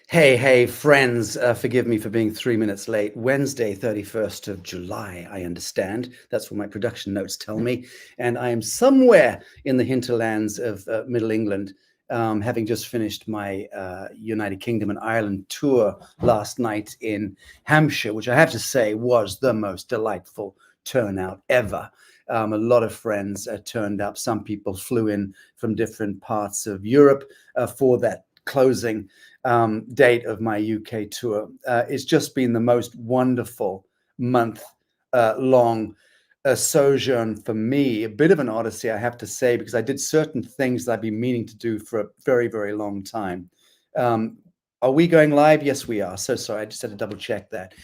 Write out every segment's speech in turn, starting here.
Hey, friends, forgive me for being 3 minutes late. Wednesday, 31st of July, I understand. That's what my production notes tell me. And I am somewhere in the hinterlands of Middle England, having just finished my United Kingdom and Ireland tour last night in Hampshire, which I have to say was the most delightful turnout ever. A lot of friends turned up. Some people flew in from different parts of Europe for that closing date of my UK tour. It's just been the most wonderful month long sojourn for me. A bit of an odyssey, I have to say, because I did certain things that I've been meaning to do for a very, very long time. Are we going live? Yes, we are. So sorry, I just had to double check that.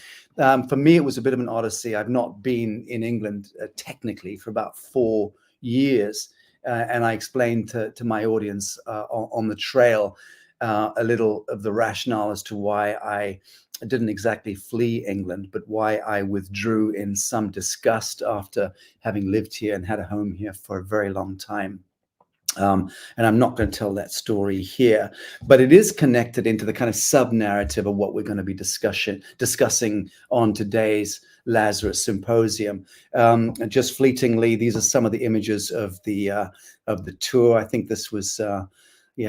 For me, it was a bit of an odyssey. I've not been in England technically for about 4 years. And I explained to my audience on the trail a little of the rationale as to why I didn't exactly flee England, but why I withdrew in some disgust after having lived here and had a home here for a very long time. And I'm not going to tell that story here, but it is connected into the kind of sub-narrative of what we're going to be discussing on today's Lazarus Symposium. Just fleetingly, these are some of the images of the tour. I think this was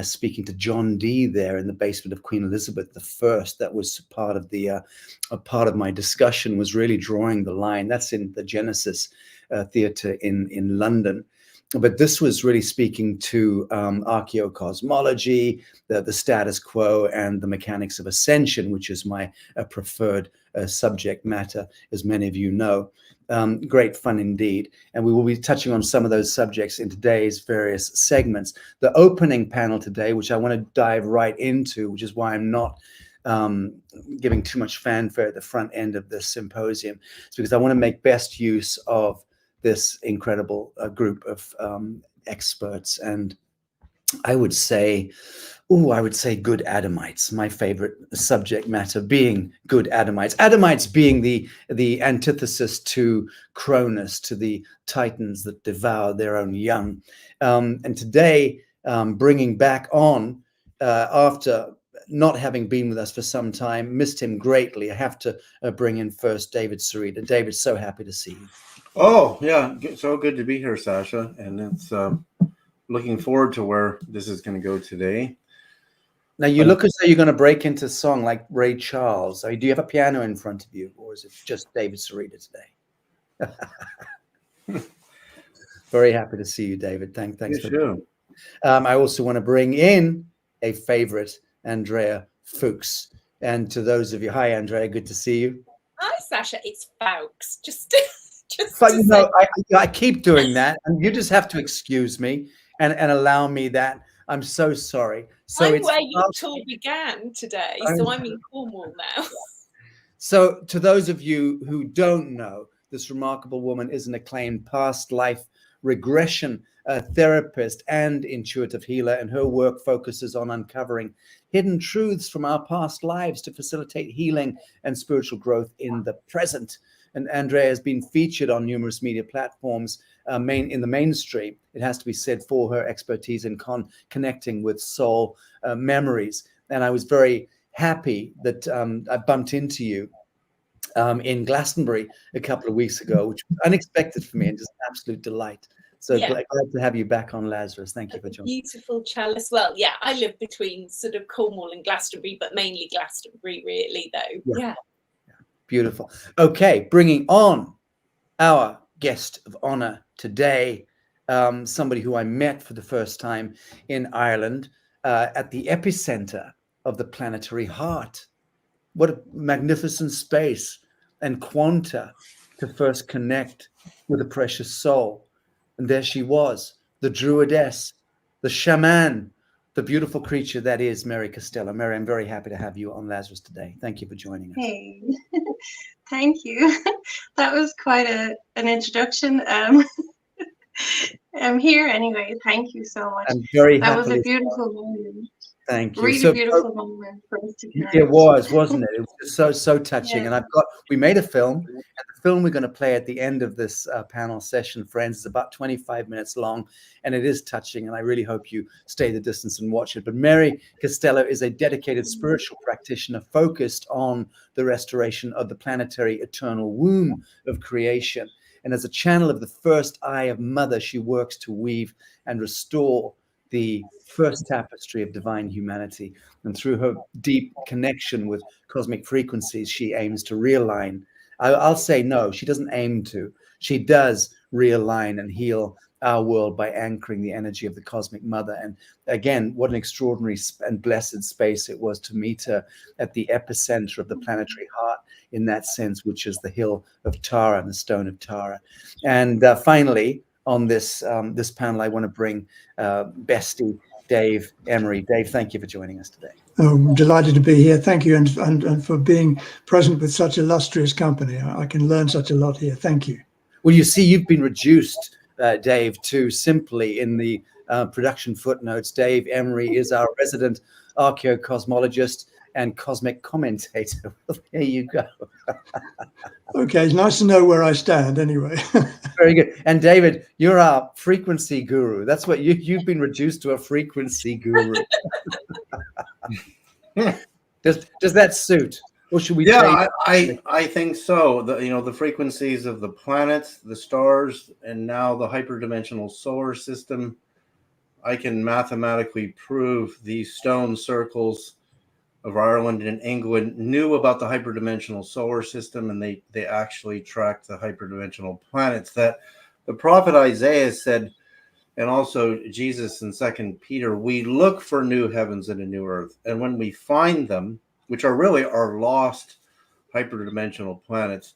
speaking to John Dee there in the basement of Queen Elizabeth I. That was part of a part of my discussion, was really drawing the line. That's in the Genesis Theatre in London. But this was really speaking to archaeocosmology, the status quo, and the mechanics of ascension, which is my preferred subject matter, as many of you know. Great fun indeed. And we will be touching on some of those subjects in today's various segments. The opening panel today, which I want to dive right into, which is why I'm not giving too much fanfare at the front end of this symposium, is because I want to make best use of this incredible group of experts. And I would say good Adamites. My favorite subject matter being good Adamites. Adamites being the antithesis to Cronus, to the titans that devour their own young. And today, bringing back on, after not having been with us for some time, missed him greatly. I have to bring in first David Sarita. David, so happy to see you. Oh, yeah. So good to be here, Sacha. And it's looking forward to where this is going to go today. Now, you look as though you're going to break into song like Ray Charles. Do you have a piano in front of you, or is it just David Sarita today? Very happy to see you, David. Thanks for that. I also want to bring in a favorite, Andrea Fuchs. And to those of you, hi, Andrea. Good to see you. Hi, Sacha. It's Fuchs. Just but you know, I keep doing that, and you just have to excuse me and allow me that. I'm so sorry. So I'm where your tour began today, so I'm in Cornwall now. So to those of you who don't know, this remarkable woman is an acclaimed past life regression therapist and intuitive healer, and her work focuses on uncovering hidden truths from our past lives to facilitate healing and spiritual growth in the present. And Andrea has been featured on numerous media platforms in the mainstream, it has to be said, for her expertise in connecting with soul memories. And I was very happy that I bumped into you in Glastonbury a couple of weeks ago, which was unexpected for me and just an absolute delight. So glad to have you back on, Lazarus. Thank you for joining. Beautiful chalice. Well, yeah, I live between sort of Cornwall and Glastonbury, but mainly Glastonbury, really, though. Yeah. Beautiful. Okay, bringing on our guest of honor today, somebody who I met for the first time in Ireland at the epicenter of the planetary heart. What a magnificent space and quanta to first connect with a precious soul. And there she was, the druidess, the shaman, the beautiful creature that is Mary Costello. Mary, I'm very happy to have you on Lazarus today. Thank you for joining us. Hey, thank you. That was quite an introduction. I'm here anyway. Thank you so much. I'm very happy. That was a beautiful moment. Thank you. Really So beautiful moment for us to connect. it was, wasn't it? It was just so touching. Yeah. And we made a film, and the film we're going to play at the end of this panel session, friends, is about 25 minutes long, and it is touching. And I really hope you stay the distance and watch it. But Mary Costello is a dedicated spiritual practitioner focused on the restoration of the planetary eternal womb of creation. And as a channel of the first eye of Mother, she works to weave and restore the first tapestry of divine humanity. And through her deep connection with cosmic frequencies, she aims to realign. I'll say no, she doesn't aim to. She does realign and heal our world by anchoring the energy of the cosmic mother. And again, what an extraordinary and blessed space it was to meet her at the epicenter of the planetary heart, in that sense, which is the hill of Tara and the stone of Tara. And finally, on this panel, I want to bring bestie Dave Emery. Dave, thank you for joining us today. I'm delighted to be here. Thank you, and for being present with such illustrious company. I can learn such a lot here. Thank you. Well, you see, you've been reduced, Dave, to simply in the production footnotes. Dave Emery is our resident archaeocosmologist and cosmic commentator. Well, there you go. Okay, it's nice to know where I stand anyway. Very good. And David, you're our frequency guru. That's what you've been reduced to, a frequency guru. Does that suit? Or should we Yeah, I think so. The frequencies of the planets, the stars, and now the hyperdimensional solar system. I can mathematically prove these stone circles of Ireland and England knew about the hyperdimensional solar system, and they actually tracked the hyperdimensional planets. That the prophet Isaiah said, and also Jesus in 2 Peter, we look for new heavens and a new earth. And when we find them, which are really our lost hyperdimensional planets,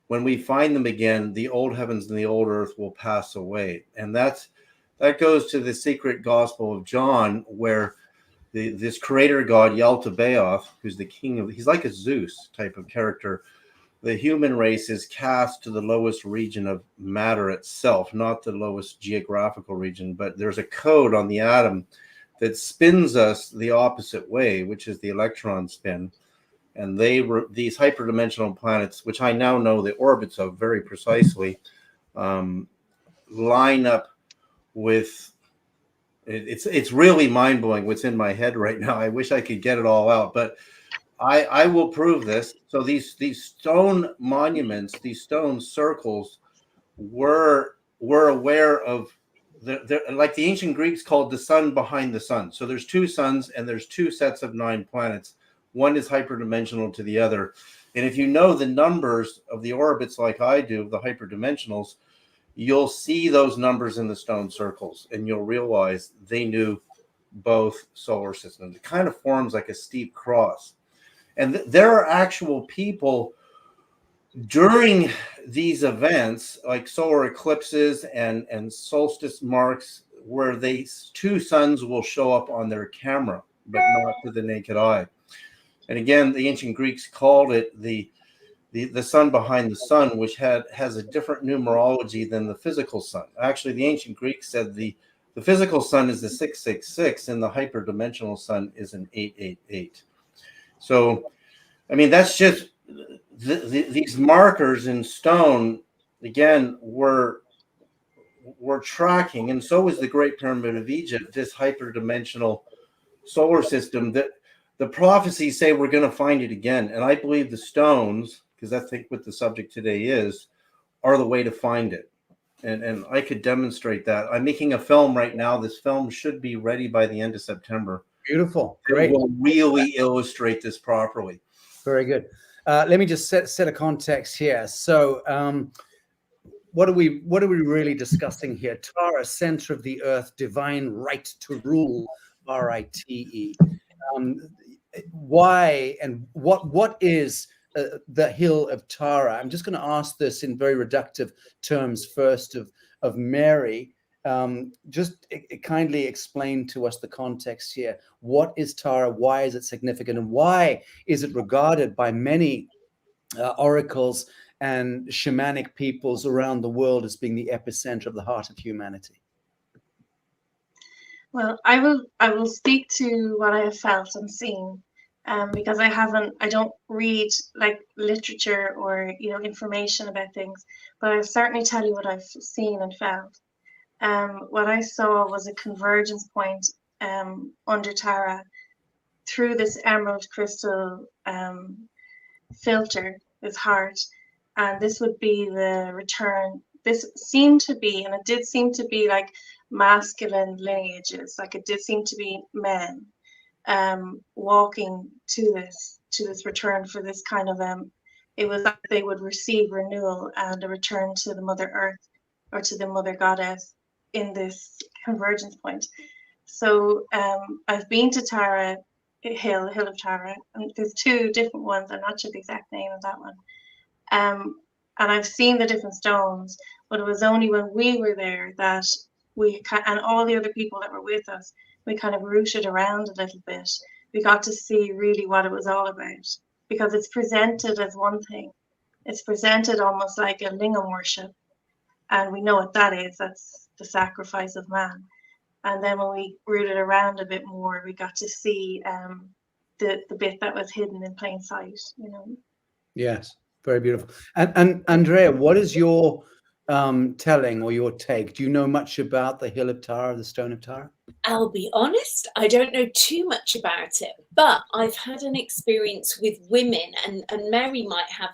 when we find them again, the old heavens and the old earth will pass away. And that goes to the secret gospel of John, where this creator god Yaltabaoth, who's the king of, he's like a Zeus type of character. The human race is cast to the lowest region of matter itself, not the lowest geographical region, but there's a code on the atom that spins us the opposite way, which is the electron spin. And these hyperdimensional planets, which I now know the orbits of very precisely, line up with. It's really mind-blowing what's in my head right now. I wish I could get it all out, but I will prove this. So these stone monuments, these stone circles, were aware of like the ancient Greeks called the sun behind the sun. So there's two suns and there's two sets of 9 planets. One is hyperdimensional to the other. And if you know the numbers of the orbits like I do, the hyperdimensionals, you'll see those numbers in the stone circles, and you'll realize they knew both solar systems. It kind of forms like a steep cross. And there are actual people during these events, like solar eclipses and solstice marks, where two suns will show up on their camera, but not to the naked eye. And again, the ancient Greeks called it the sun behind the sun, which has a different numerology than the physical sun. Actually, the ancient Greeks said the physical sun is the 666 and the hyperdimensional sun is an 888. So, I mean, that's just these markers in stone, again, were tracking, and so was the Great Pyramid of Egypt, this hyperdimensional solar system that the prophecies say we're going to find it again. And I believe the stones, because I think what the subject today is, are the way to find it. And I could demonstrate that. I'm making a film right now. This film should be ready by the end of September. Beautiful. Great. It will really illustrate this properly. Very good. Let me just set a context here. So what are we really discussing here? Tara, center of the earth, divine right to rule, R-I-T-E. Why and what is the hill of Tara? I'm just going to ask this in very reductive terms first of Mary. Just kindly explain to us the context here. What is Tara? Why is it significant? And why is it regarded by many oracles and shamanic peoples around the world as being the epicenter of the heart of humanity? Well, I will speak to what I have felt and seen, because I don't read like literature or information about things, but I'll certainly tell you what I've seen and felt. What I saw was a convergence point under Tara through this emerald crystal filter, this heart, and this would be the return. This seemed to be, and it did seem to be like masculine lineages, like it did seem to be men walking to this return for this kind of it was like they would receive renewal and a return to the Mother Earth or to the Mother Goddess in this convergence point. So I've been to Tara Hill of Tara, and there's two different ones. I'm not sure the exact name of that one. And I've seen the different stones, but it was only when we were there that and all the other people that were with us, we kind of rooted around a little bit. We got to see really what it was all about, because it's presented as one thing. It's presented almost like a lingam worship, and we know what that is. That's the sacrifice of man. And then when we rooted around a bit more, we got to see the bit that was hidden in plain sight. Yes, very beautiful. And Andrea, what is your telling or your take? Do you know much about the Hill of Tara, the Stone of Tara? I'll be honest, I don't know too much about it, but I've had an experience with women, and Mary might have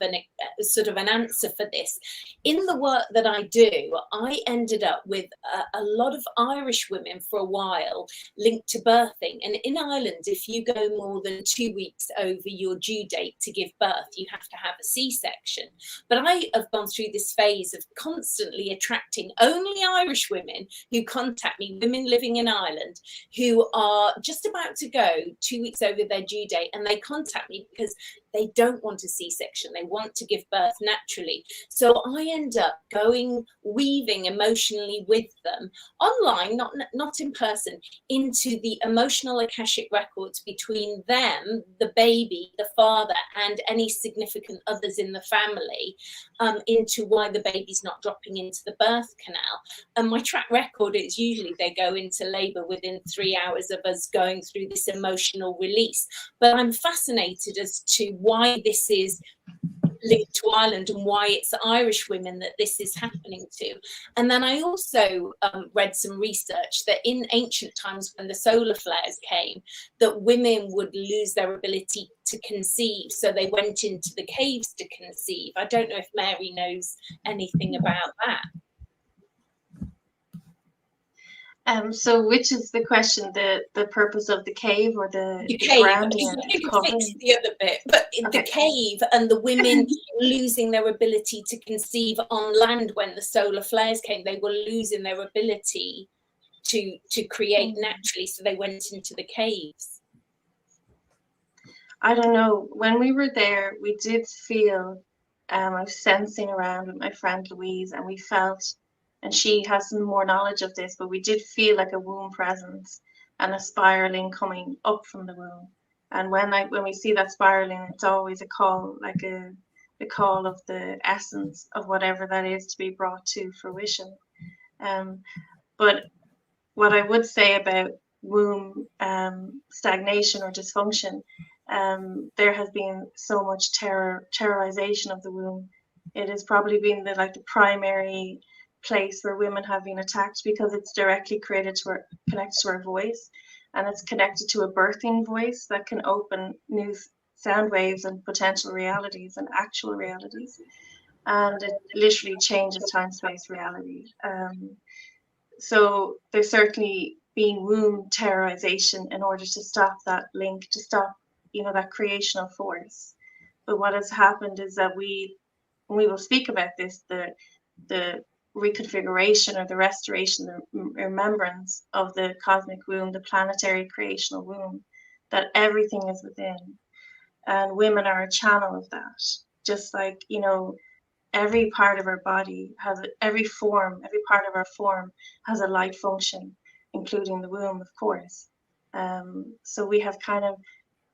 sort of an answer for this. In the work that I do, I ended up with a lot of Irish women for a while linked to birthing. And in Ireland, if you go more than 2 weeks over your due date to give birth, you have to have a C-section. But I have gone through this phase of constantly attracting only Irish women who contact me, women living in Ireland, who are just about to go 2 weeks over their due date, and they contact me because they don't want a C-section. They want to give birth naturally. So I end up weaving emotionally with them online, not in person, into the emotional Akashic records between them, the baby, the father, and any significant others in the family, into why the baby's not dropping into the birth canal. And my track record is usually they go into labor within 3 hours of us going through this emotional release. But I'm fascinated as to why this is linked to Ireland and why it's Irish women that this is happening to. And then I also read some research that in ancient times, when the solar flares came, that women would lose their ability to conceive, so they went into the caves to conceive. I don't know if Mary knows anything about that. So which is the question, the purpose of the cave or the cave? grounding and It's the other bit, but okay. The cave and the women losing their ability to conceive on land when the solar flares came, they were losing their ability to create naturally, so they went into the caves. I don't know. When we were there, we did feel, I was sensing around with my friend Louise, and we felt, and she has some more knowledge of this, but we did feel like a womb presence and a spiraling coming up from the womb. And when we see that spiraling, it's always a call, like the call of the essence of whatever that is to be brought to fruition. But what I would say about womb stagnation or dysfunction, there has been so much terrorization of the womb. It has probably been the primary place where women have been attacked, because it's directly connected to our voice, and it's connected to a birthing voice that can open new sound waves and potential realities and actual realities, and it literally changes time-space reality. So there's certainly been womb terrorization in order to stop that link, to stop that creational force. But what has happened is that we will speak about this, the reconfiguration or the restoration, the remembrance of the cosmic womb, the planetary creational womb, that everything is within, and women are a channel of that. Just like every part of our body has every part of our form has a light function, including the womb, of course. So we have kind of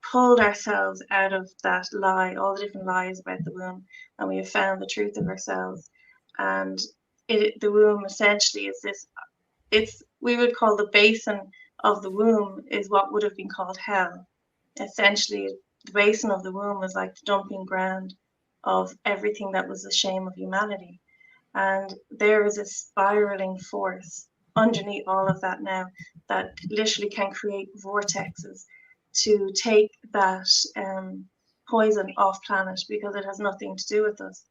pulled ourselves out of that lie, all the different lies about the womb, and we have found the truth of ourselves. And the womb essentially is this, we would call the basin of the womb is what would have been called hell. Essentially, the basin of the womb was like the dumping ground of everything that was the shame of humanity. And there is a spiraling force underneath all of that now that literally can create vortexes to take that poison off planet, because it has nothing to do with us.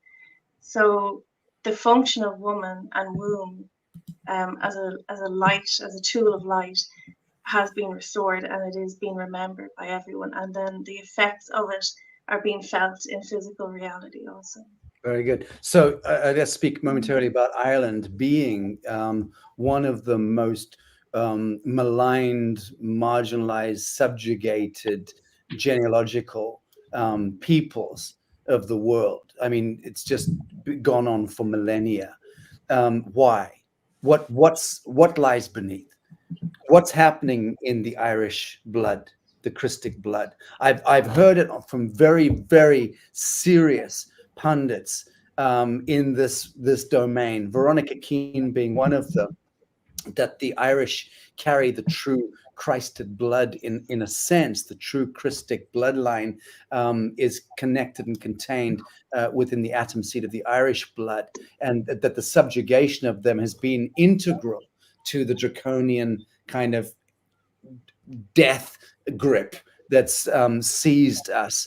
So the function of woman and womb as a light, as a tool of light, has been restored, and it is being remembered by everyone. And then the effects of it are being felt in physical reality also. Very good. So let's speak momentarily about Ireland being one of the most maligned, marginalized, subjugated, genealogical peoples of the world. I mean, it's just gone on for millennia. Why? What lies beneath? What's happening in the Irish blood, the Christic blood? I've heard it from very, very serious pundits in this domain, Veronica Keane being one of them, that the Irish carry the true Christed blood in a sense. The true Christic bloodline is connected and contained within the atom seed of the Irish blood, and that the subjugation of them has been integral to the draconian kind of death grip that's seized us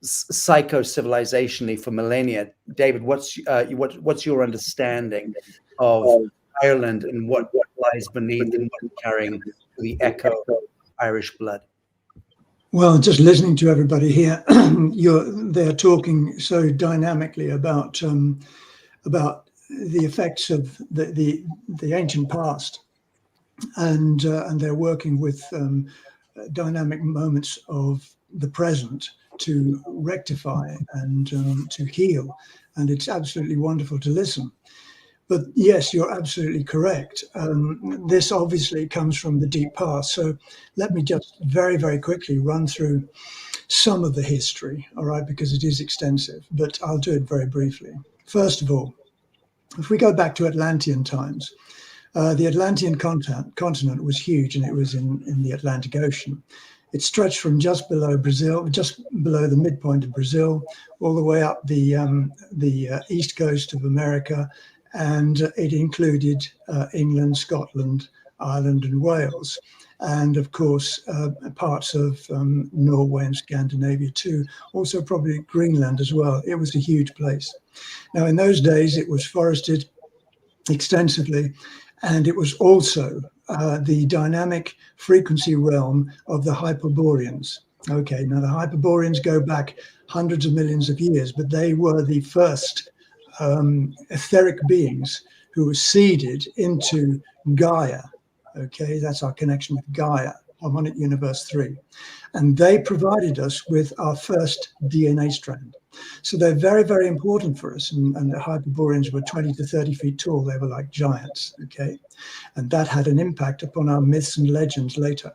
psycho-civilizationally for millennia. David, what's your understanding of Ireland and what lies beneath and what's carrying the echo of Irish blood? Well, just listening to everybody here, they're talking so dynamically about the effects of the ancient past, and they're working with dynamic moments of the present to rectify and to heal, and it's absolutely wonderful to listen. But yes, you're absolutely correct. This obviously comes from the deep past. So let me just very, very quickly run through some of the history, all right, because it is extensive, but I'll do it very briefly. First of all, if we go back to Atlantean times, the Atlantean continent was huge, and it was in the Atlantic Ocean. It stretched from just below Brazil, just below the midpoint of Brazil, all the way up the east coast of America, and it included England, Scotland, Ireland, and Wales, and of course parts of Norway and Scandinavia too, also probably Greenland as well. It was a huge place. Now, in those days, it was forested extensively, and it was also the dynamic frequency realm of the Hyperboreans. Okay, now the Hyperboreans go back hundreds of millions of years, but they were the first etheric beings who were seeded into Gaia. Okay, that's our connection with Gaia, Harmonic Universe 3. And they provided us with our first DNA strand. So they're very, very important for us. And the Hyperboreans were 20 to 30 feet tall. They were like giants, okay? And that had an impact upon our myths and legends later.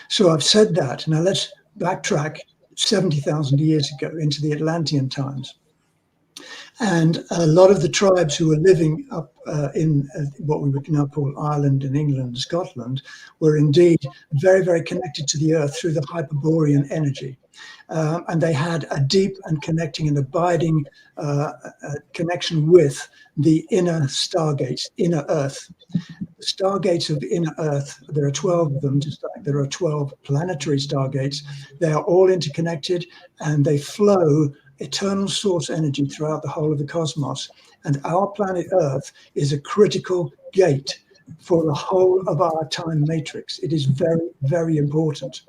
So I've said that. Now let's backtrack 70,000 years ago into the Atlantean times. And a lot of the tribes who were living up in what we would now call Ireland and England and Scotland were indeed very, very connected to the earth through the Hyperborean energy. And they had a deep and connecting and abiding connection with the inner stargates, inner earth. The stargates of inner earth, there are 12 of them, just like there are 12 planetary stargates. They are all interconnected, and they flow eternal source energy throughout the whole of the cosmos. And our planet Earth is a critical gate for the whole of our time matrix. It is very, very important.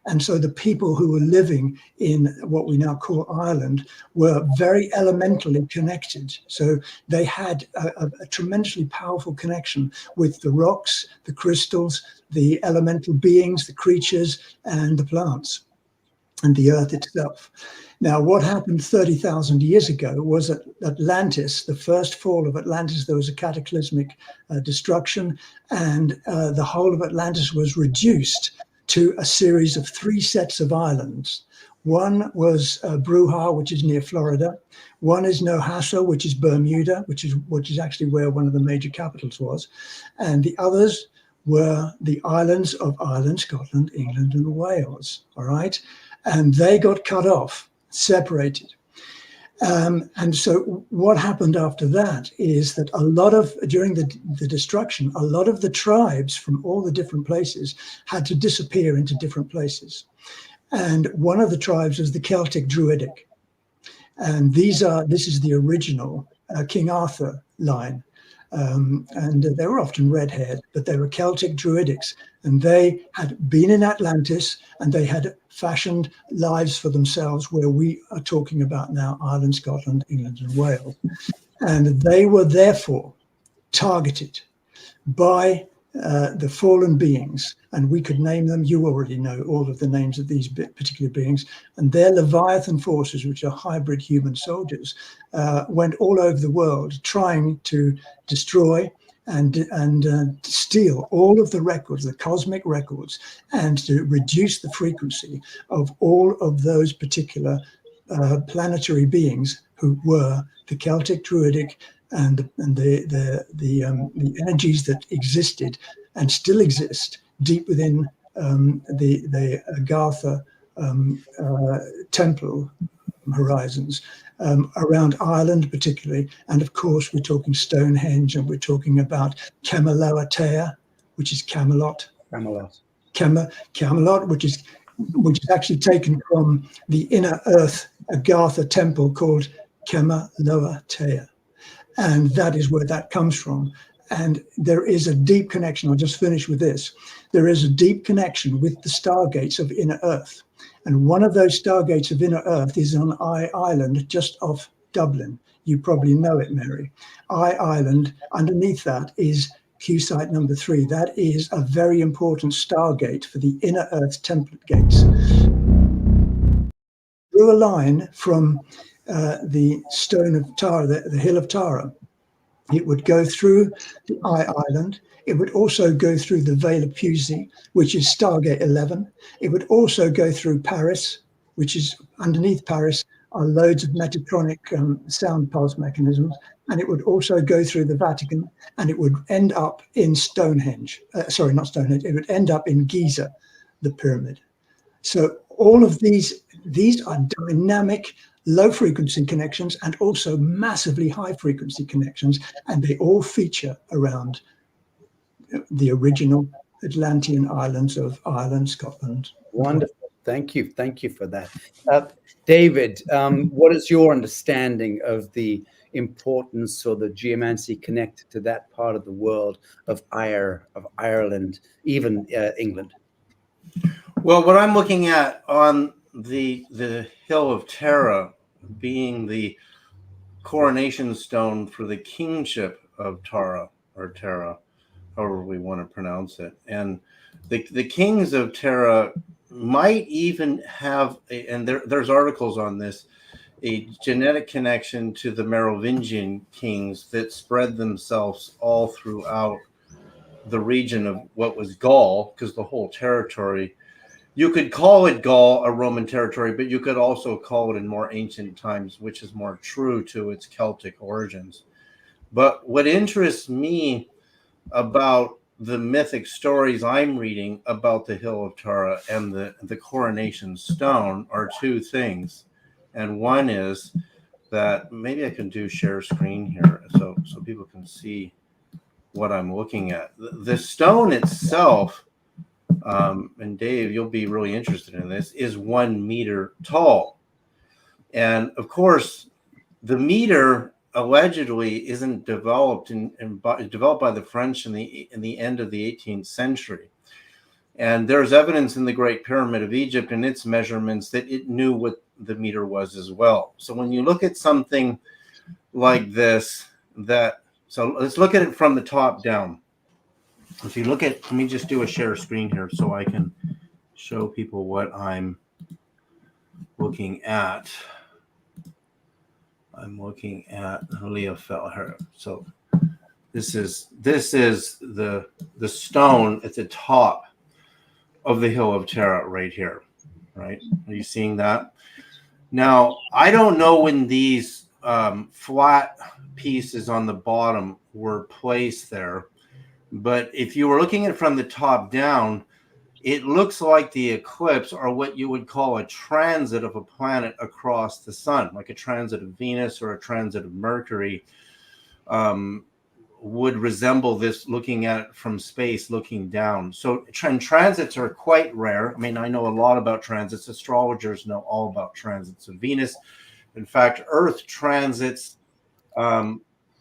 And so the people who were living in what we now call Ireland were very elementally connected. So they had a tremendously powerful connection with the rocks, the crystals, the elemental beings, the creatures, and the plants, and the earth itself. Now, what happened 30,000 years ago was that Atlantis, the first fall of Atlantis, there was a cataclysmic destruction, and the whole of Atlantis was reduced to a series of 3 sets of islands. One was Bruja, which is near Florida. One is Nohasa, which is Bermuda, which is actually where one of the major capitals was. And the others were the islands of Ireland, Scotland, England, and Wales. All right. And they got cut off, separated. And so what happened after that is that during the destruction, a lot of the tribes from all the different places had to disappear into different places. And one of the tribes was the Celtic Druidic. And this is the original King Arthur line. And they were often red-haired, but they were Celtic Druidics, and they had been in Atlantis, and they had fashioned lives for themselves where we are talking about now, Ireland, Scotland, England, and Wales. And they were therefore targeted by the fallen beings, and we could name them. You already know all of the names of these particular beings, and their Leviathan forces, which are hybrid human soldiers, went all over the world trying to destroy and steal all of the records, the cosmic records, and to reduce the frequency of all of those particular planetary beings who were the Celtic Druidic and the energies that existed and still exist deep within the Agartha temple horizons around Ireland particularly. And of course, we're talking Stonehenge, and we're talking about Camelot, which is Camelot. Camelot, which is actually taken from the inner earth Agartha temple called Camelotea. And that is where that comes from. And there is a deep connection. I'll just finish with this. There is a deep connection with the Stargates of inner earth. And one of those Stargates of inner earth is on Island, just off Dublin. You probably know it, Mary. Island, underneath that is Q site number 3. That is a very important Stargate for the inner earth template gates. Through a line from the stone of Tara, the hill of Tara, it would go through the Island. It would also go through the Vale of Pusey, which is Stargate 11. It would also go through Paris, which is underneath Paris are loads of Metatronic sound pulse mechanisms. And it would also go through the Vatican, and it would end up in Stonehenge. Sorry, not Stonehenge. It would end up in Giza, the pyramid. So all of these are dynamic low frequency connections and also massively high frequency connections, and they all feature around the original Atlantean islands of Ireland, Scotland. Wonderful. Thank you for that. David, what is your understanding of the importance or the geomancy connected to that part of the world of Ireland, even England? Well, what I'm looking at on the Hill of Tara being the coronation stone for the kingship of Tara, or Tara, however we want to pronounce it. And the kings of Tara might even have, and there's articles on this, a genetic connection to the Merovingian kings that spread themselves all throughout the region of what was Gaul, because the whole territory, you could call it Gaul, a Roman territory, but you could also call it in more ancient times, which is more true to its Celtic origins. But what interests me about the mythic stories I'm reading about the Hill of Tara and the coronation stone are two things. And one is that, maybe I can do share screen here so people can see what I'm looking at. The stone itself, and Dave, you'll be really interested in this, is 1 meter tall. And of course, the meter allegedly isn't developed developed by the French in the end of the 18th century. And there's evidence in the Great Pyramid of Egypt and its measurements that it knew what the meter was as well. So when you look at something like this, so let's look at it from the top down. If you look at, let me just do a share screen here so I can show people what I'm looking at. I'm looking at Leah Feller. So this is the stone at the top of the Hill of Tara right here, right? Are you seeing that? Now, I don't know when these flat pieces on the bottom were placed there, But if you were looking at it from the top down, it looks like the eclipse or what you would call a transit of a planet across the sun, like a transit of Venus or a transit of Mercury, would resemble this looking at it from space, looking down. So transits are quite rare. I mean, I know a lot about transits. Astrologers know all about transits of Venus. In fact, Earth transits,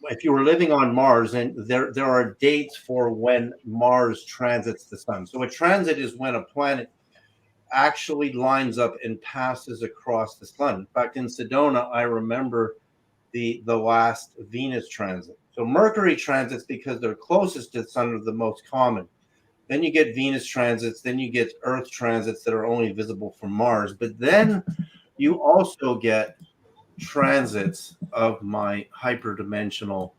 if you were living on Mars, and there are dates for when Mars transits the sun. So a transit is when a planet actually lines up and passes across the sun. In fact, in Sedona, I remember the last Venus transit. So Mercury transits, because they're closest to the sun, are the most common. Then you get Venus transits, then you get Earth transits that are only visible from Mars. But then you also get transits of my hyperdimensional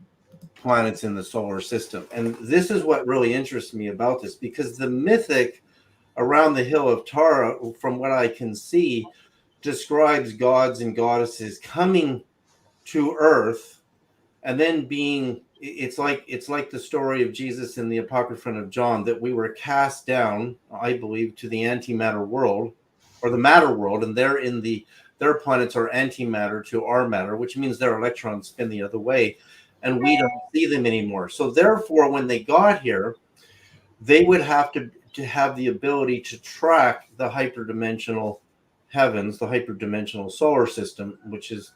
planets in the solar system. And this is what really interests me about this, because the mythic around the Hill of Tara, from what I can see, describes gods and goddesses coming to Earth and then being, it's like the story of Jesus in the Apocryphon of John, that we were cast down, I believe, to the antimatter world or the matter world, and they're in their planets are antimatter to our matter, which means their electrons spin the other way, and we don't see them anymore. So therefore, when they got here, they would have to have the ability to track the hyperdimensional heavens, the hyperdimensional solar system, which is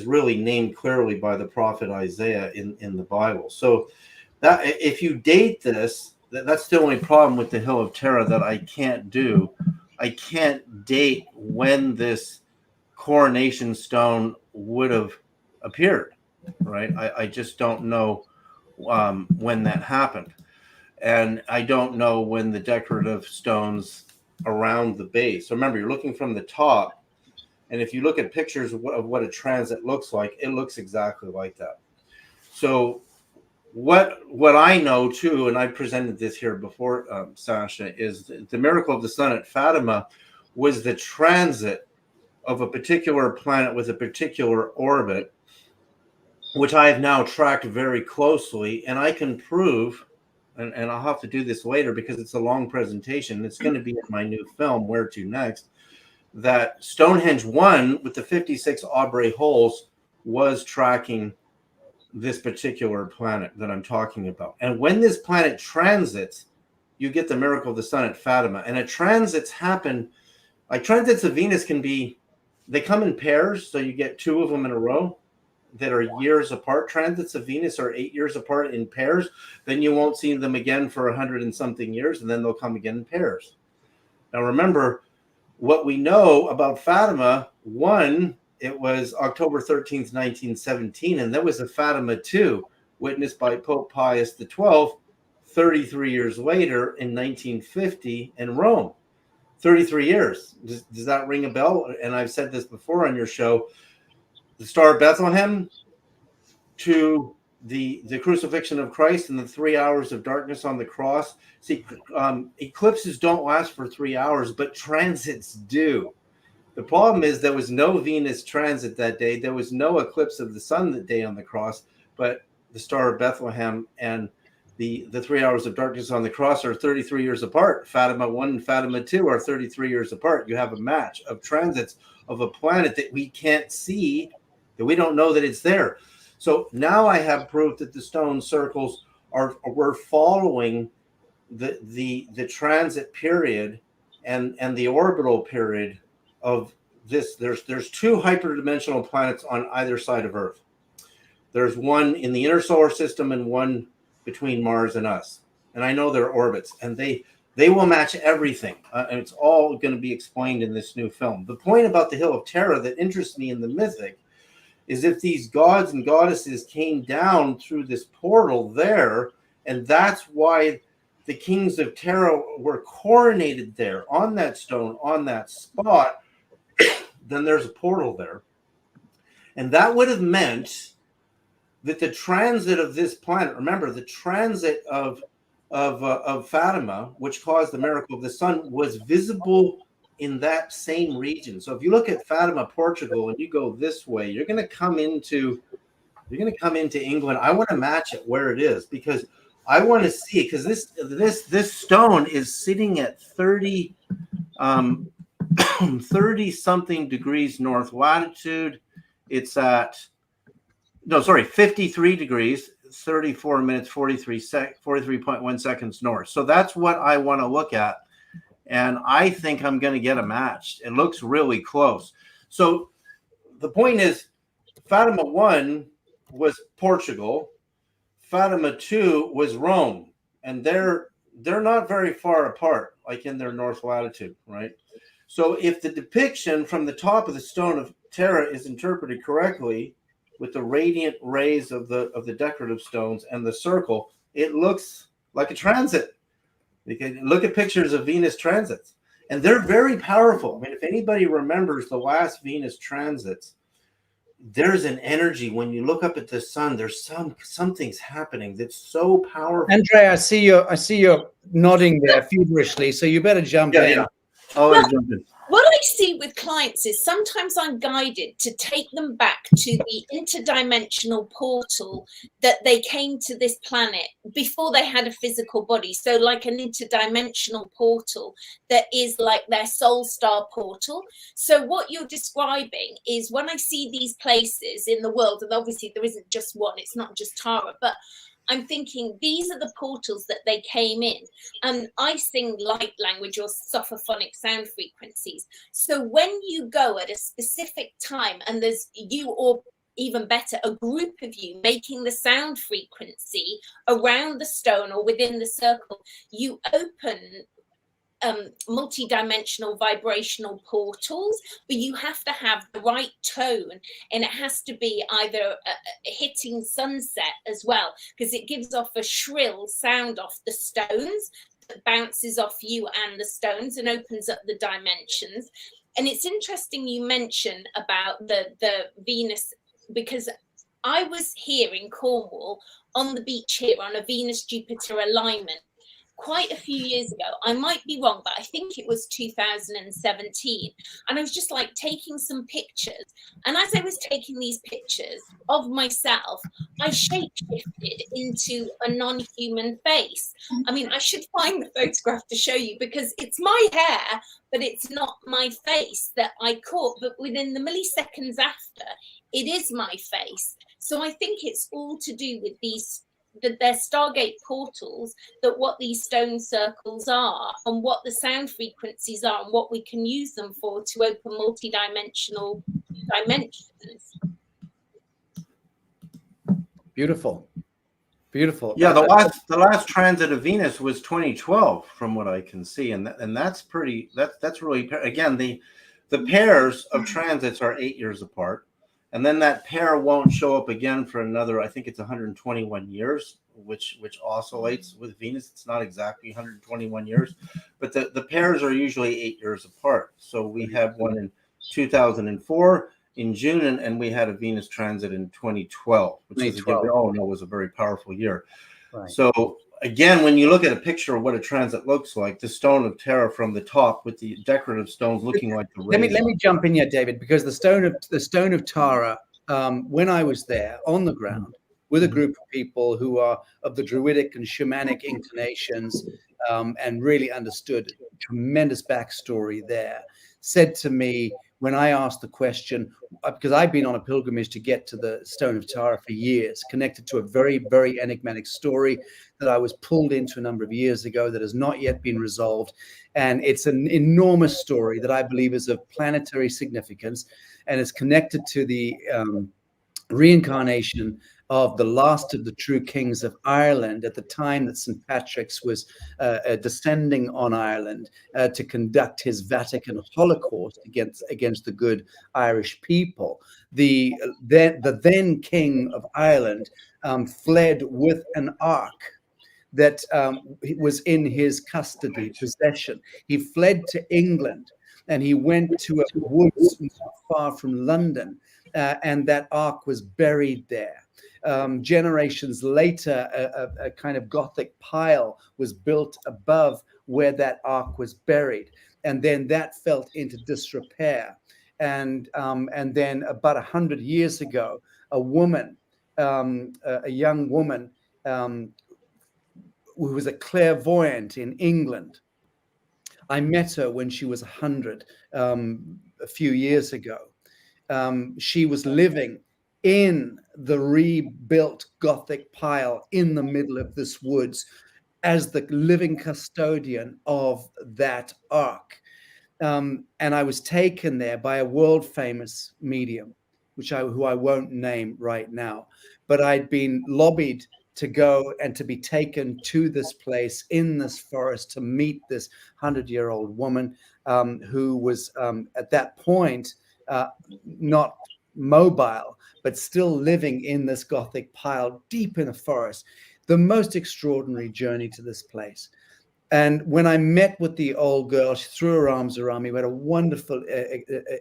really named clearly by the prophet Isaiah in the Bible. So that if you date this, that's the only problem with the Hill of Tara that I can't do. I can't date when this coronation stone would have appeared, right? I just don't know when that happened. And I don't know when the decorative stones around the base. So remember, you're looking from the top. And if you look at pictures of what a transit looks like, it looks exactly like that. So what I know too, and I presented this here before, Sacha, is the miracle of the sun at Fatima was the transit of a particular planet with a particular orbit, which I have now tracked very closely, and I can prove, and I'll have to do this later because it's a long presentation. It's going to be in my new film, Where to Next, that Stonehenge 1 with the 56 Aubrey holes was tracking this particular planet that I'm talking about. And when this planet transits, you get the miracle of the sun at Fatima. And transits happen, like transits of Venus they come in pairs, so you get two of them in a row that are years apart. Transits of Venus are 8 years apart in pairs. Then you won't see them again for 100 and something years, and then they'll come again in pairs. Now remember, what we know about Fatima, one, it was October 13th, 1917, and there was a Fatima 2 witnessed by Pope Pius XII 33 years later in 1950 in Rome. 33 years. Does that ring a bell? And I've said this before on your show. The Star of Bethlehem to the crucifixion of Christ and the 3 hours of darkness on the cross. See, eclipses don't last for 3 hours, but transits do. The problem is there was no Venus transit that day. There was no eclipse of the sun that day on the cross, but the Star of Bethlehem and the 3 hours of darkness on the cross are 33 years apart. Fatima 1 and Fatima 2 are 33 years apart. You have a match of transits of a planet that we can't see, that we don't know that it's there. So now I have proof that the stone circles were following the transit period and the orbital period of this. There's two hyperdimensional planets on either side of Earth. There's one in the inner solar system and one between Mars and us. And I know their orbits, and they will match everything. And it's all going to be explained in this new film. The point about the Hill of Tara that interests me in the mythic is if these gods and goddesses came down through this portal there, and that's why the kings of Tara were coronated there on that stone, on that spot, then there's a portal there. And that would have meant that the transit of this planet, remember, the transit of Fatima, which caused the miracle of the sun, was visible in that same region. So if you look at Fatima, Portugal, and you go this way, you're going to come into England. I want to match it where it is, because I want to see, because this stone is sitting at 30 something degrees north latitude. It's at 53 degrees, 34 minutes, 43.1 seconds north. So that's what I want to look at. And I think I'm going to get a match. It looks really close. So the point is, Fatima 1 was Portugal. Fatima 2 was Rome. And they're not very far apart, like in their north latitude, right? So if the depiction from the top of the stone of Terra is interpreted correctly, with the radiant rays of the decorative stones and the circle, it looks like a transit. You can look at pictures of Venus transits, and they're very powerful. I mean, if anybody remembers the last Venus transits, there's an energy when you look up at the sun. There's something's happening that's so powerful. Andrea, I see you nodding there feverishly, so you better jump in. Yeah. Always jump in. What I see with clients is sometimes I'm guided to take them back to the interdimensional portal that they came to this planet before they had a physical body. So like an interdimensional portal that is like their soul star portal. So what you're describing is when I see these places in the world, and obviously there isn't just one, it's not just Tara, but I'm thinking these are the portals that they came in. And I sing light language or sophophonic sound frequencies. So when you go at a specific time and there's you, or even better, a group of you making the sound frequency around the stone or within the circle, you open multi-dimensional vibrational portals, but you have to have the right tone, and it has to be either hitting sunset as well, because it gives off a shrill sound off the stones that bounces off you and the stones and opens up the dimensions. And it's interesting you mention about the Venus, because I was here in Cornwall on the beach here on a Venus-Jupiter alignment quite a few years ago. I might be wrong, but I think it was 2017. And I was just like taking some pictures. And as I was taking these pictures of myself, I shape-shifted into a non-human face. I mean, I should find the photograph to show you, because it's my hair, but it's not my face that I caught. But within the milliseconds after, it is my face. So I think it's all to do with these, that they're Stargate portals, that what these stone circles are and what the sound frequencies are and what we can use them for to open multi-dimensional dimensions. Beautiful. Yeah, the last transit of Venus was 2012, from what I can see, and that's really, again, the pairs of transits are 8 years apart. And then that pair won't show up again for another, I think it's 121 years, which oscillates with Venus. It's not exactly 121 years, but the pairs are usually 8 years apart. So we had one in 2004 in June, and we had a Venus transit in 2012, which is, again, we all know was a very powerful year. Right. So again, when you look at a picture of what a transit looks like, the stone of Terra from the top with the decorative stones looking like the rays. Let me jump in here, David, because the stone of Tara, when I was there on the ground with a group of people who are of the druidic and shamanic inclinations, and really understood tremendous backstory there, said to me when I asked the question, because I've been on a pilgrimage to get to the Stone of Tara for years, connected to a very, very enigmatic story that I was pulled into a number of years ago that has not yet been resolved. And it's an enormous story that I believe is of planetary significance, and is connected to the reincarnation of the last of the true kings of Ireland at the time that St. Patrick's was descending on Ireland to conduct his Vatican Holocaust against the good Irish people. The then king of Ireland fled with an ark that was in his custody, possession. He fled to England, and he went to a woods not far from London, and that ark was buried there. Generations later, a kind of Gothic pile was built above where that ark was buried, and then that fell into disrepair. And then about 100 years ago, a woman, a young woman, who was a clairvoyant in England. I met her when she was 100 a few years ago. She was living in the rebuilt Gothic pile in the middle of this woods as the living custodian of that ark. And I was taken there by a world famous medium, who I won't name right now, but I'd been lobbied to go and to be taken to this place in this forest to meet this 100-year-old woman who was at that point not mobile, but still living in this Gothic pile deep in the forest. The most extraordinary journey to this place. And when I met with the old girl, she threw her arms around me. We had a wonderful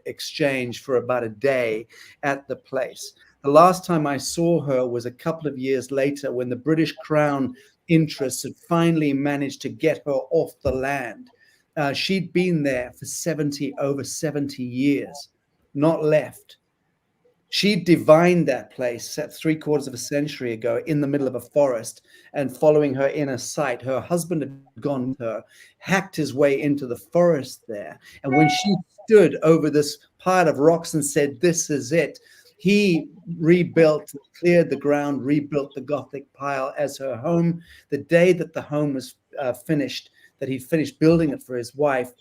exchange for about a day at the place. The last time I saw her was a couple of years later when the British Crown interests had finally managed to get her off the land. She'd been there for over 70 years, not left. She divined that place at 3/4 of a century ago in the middle of a forest, and following her inner sight, her husband had gone with her, hacked his way into the forest there. And when she stood over this pile of rocks and said, "This is it," he rebuilt, cleared the ground, rebuilt the Gothic pile as her home. The day that the home was finished, that he'd finished building it for his wife,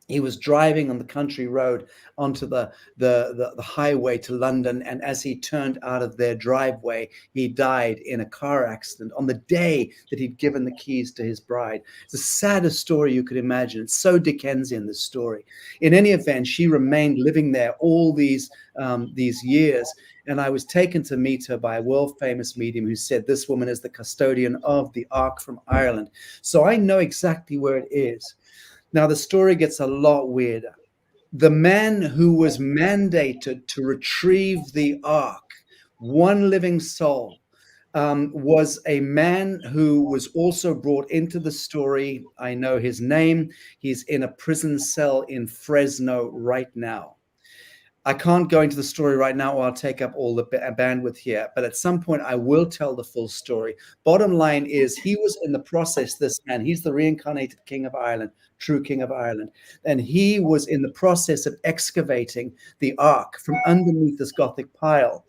he was driving on the country road onto the highway to London, and as he turned out of their driveway, he died in a car accident on the day that he'd given the keys to his bride. It's the saddest story you could imagine. It's so Dickensian, this story. In any event, she remained living there all these years, and I was taken to meet her by a world-famous medium who said this woman is the custodian of the Ark from Ireland. So I know exactly where it is. Now, the story gets a lot weirder. The man who was mandated to retrieve the ark, one living soul, was a man who was also brought into the story. I know his name. He's in a prison cell in Fresno right now. I can't go into the story right now or I'll take up all the bandwidth here, but at some point I will tell the full story. Bottom line is he was in the process, this man, he's the reincarnated King of Ireland, true King of Ireland, and he was in the process of excavating the ark from underneath this Gothic pile.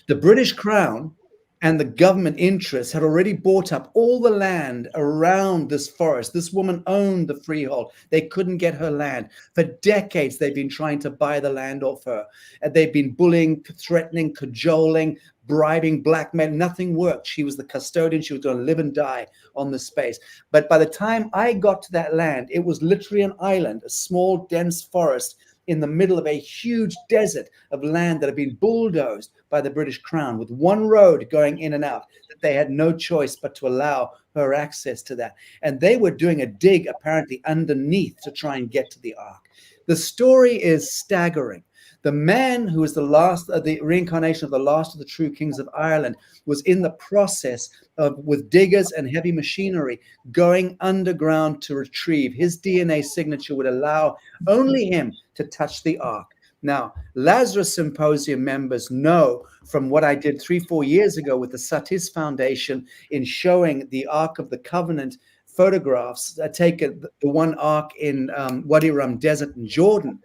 The British Crown and the government interests had already bought up all the land around this forest. This woman owned the freehold. They couldn't get her land. For decades, they've been trying to buy the land off her. And they've been bullying, threatening, cajoling, bribing, blackmailing. Nothing worked. She was the custodian. She was going to live and die on the space. But by the time I got to that land, it was literally an island, a small, dense forest in the middle of a huge desert of land that had been bulldozed by the British Crown with one road going in and out, that they had no choice but to allow her access to that. And they were doing a dig apparently underneath to try and get to the ark. The story is staggering. The man who was the reincarnation of the last of the true kings of Ireland was in the process of, with diggers and heavy machinery, going underground to retrieve. His DNA signature would allow only him to touch the ark. Now, Lazarus Symposium members know from what I did 3-4 years ago with the Satis Foundation in showing the Ark of the Covenant photographs, taken the one ark in Wadi Rum Desert in Jordan,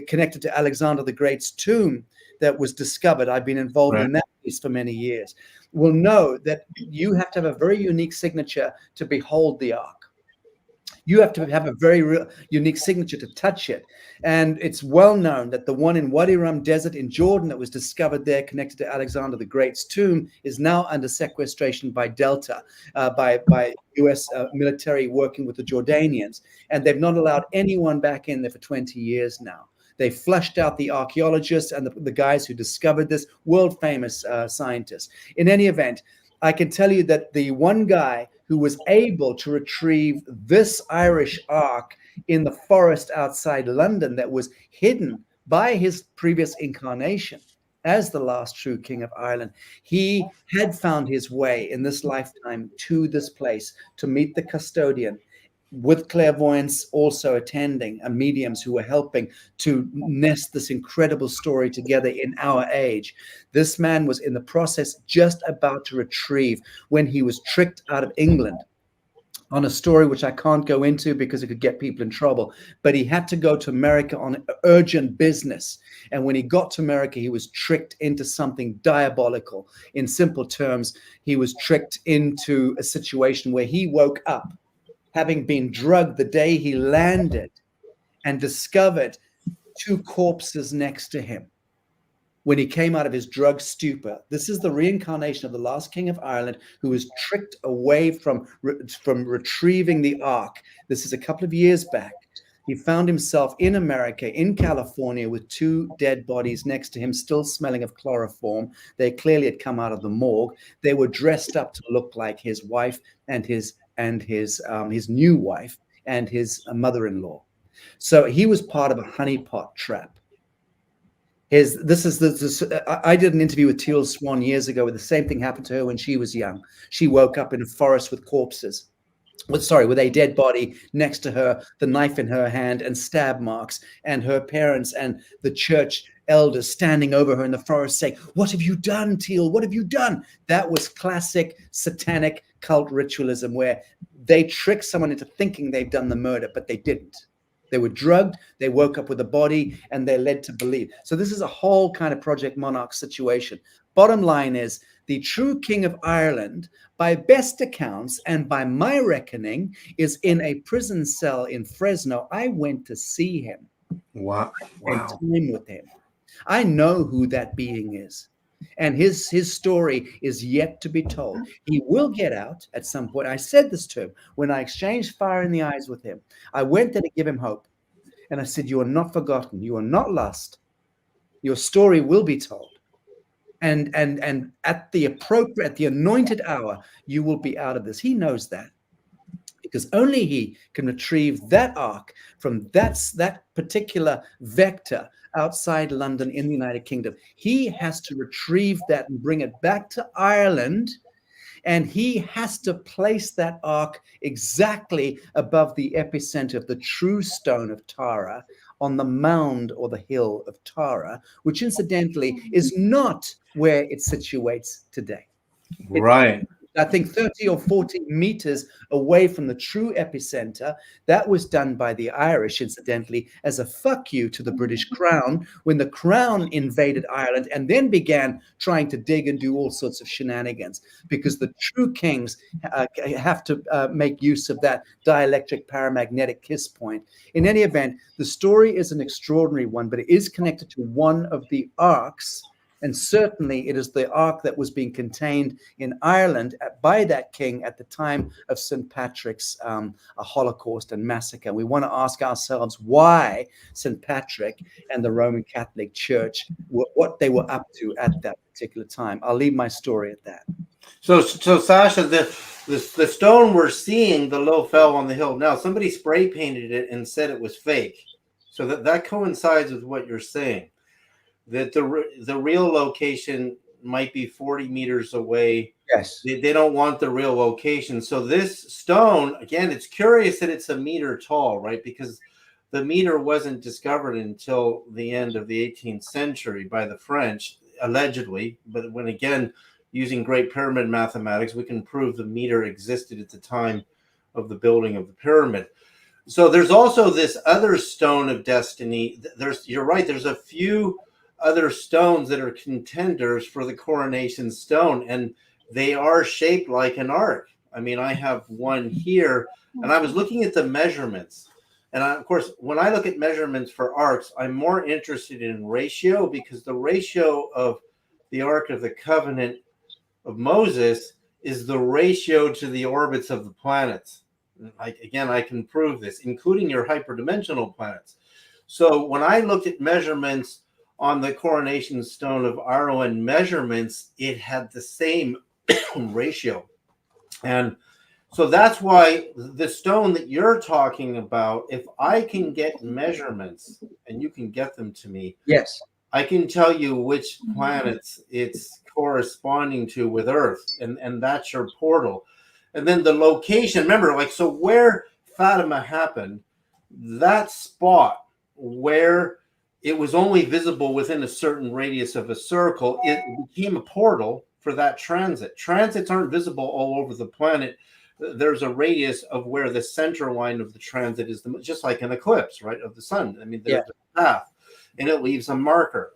connected to Alexander the Great's tomb that was discovered. I've been involved in that piece for many years. Will know that you have to have a very unique signature to behold the ark. You have to have a very unique signature to touch it. And it's well known that the one in Wadi Rum Desert in Jordan that was discovered there, connected to Alexander the Great's tomb, is now under sequestration by Delta, by US military working with the Jordanians. And they've not allowed anyone back in there for 20 years now. They flushed out the archaeologists and the guys who discovered this, world famous scientists. In any event, I can tell you that the one guy who was able to retrieve this Irish ark in the forest outside London that was hidden by his previous incarnation as the last true King of Ireland, he had found his way in this lifetime to this place to meet the custodian with clairvoyance also attending, and mediums who were helping to nest this incredible story together in our age. This man was in the process just about to retrieve, when he was tricked out of England on a story which I can't go into because it could get people in trouble, but he had to go to America on urgent business. And when he got to America, he was tricked into something diabolical. In simple terms, he was tricked into a situation where he woke up having been drugged the day he landed and discovered 2 corpses next to him when he came out of his drug stupor. This is the reincarnation of the last king of Ireland, who was tricked away from retrieving the Ark. This is a couple of years back. He found himself in America, in California, with 2 dead bodies next to him, still smelling of chloroform. They clearly had come out of the morgue. They were dressed up to look like his wife and his new wife and his mother-in-law. So he was part of a honeypot trap. I did an interview with Teal Swan years ago where the same thing happened to her when she was young. She woke up in a forest with corpses, with a dead body next to her, the knife in her hand, and stab marks, and her parents and the church elders standing over her in the forest saying, "What have you done, Teal? What have you done?" That was classic satanic cult ritualism, where they trick someone into thinking they've done the murder, but they didn't. They were drugged, they woke up with a body, and they're led to believe. So this is a whole kind of Project Monarch situation. Bottom line is, the true King of Ireland, by best accounts and by my reckoning, is in a prison cell in Fresno. I went to see him. Wow. Spent time with him. I know who that being is. And his story is yet to be told. He will get out at some point. I said this to him when I exchanged fire in the eyes with him. I went there to give him hope. And I said, "You are not forgotten. You are not lost. Your story will be told. And at the anointed hour, you will be out of this." He knows that, because only he can retrieve that ark from that particular vector outside London in the United Kingdom. He has to retrieve that and bring it back to Ireland, and he has to place that ark exactly above the epicenter of the true stone of Tara, on the mound or the hill of Tara, which incidentally is not where it situates today. Right. I think 30 or 40 meters away from the true epicenter. That was done by the Irish, incidentally, as a fuck you to the British Crown, when the Crown invaded Ireland and then began trying to dig and do all sorts of shenanigans, because the true kings have to make use of that dielectric paramagnetic kiss point. In any event, the story is an extraordinary one, but it is connected to one of the arcs. And certainly it is the ark that was being contained in Ireland by that king at the time of St. Patrick's Holocaust and massacre. We want to ask ourselves why St. Patrick and the Roman Catholic Church, what they were up to at that particular time. I'll leave my story at that. So Sacha, the stone we're seeing, the low fell on the hill. Now, somebody spray painted it and said it was fake. So that coincides with what you're saying, that the real location might be 40 meters away. Yes. They don't want the real location. So this stone, again, it's curious that it's a meter tall, right? Because the meter wasn't discovered until the end of the 18th century by the French, allegedly. But when, again, using Great Pyramid mathematics, we can prove the meter existed at the time of the building of the pyramid. So there's also this other stone of destiny. You're right, there's a few other stones that are contenders for the coronation stone, and they are shaped like an ark. I mean, I have one here, and I was looking at the measurements. And of course, when I look at measurements for arcs, I'm more interested in ratio, because the ratio of the Ark of the Covenant of Moses is the ratio to the orbits of the planets. Again, I can prove this, including your hyperdimensional planets. So when I looked at measurements on the coronation stone of Ireland measurements, it had the same ratio. And so that's why the stone that you're talking about, if I can get measurements and you can get them to me, yes, I can tell you which planets it's corresponding to with Earth, and that's your portal. And then the location, remember, like, so where Fatima happened, that spot where it was only visible within a certain radius of a circle, it became a portal for that transit. Transits aren't visible all over the planet. There's a radius of where the center line of the transit is, just like an eclipse, right, of the sun. I mean, there's a path, and it leaves a marker.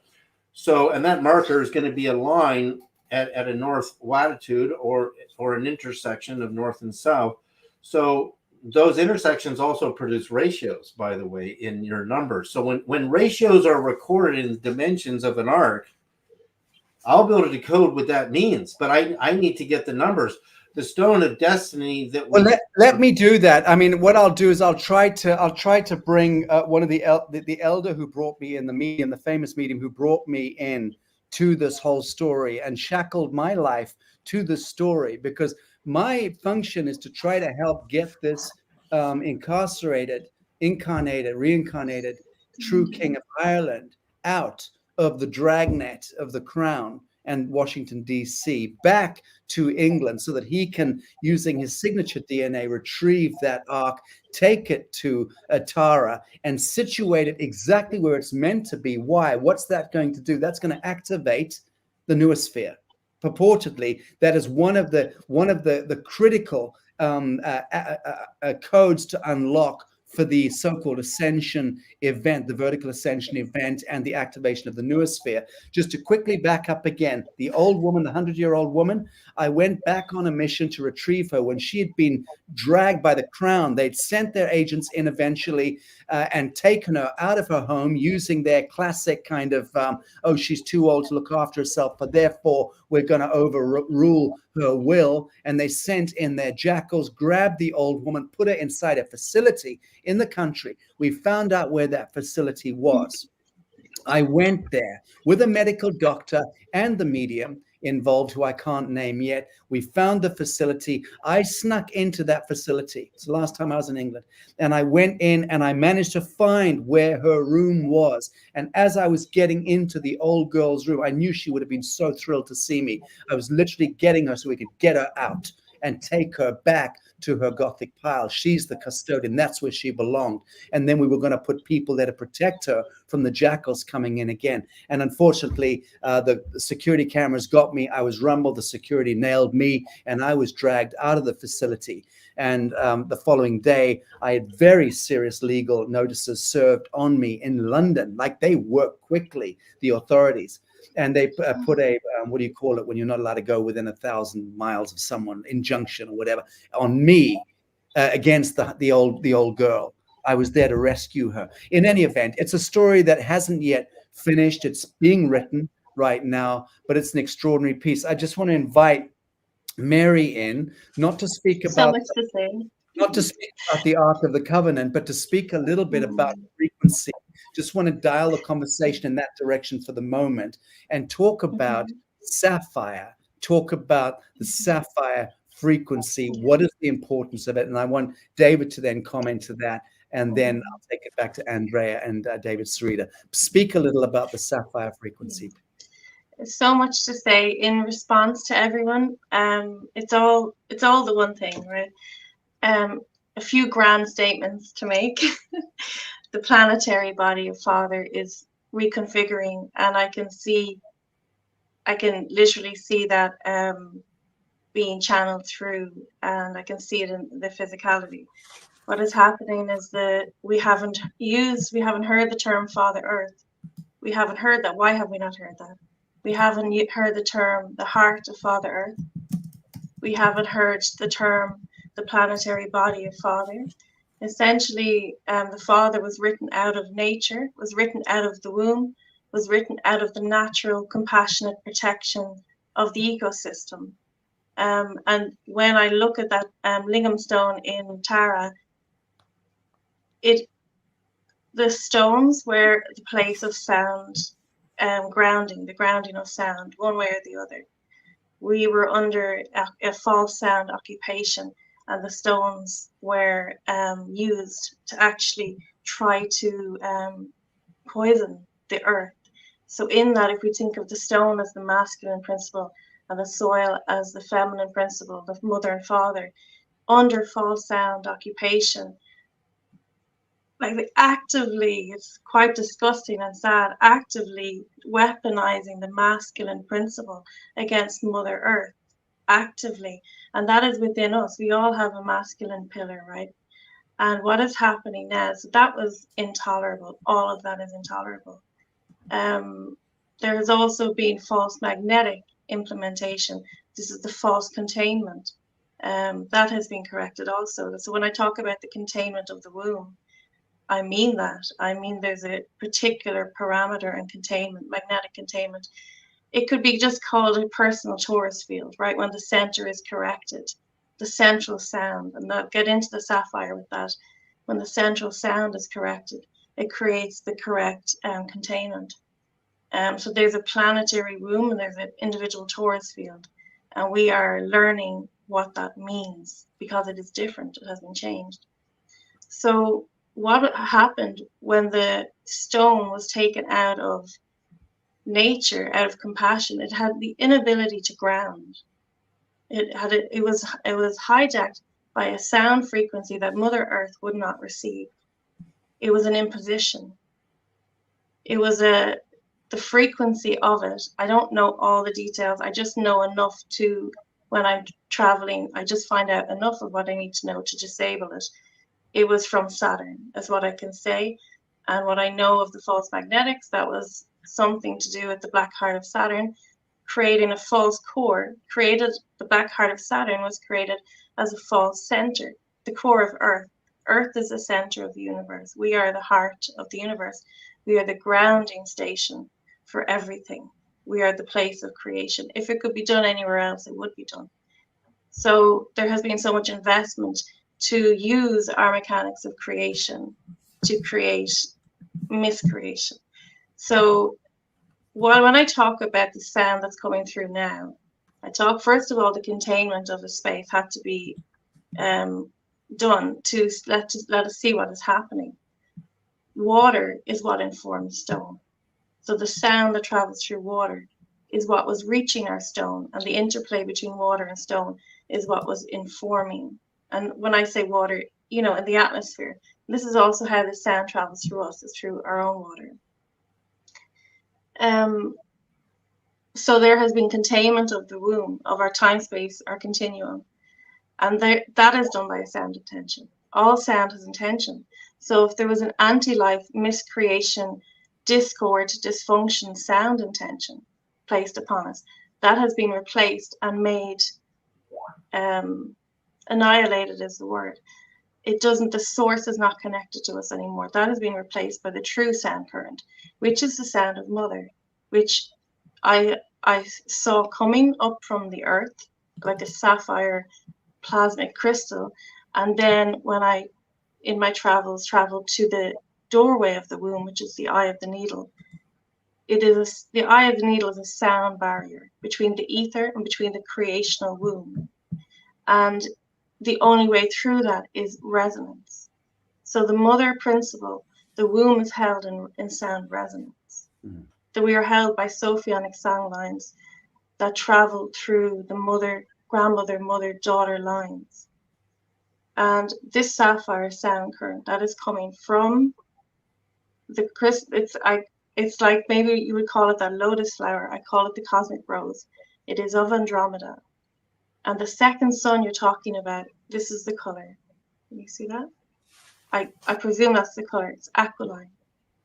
So, and that marker is going to be a line at a north latitude or an intersection of north and south. So those intersections also produce ratios, by the way, in your numbers. So when ratios are recorded in the dimensions of an arc, I'll be able to decode what that means, but I need to get the numbers. The stone of destiny that well, let me do that. I mean, what I'll do is I'll try to bring one of the elder who brought me in, the medium, the famous medium who brought me in to this whole story and shackled my life to the story, because my function is to try to help get this incarcerated, incarnated, reincarnated true king of Ireland out of the dragnet of the crown and Washington, D.C., back to England so that he can, using his signature DNA, retrieve that ark, take it to Tara and situate it exactly where it's meant to be. Why? What's that going to do? That's going to activate the noosphere. Purportedly, that is one of the critical codes to unlock for the so-called ascension event, the vertical ascension event, and the activation of the noosphere. Just to quickly back up again, the old woman, the 100-year-old woman, I went back on a mission to retrieve her when she had been dragged by the crown. They'd sent their agents in eventually and taken her out of her home using their classic kind of, oh, she's too old to look after herself, but therefore we're going to overrule her will. And they sent in their jackals, grabbed the old woman, put her inside a facility in the country. We found out where that facility was. I went there with a medical doctor and the medium involved, who I can't name yet. We found the facility. I snuck into that facility. It's the last time I was in England. And I went in and I managed to find where her room was. And as I was getting into the old girl's room, I knew she would have been so thrilled to see me. I was literally getting her so we could get her out and take her back to her Gothic pile. She's the custodian. That's where she belonged. And then we were going to put people there to protect her from the jackals coming in again. And unfortunately, the security cameras got me. I was rumbled. The security nailed me, and I was dragged out of the facility. And the following day, I had very serious legal notices served on me in London. Like, they work quickly, the authorities. And they put a, what do you call it when you're not allowed to go within 1,000 miles of someone, injunction or whatever, on me against the old girl. I was there to rescue her. In any event, it's a story that hasn't yet finished. It's being written right now, but it's an extraordinary piece. I just want to invite Mary in, not to speak about so much to say. Not to speak about the Ark of the Covenant, but to speak a little bit about frequency. Just want to dial the conversation in that direction for the moment and talk about sapphire, talk about the sapphire frequency. What is the importance of it? And I want David to then comment to that. And then I'll take it back to Andrea and David Sarita. Speak a little about the sapphire frequency. So much to say in response to everyone. It's all the one thing, right? A few grand statements to make. The planetary body of Father is reconfiguring, and I can literally see that being channeled through, and I can see it in the physicality. What is happening is that we haven't heard the term Father Earth. We haven't heard that. Why have we not heard that? We haven't heard the term the heart of Father Earth. We haven't heard the term the planetary body of Father. Essentially, the Father was written out of nature, was written out of the womb, was written out of the natural, compassionate protection of the ecosystem. And when I look at that lingam stone in Tara, the stones were the place of sound, grounding, the grounding of sound, one way or the other. We were under a false sound occupation, and the stones were used to actually try to poison the earth. So in that, if we think of the stone as the masculine principle and the soil as the feminine principle, the mother and father, under false sound occupation, like actively, it's quite disgusting and sad, actively weaponizing the masculine principle against Mother Earth, actively. And that is within us. We all have a masculine pillar, right? And what is happening now, so that was intolerable. All of that is intolerable. There has also been false magnetic implementation. This is the false containment. That has been corrected also. So when I talk about the containment of the womb, I mean that. I mean there's a particular parameter and containment, magnetic containment. It could be just called a personal torus field, right? When the center is corrected, the central sound, and I'll get into the sapphire with that. When the central sound is corrected, it creates the correct containment. So there's a planetary womb and there's an individual torus field. And we are learning what that means because it is different. It has been changed. So what happened when the stone was taken out of nature, out of compassion? It had the inability to ground. It was hijacked by a sound frequency that Mother Earth would not receive. It was an imposition. It was the frequency of it. I don't know all the details. I just know enough to, when I'm traveling, I just find out enough of what I need to know to disable it. It was from Saturn, is what I can say. And what I know of the false magnetics, that was something to do with the black heart of Saturn, creating a false core. The black heart of Saturn was created as a false center, the core of Earth. Earth is the center of the universe. We are the heart of the universe. We are the grounding station for everything. We are the place of creation. If it could be done anywhere else, it would be done. So there has been so much investment to use our mechanics of creation to create miscreation. So when I talk about the sound that's coming through now, I talk, first of all, the containment of a space had to be done to let us see what is happening. Water is what informs stone. So the sound that travels through water is what was reaching our stone, and the interplay between water and stone is what was informing. And when I say water, in the atmosphere, this is also how the sound travels through us, is through our own water. So there has been containment of the womb, of our time space, our continuum. And that is done by a sound intention. All sound has intention. So if there was an anti-life, miscreation, discord, dysfunction, sound intention placed upon us, that has been replaced and made, annihilated is the word. The source is not connected to us anymore. That has been replaced by the true sound current, which is the sound of Mother, which I saw coming up from the earth like a sapphire plasmic crystal. And then when I, in my travels, traveled to the doorway of the womb, which is the eye of the needle, the eye of the needle is a sound barrier between the ether and between the creational womb. And the only way through that is resonance. So the mother principle, the womb is held in sound resonance. Mm-hmm. That we are held by sophionic sound lines that travel through the mother, grandmother, mother, daughter lines. And this sapphire sound current that is coming from the it's like, maybe you would call it that lotus flower. I call it the cosmic rose. It is of Andromeda. And the second sun you're talking about, this is the color. Can you see that? I presume that's the color. It's aquiline.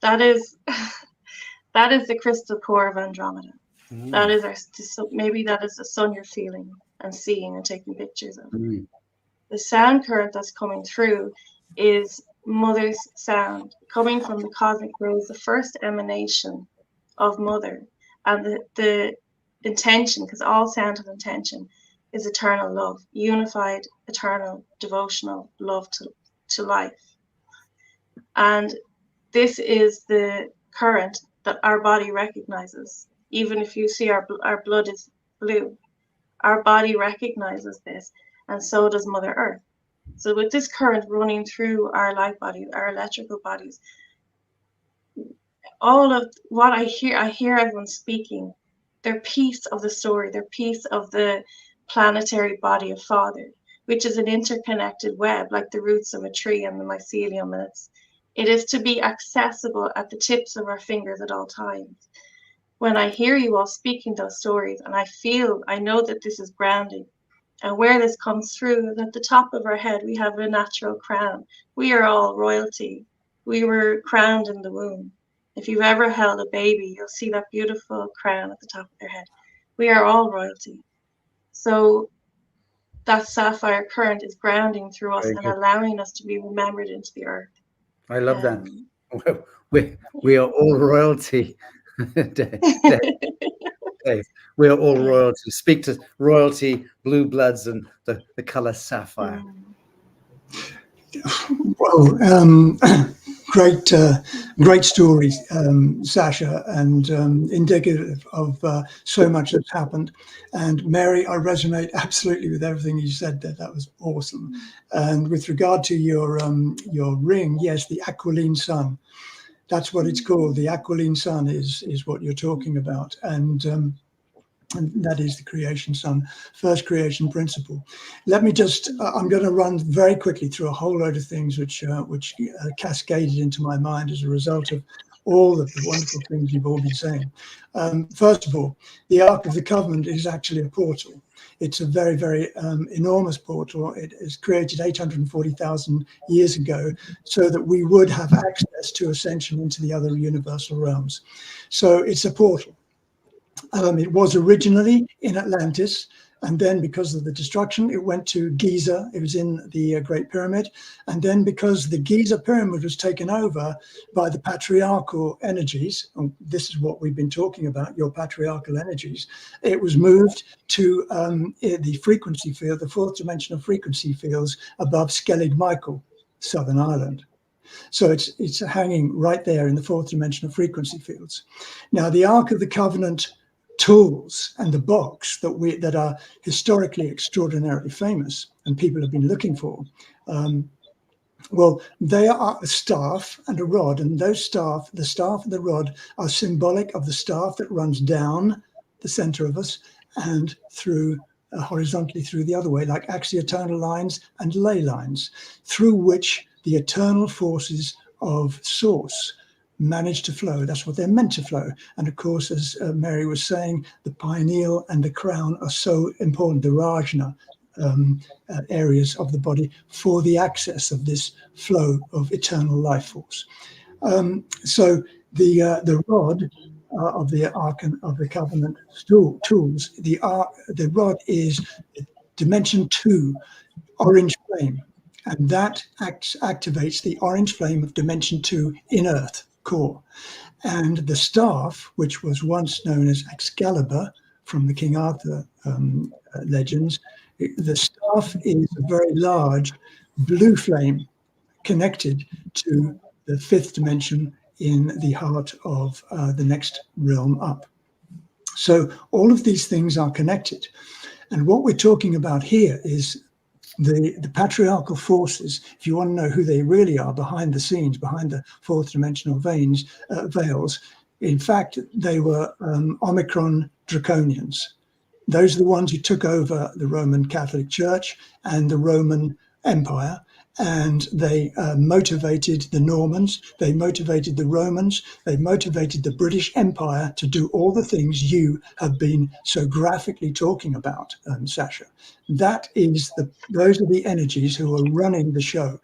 That is the crystal core of Andromeda. Mm. That is maybe that is the sun you're feeling and seeing and taking pictures of. Mm. The sound current that's coming through is Mother's sound coming from the cosmic rose, the first emanation of Mother, and the intention, because all sound has intention, is eternal love, unified, eternal, devotional love to life. And this is the current that our body recognizes. Even if you see our blood is blue, our body recognizes this, and so does Mother Earth. So with this current running through our life body, our electrical bodies, all of what I hear everyone speaking, their piece of the story, their piece of the planetary body of Father, which is an interconnected web, like the roots of a tree and the mycelium, and It is to be accessible at the tips of our fingers at all times. When I hear you all speaking those stories, and I know that this is grounding. And where this comes through is at the top of our head, we have a natural crown. We are all royalty. We were crowned in the womb. If you've ever held a baby, you'll see that beautiful crown at the top of their head. We are all royalty. So that sapphire current is grounding through us and allowing us to be remembered into the earth. I love that. We are all royalty. Dave, we are all royalty. Speak to royalty, blue bloods, and the color sapphire. Well, great stories, Sacha, and indicative of so much that's happened. And Mary, I resonate absolutely with everything you said there. That was awesome. And with regard to your ring, yes, the aquiline sun. That's what it's called. The aquiline sun is what you're talking about, and that is the creation sun, first creation principle. Let me just, I'm going to run very quickly through a whole load of things which cascaded into my mind as a result of all of the wonderful things you've all been saying. First of all, the Ark of the Covenant is actually a portal. It's a very, very enormous portal. It is created 840,000 years ago so that we would have access to ascension into the other universal realms. So it's a portal. It was originally in Atlantis, and then because of the destruction, it went to Giza. It was in the Great Pyramid. And then because the Giza Pyramid was taken over by the patriarchal energies, and this is what we've been talking about, your patriarchal energies, it was moved to the frequency field, the fourth dimensional frequency fields above Skellig Michael, Southern Ireland. So it's hanging right there in the fourth dimensional frequency fields. Now, the Ark of the Covenant tools and the box that are historically extraordinarily famous and people have been looking for, well, they are a staff and a rod, and those staff, the staff and the rod, are symbolic of the staff that runs down the center of us and through horizontally through the other way, like axiatonal lines and ley lines, through which the eternal forces of source manage to flow. That's what they're meant to flow. And of course, as Mary was saying, the pineal and the crown are so important, the rajna areas of the body, for the access of this flow of eternal life force. So the rod of the Ark of the Covenant tools, the rod is dimension 2, orange flame, and that activates the orange flame of dimension 2 in Earth core. And the staff, which was once known as Excalibur from the King Arthur legends, the staff is a very large blue flame connected to the 5th dimension in the heart of the next realm up. So all of these things are connected. And what we're talking about here is the patriarchal forces. If you want to know who they really are behind the scenes, behind the 4th dimensional veils, in fact, they were Omicron Draconians. Those are the ones who took over the Roman Catholic Church and the Roman Empire, and they motivated the Normans, they motivated the Romans, they motivated the British Empire to do all the things you have been so graphically talking about, Sacha. Those are the energies who are running the show.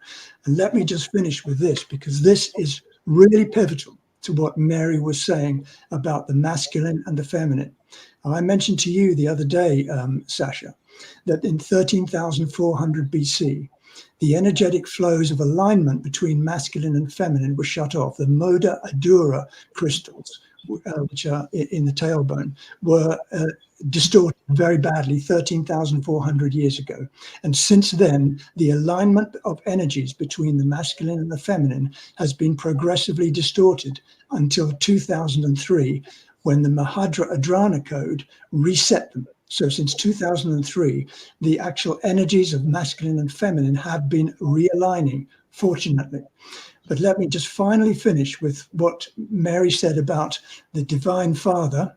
And let me just finish with this, because this is really pivotal to what Mary was saying about the masculine and the feminine. I mentioned to you the other day, Sacha, that in 13,400 BC, the energetic flows of alignment between masculine and feminine were shut off. The Moda Adura crystals, which are in the tailbone, were distorted very badly 13,400 years ago. And since then, the alignment of energies between the masculine and the feminine has been progressively distorted until 2003, when the Mahadra Adrana code reset them. So since 2003, the actual energies of masculine and feminine have been realigning, fortunately. But let me just finally finish with what Mary said about the Divine Father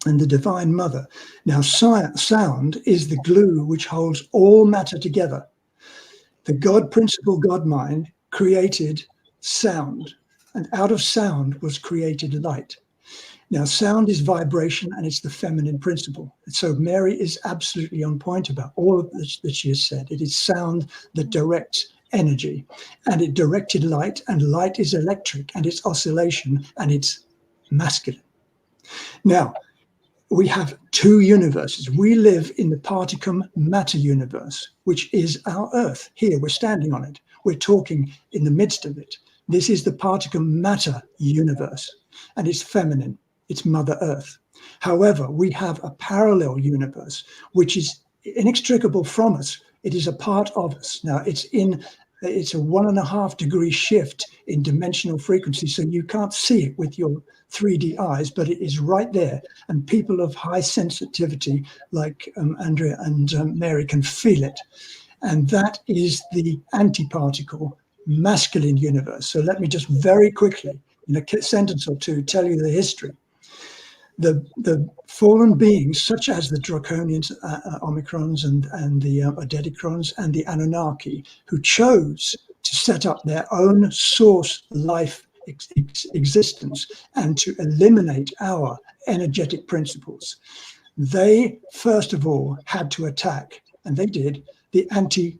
and the Divine Mother. Now, sound is the glue which holds all matter together. The God principle, God mind, created sound, and out of sound was created light. Now, sound is vibration, and it's the feminine principle. So Mary is absolutely on point about all of this that she has said. It is sound that directs energy, and it directed light, and light is electric, and it's oscillation, and it's masculine. Now, we have two universes. We live in the particum matter universe, which is our Earth. Here, we're standing on it. We're talking in the midst of it. This is the particum matter universe, and it's feminine. It's Mother Earth. However, we have a parallel universe, which is inextricable from us. It is a part of us. Now, it's a 1.5 degree shift in dimensional frequency, so you can't see it with your 3D eyes, but it is right there. And people of high sensitivity, like Andrea and Mary, can feel it. And that is the antiparticle masculine universe. So let me just very quickly, in a sentence or two, tell you the history. The fallen beings, such as the Draconians, Omicrons, and the Adedicrons, and the Anunnaki, who chose to set up their own source life existence and to eliminate our energetic principles, they first of all had to attack, and they did, the antimatter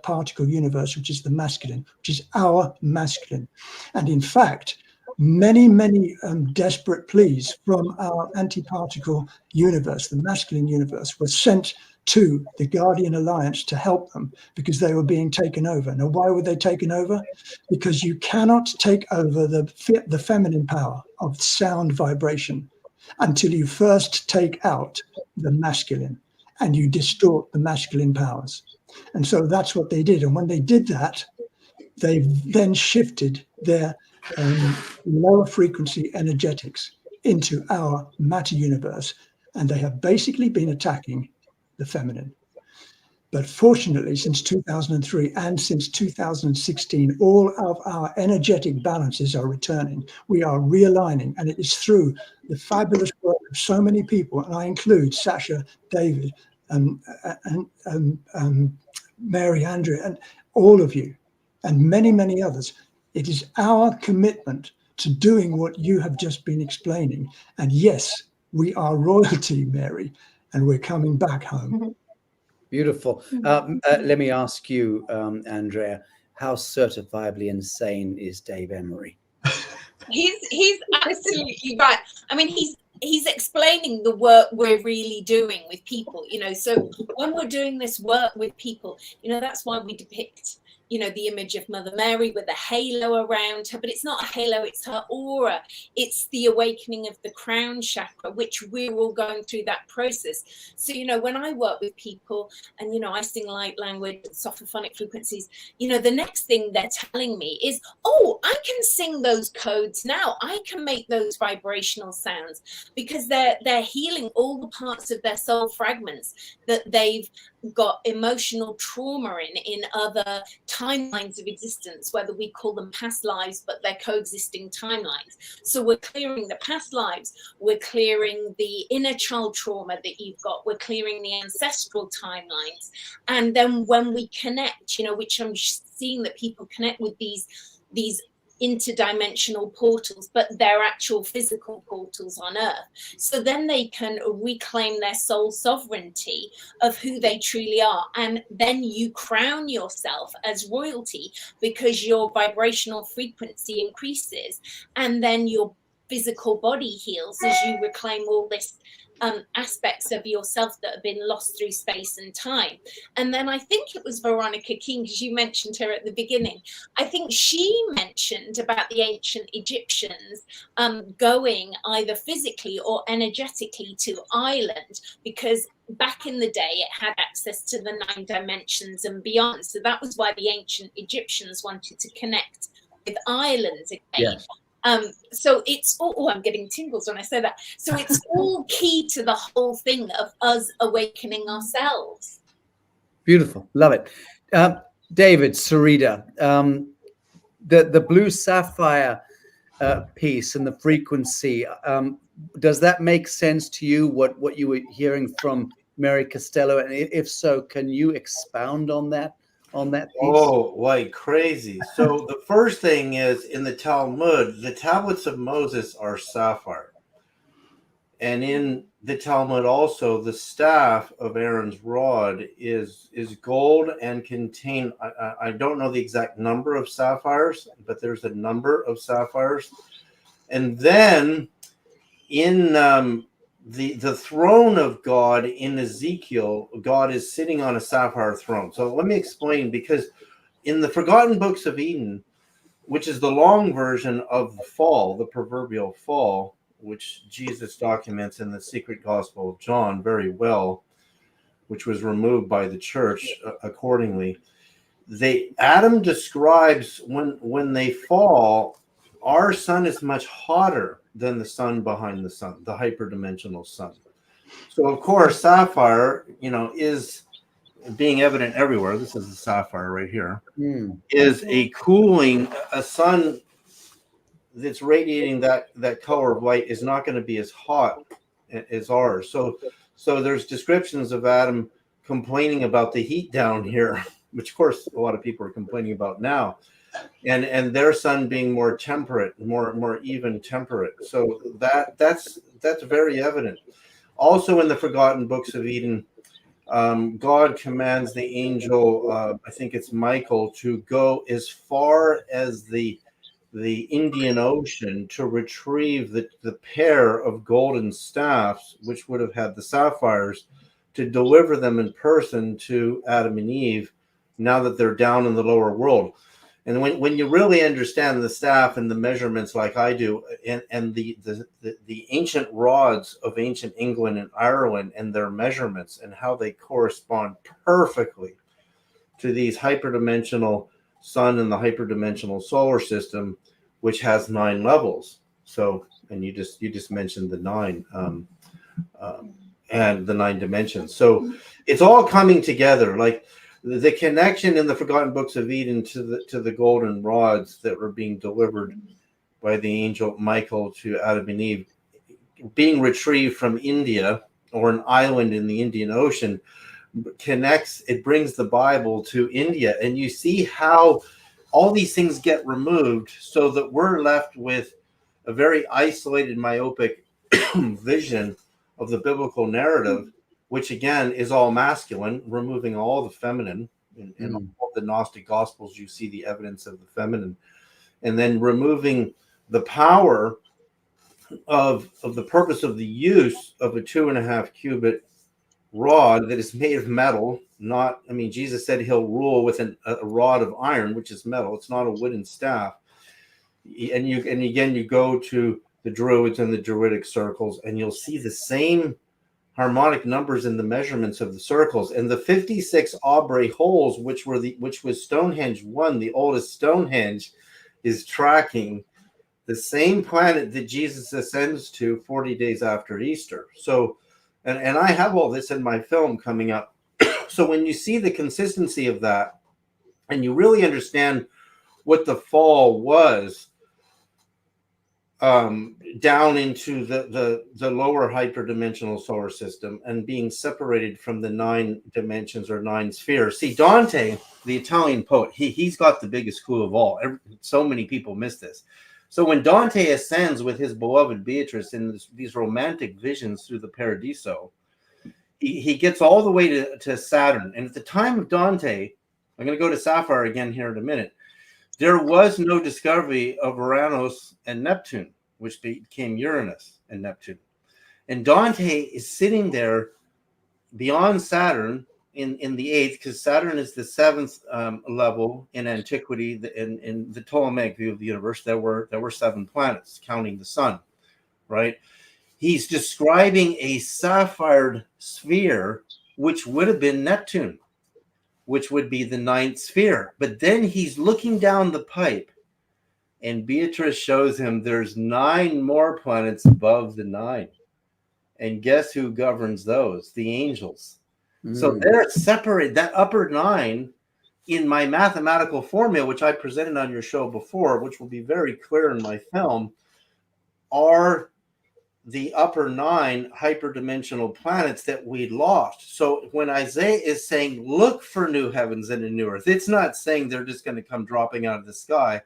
particle universe, which is the masculine, which is our masculine. And in fact, many desperate pleas from our antiparticle universe, the masculine universe, were sent to the Guardian Alliance to help them because they were being taken over. Now, why were they taken over? Because you cannot take over the feminine power of sound vibration until you first take out the masculine and you distort the masculine powers. And so that's what they did. And when they did that, they then shifted their lower frequency energetics into our matter universe, and they have basically been attacking the feminine. But fortunately, since 2003 and since 2016, all of our energetic balances are returning. We are realigning, and it is through the fabulous work of so many people, and I include Sacha, David, Mary, Andrea, and all of you, and many others. It is our commitment to doing what you have just been explaining. And yes, we are royalty, Mary, and we're coming back home. Beautiful. Let me ask you, Andrea, how certifiably insane is Dave Emery? He's absolutely right. I mean, he's explaining the work we're really doing with people, you know. So when we're doing this work with people, you know, that's why we depict, you know, the image of Mother Mary with a halo around her, but it's not a halo, it's her aura. It's the awakening of the crown chakra, which we're all going through that process. So, you know, when I work with people and, you know, I sing light language, sophophonic frequencies, you know, the next thing they're telling me is, oh, I can sing those codes now. I can make those vibrational sounds, because they're healing all the parts of their soul fragments that they've got emotional trauma in other timelines of existence, whether we call them past lives, but they're coexisting timelines. So we're clearing the past lives, we're clearing the inner child trauma that you've got, we're clearing the ancestral timelines. And then when we connect, you know, which I'm seeing that people connect with these interdimensional portals, but they're actual physical portals on Earth. So then they can reclaim their soul sovereignty of who they truly are. And then you crown yourself as royalty because your vibrational frequency increases, and then your physical body heals as you reclaim all this aspects of yourself that have been lost through space and time. And then I think it was Veronica King, because you mentioned her at the beginning. I think she mentioned about the ancient Egyptians going either physically or energetically to Ireland, because back in the day it had access to the 9 dimensions and beyond. So that was why the ancient Egyptians wanted to connect with Ireland again. Yes. So it's all, I'm getting tingles when I say that. So it's all key to the whole thing of us awakening ourselves. Beautiful. Love it. David, Sarita, the blue sapphire piece and the frequency, does that make sense to you, what you were hearing from Mary Costello? And if so, can you expound on that on that piece? Oh, like crazy. So the first thing is in the Talmud, the tablets of Moses are sapphire. And in the Talmud also, the staff of Aaron's rod is gold and contain, I don't know the exact number of sapphires, but there's a number of sapphires. And then in the throne of God in Ezekiel, God is sitting on a sapphire throne. So let me explain, because in the Forgotten Books of Eden, which is the long version of the fall, the proverbial fall, which Jesus documents in the secret gospel of John very well, which was removed by the church accordingly. Adam describes when they fall, our sun is much hotter than the sun behind the sun, the hyperdimensional sun. So of course, sapphire, is being evident everywhere. This is the sapphire right here. Is a cooling, a sun that's radiating that color of light is not going to be as hot as ours. So there's descriptions of Adam complaining about the heat down here, which of course a lot of people are complaining about now, and their sun being more temperate, more even temperate. So that's very evident. Also in the Forgotten Books of Eden, God commands the angel, I think it's Michael, to go as far as the Indian Ocean to retrieve the pair of golden staffs, which would have had the sapphires, to deliver them in person to Adam and Eve now that they're down in the lower world. And when you really understand the staff and the measurements like I do, and the ancient rods of ancient England and Ireland and their measurements and how they correspond perfectly to these hyperdimensional sun and the hyperdimensional solar system, which has 9 levels. So, and you just mentioned the 9 and the 9 dimensions. So it's all coming together. Like the connection in the Forgotten Books of Eden to the golden rods that were being delivered by the angel Michael to Adam and Eve, being retrieved from India or an island in the Indian Ocean, connects. It brings the Bible to India, and you see how all these things get removed so that we're left with a very isolated, myopic vision of the biblical narrative, which again is all masculine, removing all the feminine. In all the Gnostic Gospels, you see the evidence of the feminine, and then removing the power of the purpose of the use of a 2.5 cubit rod that is made of metal. Not, I mean, Jesus said he'll rule with a rod of iron, which is metal. It's not a wooden staff. And again, you go to the Druids and the Druidic circles, and you'll see the same harmonic numbers in the measurements of the circles. And the 56 Aubrey holes, which was Stonehenge 1, the oldest Stonehenge, is tracking the same planet that Jesus ascends to 40 days after Easter. So, and I have all this in my film coming up. So when you see the consistency of that, and you really understand what the fall was, down into the lower hyperdimensional solar system and being separated from the 9 dimensions or 9 spheres. See, Dante, the Italian poet, he's got the biggest clue of all. So many people miss this. So when Dante ascends with his beloved Beatrice in these romantic visions through the Paradiso, he gets all the way to Saturn. And at the time of Dante, I'm going to go to Sapphire again here in a minute, there was no discovery of Uranus and Neptune, which became Uranus and Neptune. And Dante is sitting there beyond Saturn in the 8th, because Saturn is the 7th level in antiquity. In the Ptolemaic view of the universe, there were 7 planets, counting the sun, right? He's describing a sapphire sphere, which would have been Neptune, which would be the 9th sphere. But then he's looking down the pipe, and Beatrice shows him there's 9 more planets above the 9. And guess who governs those? The angels. So they're separated. That upper 9, in my mathematical formula, which I presented on your show before, which will be very clear in my film, are the upper 9 hyperdimensional planets that we lost. So when Isaiah is saying, look for new heavens and a new earth, it's not saying they're just going to come dropping out of the sky.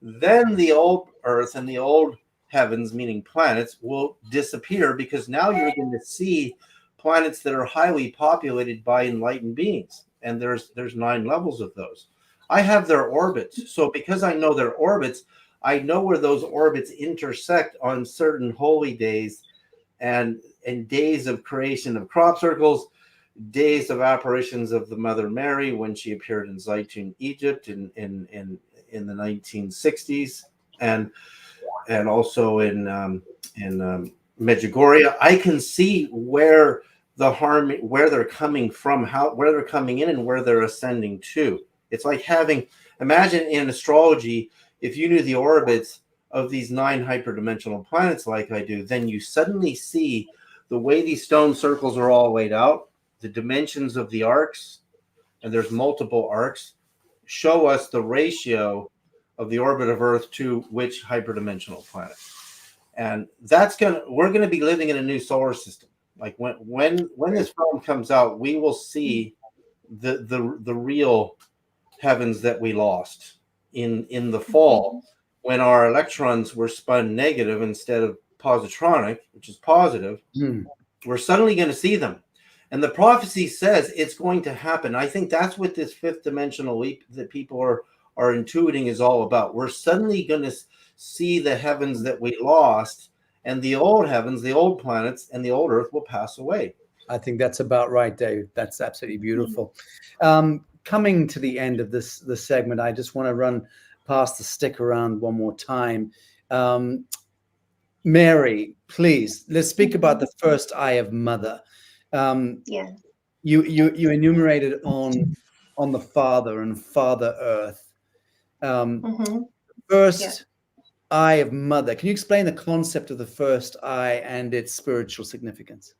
Then the old earth and the old heavens, meaning planets, will disappear, because now you're going to see planets that are highly populated by enlightened beings. And there's 9 levels of those. I have their orbits. So because I know their orbits, I know where those orbits intersect on certain holy days and days of creation of crop circles, days of apparitions of the Mother Mary when she appeared in Zaytun, Egypt in the 1960s, and also in Medjugorje. I can see where they're coming from, where they're coming in, and where they're ascending to. It's like imagine in astrology, if you knew the orbits of these 9 hyperdimensional planets like I do, then you suddenly see the way these stone circles are all laid out, the dimensions of the arcs, and there's multiple arcs, show us the ratio of the orbit of Earth to which hyperdimensional planet. And we're gonna be living in a new solar system. Like when this film comes out, we will see the real heavens that we lost in the fall, when our electrons were spun negative instead of positronic, which is positive. We're suddenly going to see them. And the prophecy says it's going to happen. I think that's what this 5th dimensional leap that people are intuiting is all about. We're suddenly going to see the heavens that we lost, and the old heavens, the old planets, and the old Earth will pass away. I think that's about right, Dave. That's absolutely beautiful. Coming to the end of this segment, I just want to run past the stick around one more time. Mary, please, let's speak about the first eye of Mother. Yeah. You enumerated on the Father and Father Earth. First eye of Mother. Can you explain the concept of the first eye and its spiritual significance?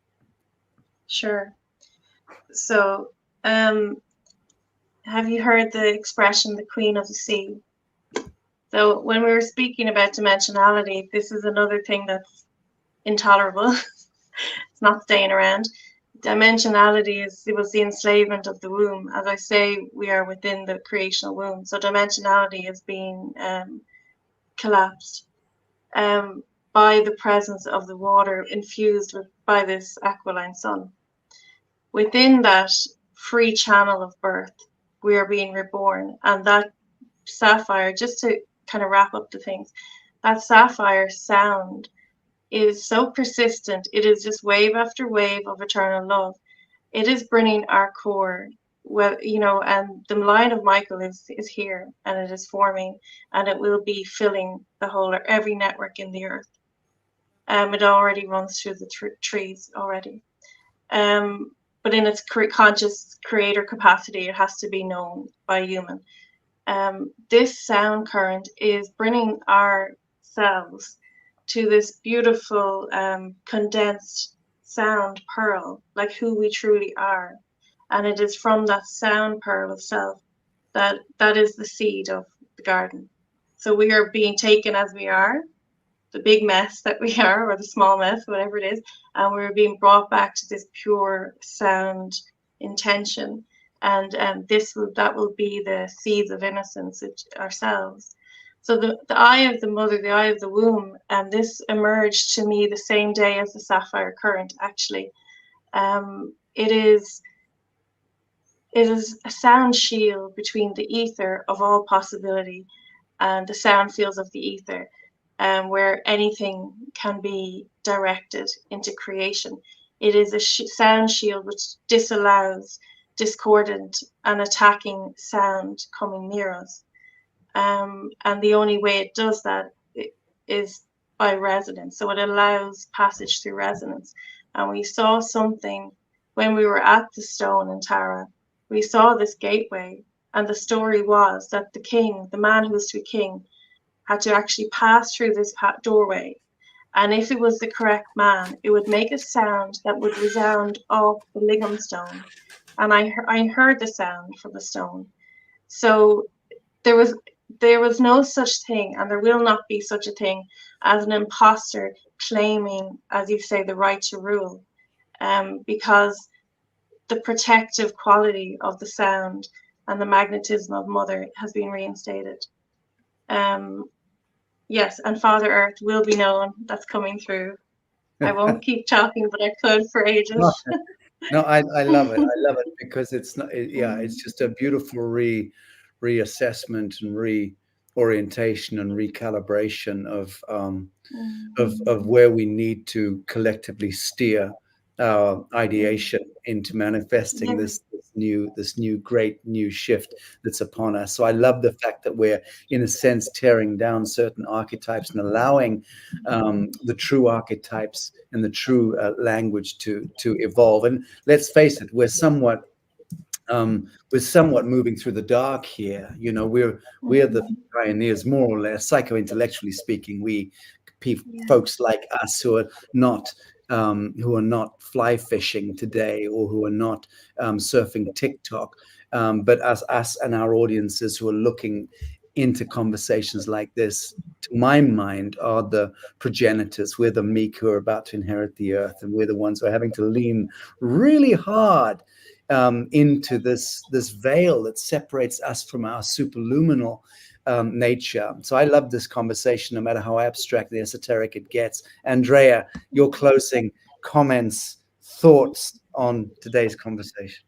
Sure. So, have you heard the expression, the Queen of the Sea? So when we were speaking about dimensionality, this is another thing that's intolerable. It's not staying around. Dimensionality it was the enslavement of the womb. As I say, we are within the creational womb. So dimensionality is being collapsed by the presence of the water infused by this aquiline sun. Within that free channel of birth, we are being reborn. And that sapphire, just to kind of wrap up the things, that sapphire sound is so persistent. It is just wave after wave of eternal love. It is bringing our core, well, and the line of Michael is here, and it is forming, and it will be filling the whole or every network in the earth. It already runs through the trees already. But in its conscious creator capacity, it has to be known by a human. This sound current is bringing ourselves to this beautiful condensed sound pearl, like who we truly are. And it is from that sound pearl of self that is the seed of the garden. So we are being taken as we are, the big mess that we are, or the small mess, whatever it is, and we're being brought back to this pure sound intention. And that will be the seeds of innocence ourselves. So the eye of the mother, the eye of the womb, and this emerged to me the same day as the sapphire current, actually. It is a sound shield between the ether of all possibility and the sound fields of the ether, where anything can be directed into creation. It is a sound shield which disallows discordant and attacking sound coming near us. And the only way it does that is by resonance. So it allows passage through resonance. And we saw something when we were at the stone in Tara. We saw this gateway, and the story was that the man who was to be king, had to actually pass through this doorway. And if it was the correct man, it would make a sound that would resound off the lingam stone. And I heard the sound from the stone. So there was there was no such thing, and there will not be such a thing as an imposter claiming, as you say, the right to rule, because the protective quality of the sound and the magnetism of Mother has been reinstated. Yes, and Father Earth will be known. That's coming through. I won't keep talking, but I could for ages. No, I love it. I love it because it's not. It's just a beautiful reassessment and reorientation and recalibration of where we need to collectively steer our ideation into manifesting this new great new shift that's upon us. So I love the fact that we're in a sense tearing down certain archetypes and allowing the true archetypes and the true language to evolve. And let's face it, we're somewhat moving through the dark here. You know, we're the pioneers, more or less, psycho-intellectually speaking. Folks like us who are not fly fishing today, or who are not surfing TikTok, but us and our audiences who are looking into conversations like this, to my mind, are the progenitors. We're the meek who are about to inherit the earth, and we're the ones who are having to lean really hard into this veil that separates us from our superluminal nature. So I love this conversation, no matter how abstract and esoteric it gets. Andrea, your closing comments, thoughts on today's conversation.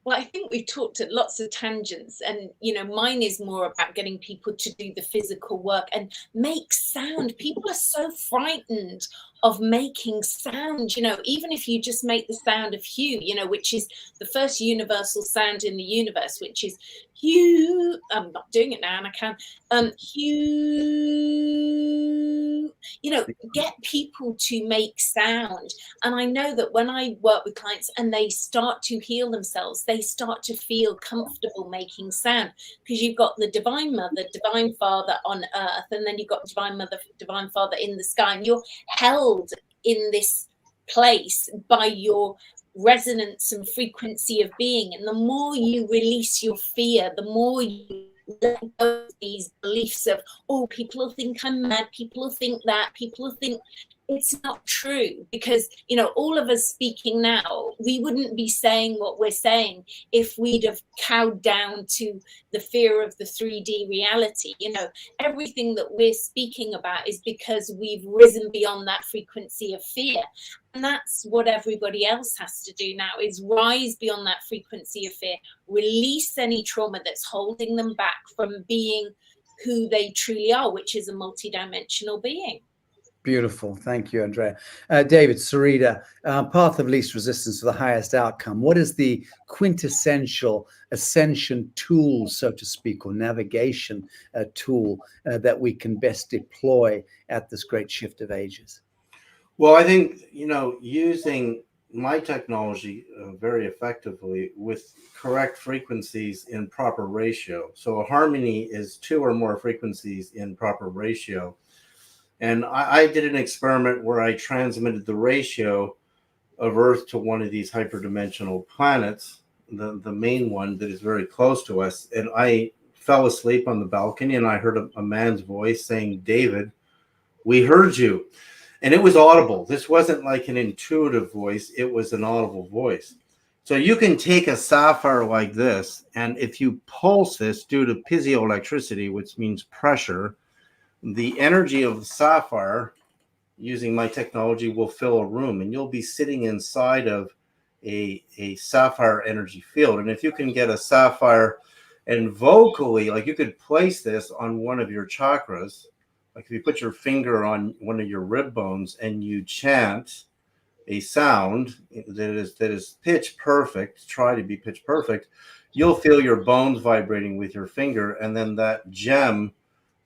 Well, I think we've talked at lots of tangents, and mine is more about getting people to do the physical work and make sound. People are so frightened of making sound, even if you just make the sound of hue, which is the first universal sound in the universe, which is hue. I'm not doing it now, and I can. Hue. Get people to make sound. And I know that when I work with clients and they start to heal themselves, they start to feel comfortable making sound, because you've got the Divine Mother, Divine Father on earth, and then you've got Divine Mother, Divine Father in the sky, and you're held in this place by your resonance and frequency of being. And the more you release your fear, the more you let go of these beliefs of, oh, people will think I'm mad, people will think that, people will think. It's not true, because all of us speaking now, we wouldn't be saying what we're saying if we'd have cowed down to the fear of the 3D reality. Everything that we're speaking about is because we've risen beyond that frequency of fear. And that's what everybody else has to do now, is rise beyond that frequency of fear, release any trauma that's holding them back from being who they truly are, which is a multidimensional being. Beautiful. Thank you, Andrea. David, Sarita, path of least resistance to the highest outcome. What is the quintessential ascension tool, so to speak, or navigation tool that we can best deploy at this great shift of ages? Well, I think, using my technology very effectively with correct frequencies in proper ratio. So a harmony is 2 or more frequencies in proper ratio. And I did an experiment where I transmitted the ratio of Earth to one of these hyperdimensional planets, the main one that is very close to us. And I fell asleep on the balcony, and I heard a man's voice saying, "David, we heard you." And it was audible. This wasn't like an intuitive voice. It was an audible voice. So you can take a sapphire like this, and if you pulse this due to piezoelectricity, which means pressure, the energy of the sapphire, using my technology, will fill a room, and you'll be sitting inside of a sapphire energy field. And if you can get a sapphire and vocally, like you could place this on one of your chakras, like if you put your finger on one of your rib bones and you chant a sound that is pitch perfect, try to be pitch perfect, you'll feel your bones vibrating with your finger, and then that gem,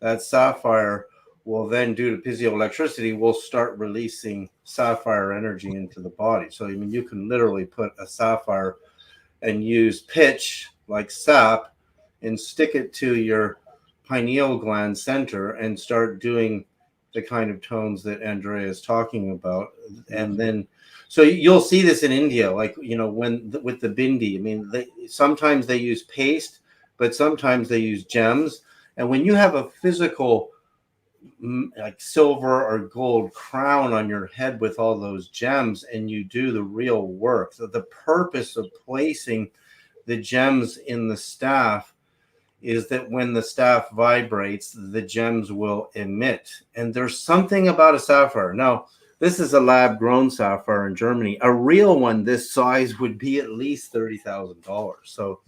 that sapphire, will then, due to piezoelectricity, will start releasing sapphire energy into the body. So I mean, you can literally put a sapphire and use pitch like sap and stick it to your pineal gland center and start doing the kind of tones that Andrea is talking about. And then, so you'll see this in India, like, when with the bindi, I mean, sometimes they use paste, but sometimes they use gems. And when you have a physical, like silver or gold crown on your head with all those gems, and you do the real work, so the purpose of placing the gems in the staff is that when the staff vibrates, the gems will emit. And there's something about a sapphire. Now, this is a lab grown sapphire in Germany. A real one this size would be at least $30,000. So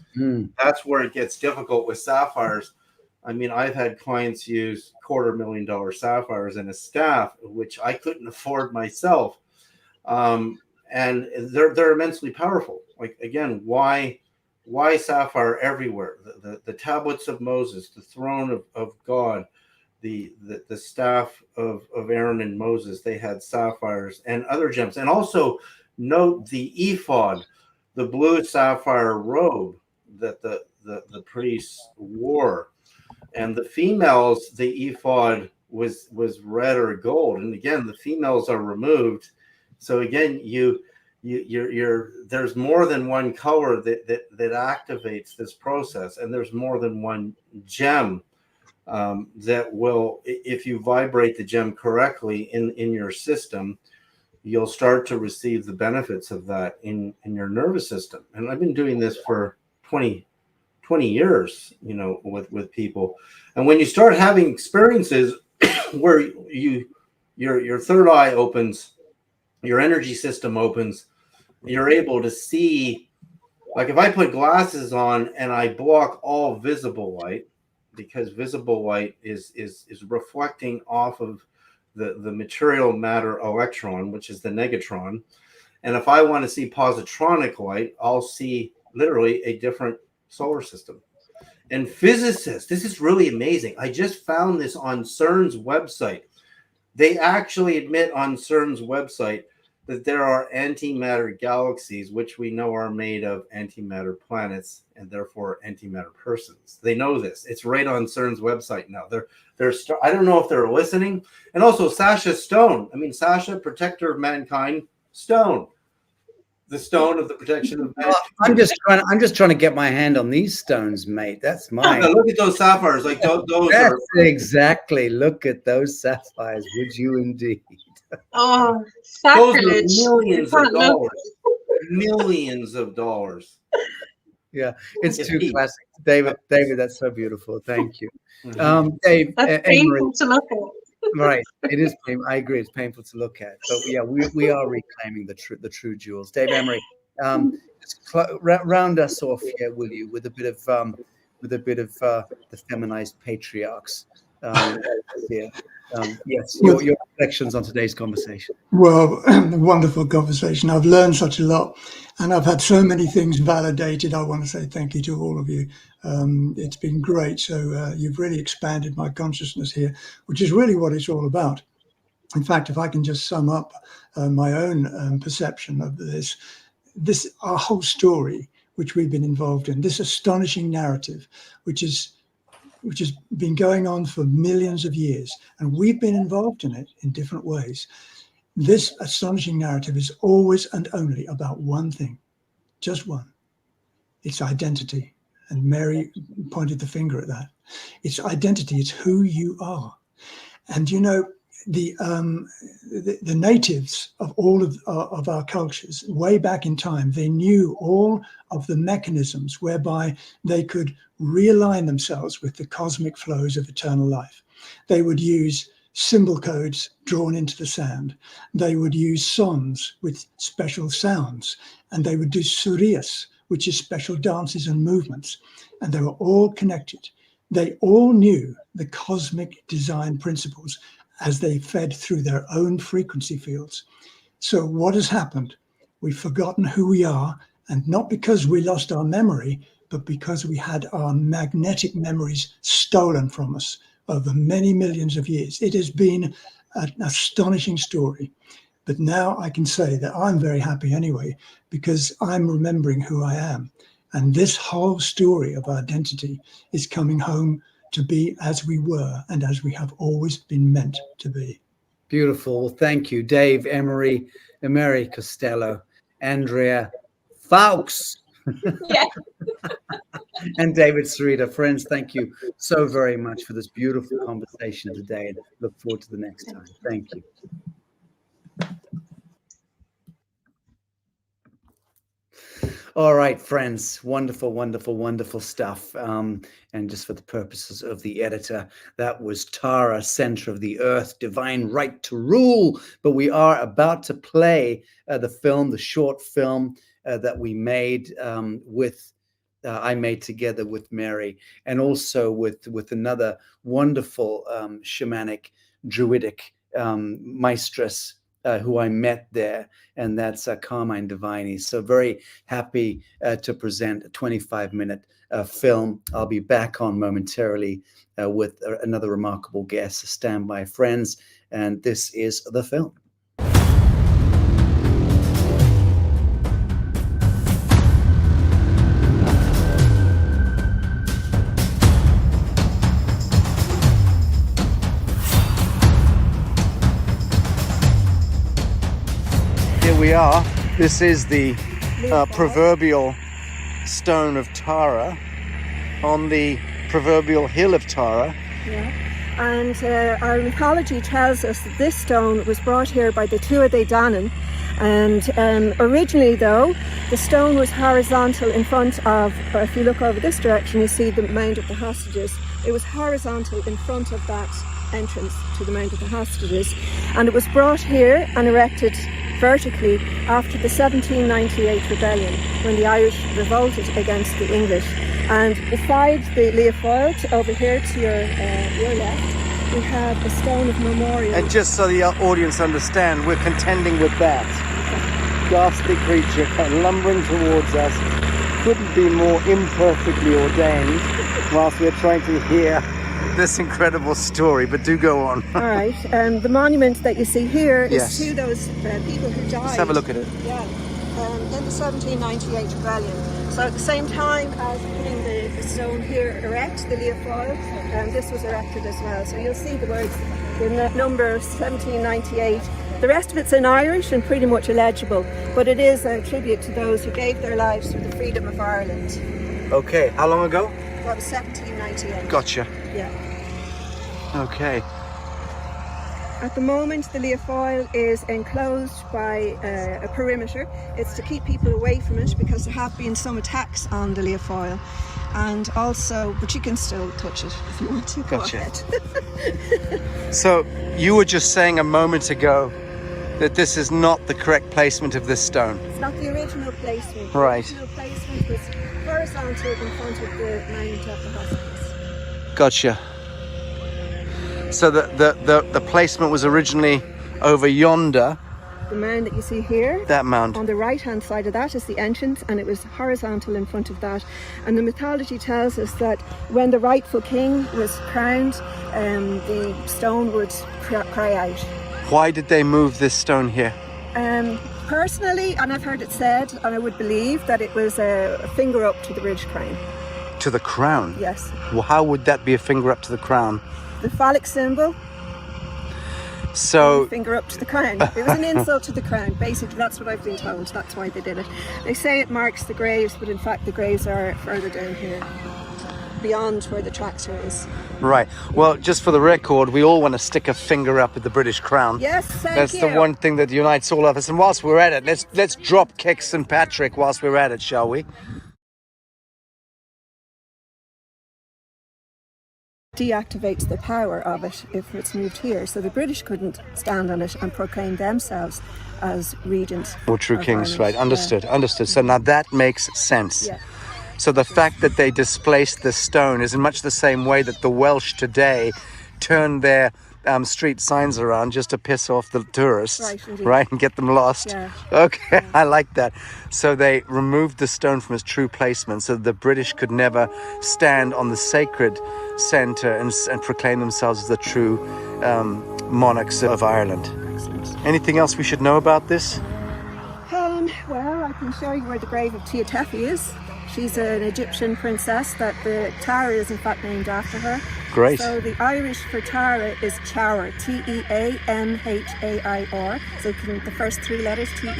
that's where it gets difficult with sapphires. I mean, I've had clients use $250,000 sapphires in a staff, which I couldn't afford myself. And they're immensely powerful. Like, again, why sapphire everywhere? The tablets of Moses, the throne of God, the staff of Aaron and Moses, they had sapphires and other gems. And also note the ephod, the blue sapphire robe that the priests wore. And the females, the ephod was red or gold. And again, the females are removed. So again, there's more than one color that activates this process, and there's more than one gem that will, if you vibrate the gem correctly in your system, you'll start to receive the benefits of that in your nervous system. And I've been doing this for 20 years, you know, with people. And when you start having experiences where your third eye opens, your energy system opens, you're able to see, like if I put glasses on and I block all visible light, because visible light is reflecting off of the material matter electron, which is the negatron. And if I want to see positronic light, I'll see literally a different solar system. And physicists, this is really amazing. I just found this on CERN's website. They actually admit on CERN's website that there are antimatter galaxies, which we know are made of antimatter planets and therefore antimatter persons. They know this. It's right on CERN's website now. I don't know if they're listening. And also Sacha stone. I mean, Sacha, protector of mankind, stone. The stone of the protection of mankind. I'm just trying to get my hand on these stones, mate. That's mine. Yeah, look at those sapphires. Like those That's are exactly. Look at those sapphires. Would you indeed? Oh, those are sacrilege. millions of dollars. Millions of dollars. Yeah, it's too classic. David, that's so beautiful. Thank you. Dave, That's painful to look at. Right, it is painful. I agree, it's painful to look at, but yeah, we are reclaiming the true jewels. Dave Emery, just round us off here, will you, with a bit of the feminized patriarchs here. Yes, your reflections on today's conversation. Well, wonderful conversation. I've learned such a lot, and I've had so many things validated. I want to say thank you to all of you. It's been great. So you've really expanded my consciousness here, which is really what it's all about. In fact, if I can just sum up my own perception of this, our whole story, which we've been involved in, this astonishing narrative, which has been going on for millions of years, and we've been involved in it in different ways. This astonishing narrative is always and only about one thing, just one. It's identity. And Mary pointed the finger at that. It's identity. It's who you are. And you know, the natives of all of our cultures, way back in time, they knew all of the mechanisms whereby they could realign themselves with the cosmic flows of eternal life. They would use symbol codes drawn into the sand. They would use songs with special sounds, and they would do suriyas, which is special dances and movements, and they were all connected. They all knew the cosmic design principles as they fed through their own frequency fields. So what has happened? We've forgotten who we are, and not because we lost our memory, but because we had our magnetic memories stolen from us over many millions of years. It has been an astonishing story. But now I can say that I'm very happy anyway, because I'm remembering who I am. And this whole story of identity is coming home to be as we were and as we have always been meant to be. Beautiful. Well, thank you, Dave Emery Costello, Andrea Fawkes. Yeah. And David Sarita, friends, thank you so very much for this beautiful conversation today, and look forward to the next time. Thank you. All right, friends, wonderful, wonderful, wonderful stuff. And just for the purposes of the editor, that was Tara, Center of the Earth, Divine Right to Rule. But we are about to play the film, the short film that we made I made together with Mary, and also with another wonderful shamanic, druidic maestress who I met there, and that's Carmine Divini. So very happy to present a 25-minute film. I'll be back on momentarily with another remarkable guest. Stand by, friends, and this is the film. Here we are. This is the proverbial stone of Tara on the proverbial hill of Tara. Yeah. And our mythology tells us that this stone was brought here by the Tuatha De Danann. And originally, though, the stone was horizontal in front of, if you look over this direction, you see the Mound of the Hostages. It was horizontal in front of that entrance to the Mound of the Hostages. And it was brought here and erected vertically after the 1798 rebellion, when the Irish revolted against the English. And beside the Leofold, over here to your left, we have a stone of memorial. And just so the audience understand, we're contending with that ghastly creature lumbering towards us. Couldn't be more imperfectly ordained whilst we're trying to hear this incredible story, but do go on. All right, the monument that you see here Yes. is to those people who died. Let's have a look at it. Yeah, in the 1798 rebellion. So at the same time as putting the stone here erect, the Leofold, this was erected as well. So you'll see the words, the number 1798. The rest of it's in Irish and pretty much illegible, but it is a tribute to those who gave their lives for the freedom of Ireland. Okay, how long ago? That was 1798. Gotcha. Yeah. Okay. At the moment, the Leofoil is enclosed by a perimeter. It's to keep people away from it because there have been some attacks on the Leofoil. And also, but you can still touch it if you want to. Gotcha. Go ahead. So you were just saying a moment ago that this is not the correct placement of this stone. It's not the original placement. Right. The original placement was horizontal in front of the Mount of the Hostages. Gotcha. So the placement was originally over yonder. The mound that you see here, That mound. on the right hand side of that is the entrance, and it was horizontal in front of that. And the mythology tells us that when the rightful king was crowned, the stone would cry out. Why did they move this stone here? Personally, and I've heard it said, and I would believe that it was a finger up to the British crown. To the crown? Yes. Well, how would that be a finger up to the crown? The phallic symbol, So, finger up to the crown. It was an insult to the crown. Basically, that's what I've been told. That's why they did it. They say it marks the graves, but in fact the graves are further down here, beyond where the tractor is. right. Well, just for the record, we all want to stick a finger up at the British crown. Yes, thank That's you. the one thing that unites all of us. And whilst we're at it, let's drop kick St. Patrick whilst we're at it, shall we? Deactivates the power of it if it's moved here. So the British couldn't stand on it and proclaim themselves as regents. Or true of kings, Ireland. right? Understood, understood. So now that makes sense. Yeah. So the fact that they displaced the stone is in much the same way that the Welsh today turned their street signs around just to piss off the tourists, Right, indeed. right? And get them lost. Yeah. Okay, I like that. So they removed the stone from its true placement so the British could never stand on the sacred centre and proclaim themselves as the true monarchs of Ireland. Excellent. Anything else we should know about this? Well, I can show you where the grave of Tia Tefi is. She's an Egyptian princess that the Tara is in fact named after her. Great. So the Irish for Tara is Chaur, Teamhair. So the first three letters, Tea,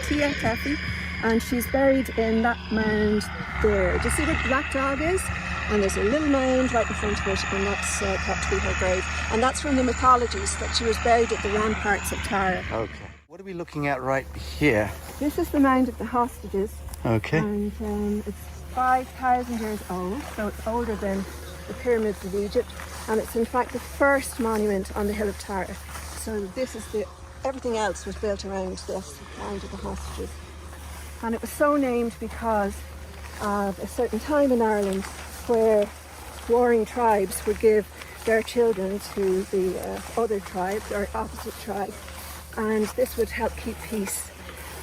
Tia Tefi. and she's buried in that mound there. Do you see where the black dog is? And there's a little mound right in front of it, and that's thought to be her grave. And that's from the mythologies, that she was buried at the ramparts of Tara. Okay. What are we looking at right here? This is the mound of the hostages. Okay. And it's 5,000 years old, so it's older than the pyramids of Egypt, and it's in fact the first monument on the hill of Tara. So this is everything else was built around this mound of the hostages. And it was so named because of a certain time in Ireland where warring tribes would give their children to the other tribe, or opposite tribe, and this would help keep peace.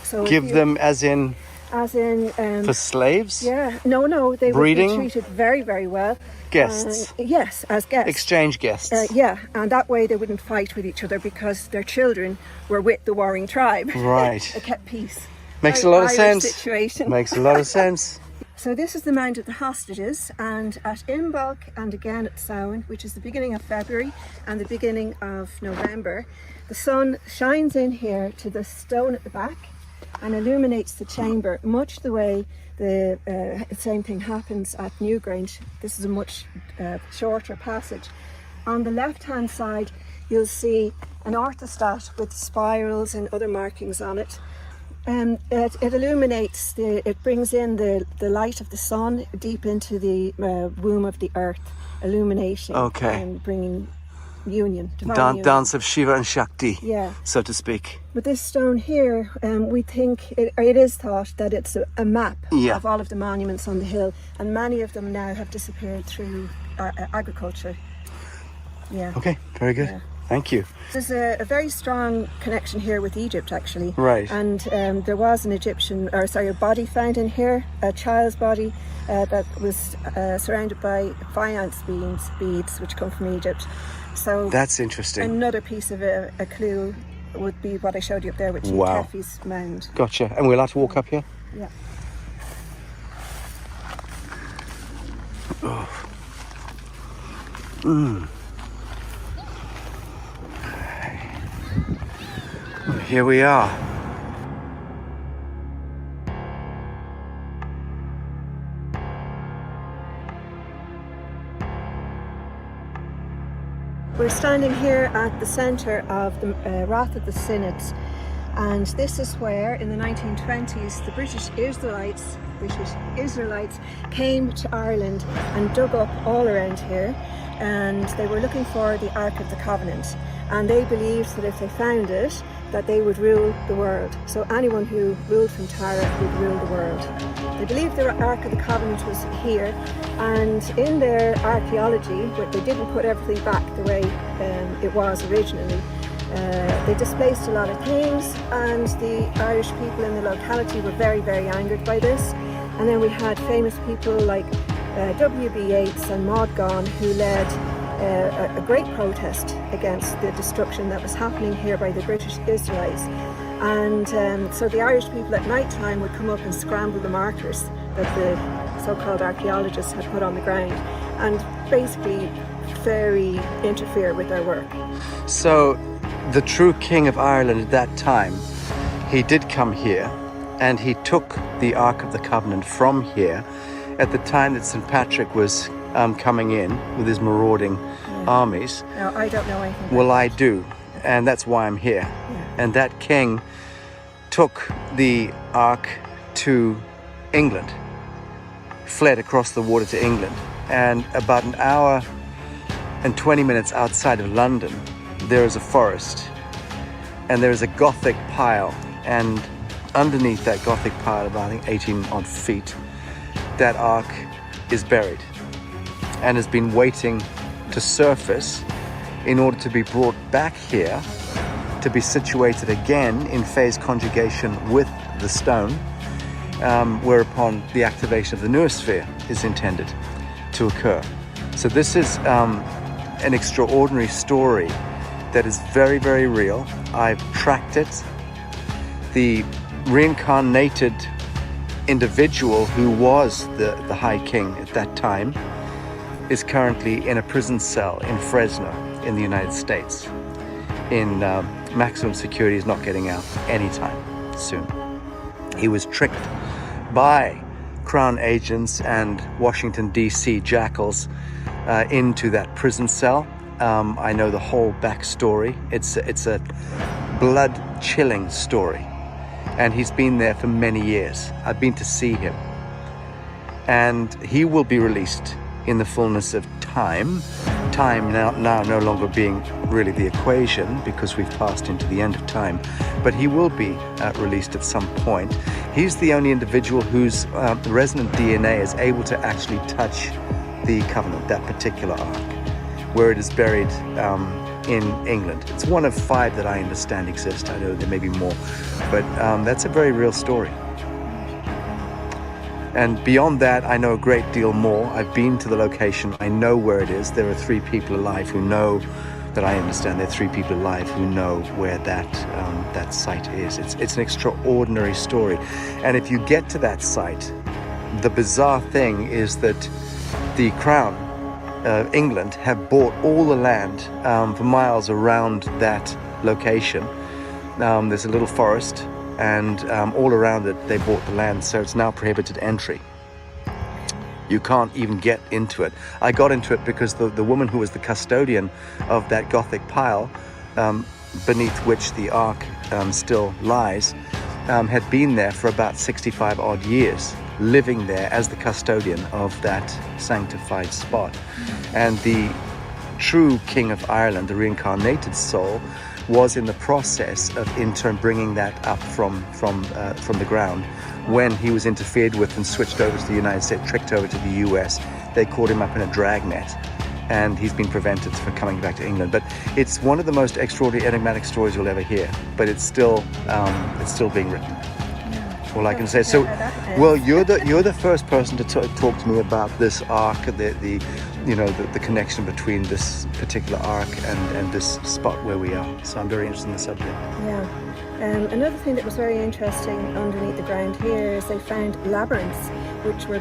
So Give them as in for slaves? Yeah, no, they Breeding? would be treated very, very well. Guests? Yes, as guests. Exchange guests? Yeah, and that way they wouldn't fight with each other because their children were with the warring tribe. Right. They kept peace. Makes a lot of Irish sense. Situation. Makes a lot of sense. So this is the Mound of the Hostages, and at Imbolc and again at Samhain, which is the beginning of February and the beginning of November, the sun shines in here to the stone at the back and illuminates the chamber, much the way the same thing happens at Newgrange. This is a much shorter passage. On the left hand side you'll see an orthostat with spirals and other markings on it. It illuminates, it brings in the light of the sun deep into the womb of the earth, illuminating and bringing union, divine union. Dance of Shiva and Shakti, Yeah. so to speak. With this stone here, we think, it is thought that it's a map of all of the monuments on the hill, and many of them now have disappeared through agriculture. Yeah. Okay, very good. Yeah. Thank you. There's a very strong connection here with Egypt, actually. Right. And there was a body found in here, a child's body that was surrounded by faience beads, which come from Egypt. So that's interesting. Another piece of a clue would be what I showed you up there, which is Tephi's mound. Gotcha. And we'll have to walk up here? Yeah. Oh. Well, here we are. We're standing here at the centre of the Rath of the Synods, and this is where in the 1920s the British Israelites came to Ireland and dug up all around here, and they were looking for the Ark of the Covenant, and they believed that if they found it that they would rule the world. So anyone who ruled from Tara would rule the world. They believed the Ark of the Covenant was here, and in their archaeology, where they didn't put everything back the way it was originally, they displaced a lot of things, and the Irish people in the locality were very, very angered by this. And then we had famous people like W.B. Yeats and Maud Gonne, who led a great protest against the destruction that was happening here by the British Israelites. And so the Irish people at night time would come up and scramble the markers that the so-called archaeologists had put on the ground, and basically very interfere with their work. So the true king of Ireland at that time, he did come here and he took the Ark of the Covenant from here at the time that St. Patrick was coming in with his marauding armies. Now, I don't know anything. Well, I do, and that's why I'm here. Yeah. And that king took the Ark to England, fled across the water to England, and about an hour and 20 minutes outside of London, there is a forest, and there is a Gothic pile, and underneath that Gothic pile, about I think 18 odd feet, that Ark is buried and has been waiting to surface in order to be brought back here to be situated again in phase conjugation with the stone, whereupon the activation of the noosphere is intended to occur. So this is an extraordinary story that is very, very real. I've tracked it. The reincarnated individual who was the High King at that time is currently in a prison cell in Fresno in the United States in maximum security. Is not getting out anytime soon. He was tricked by Crown agents and Washington, D.C. jackals into that prison cell. I know the whole backstory. It's a blood-chilling story. And he's been there for many years. I've been to see him. And he will be released in the fullness of time. Time now no longer being really the equation, because we've passed into the end of time. But he will be released at some point. He's the only individual whose resonant DNA is able to actually touch the covenant, that particular ark, where it is buried in England. It's one of 5 that I understand exist. I know there may be more, but that's a very real story. And beyond that, I know a great deal more. I've been to the location. I know where it is. There are 3 people alive who know that I understand. There are 3 people alive who know where that site is. It's an extraordinary story. And if you get to that site, the bizarre thing is that the Crown, England, have bought all the land for miles around that location. There's a little forest, and all around it they bought the land, so it's now prohibited entry. You can't even get into it. I got into it because the woman who was the custodian of that Gothic pile, beneath which the ark still lies, had been there for about 65 odd years, living there as the custodian of that sanctified spot. And the true King of Ireland, the reincarnated soul, was in the process of in turn bringing that up from the ground when he was interfered with and switched over to the United States, tricked over to the US. They caught him up in a dragnet, and he's been prevented from coming back to England. But it's one of the most extraordinary, enigmatic stories you'll ever hear. But it's still being written. All I can say. So, well, you're the first person to talk to me about this ark, the connection between this particular ark and this spot where we are. So I'm very interested in the subject. Yeah. Another thing that was very interesting underneath the ground here is they found labyrinths which were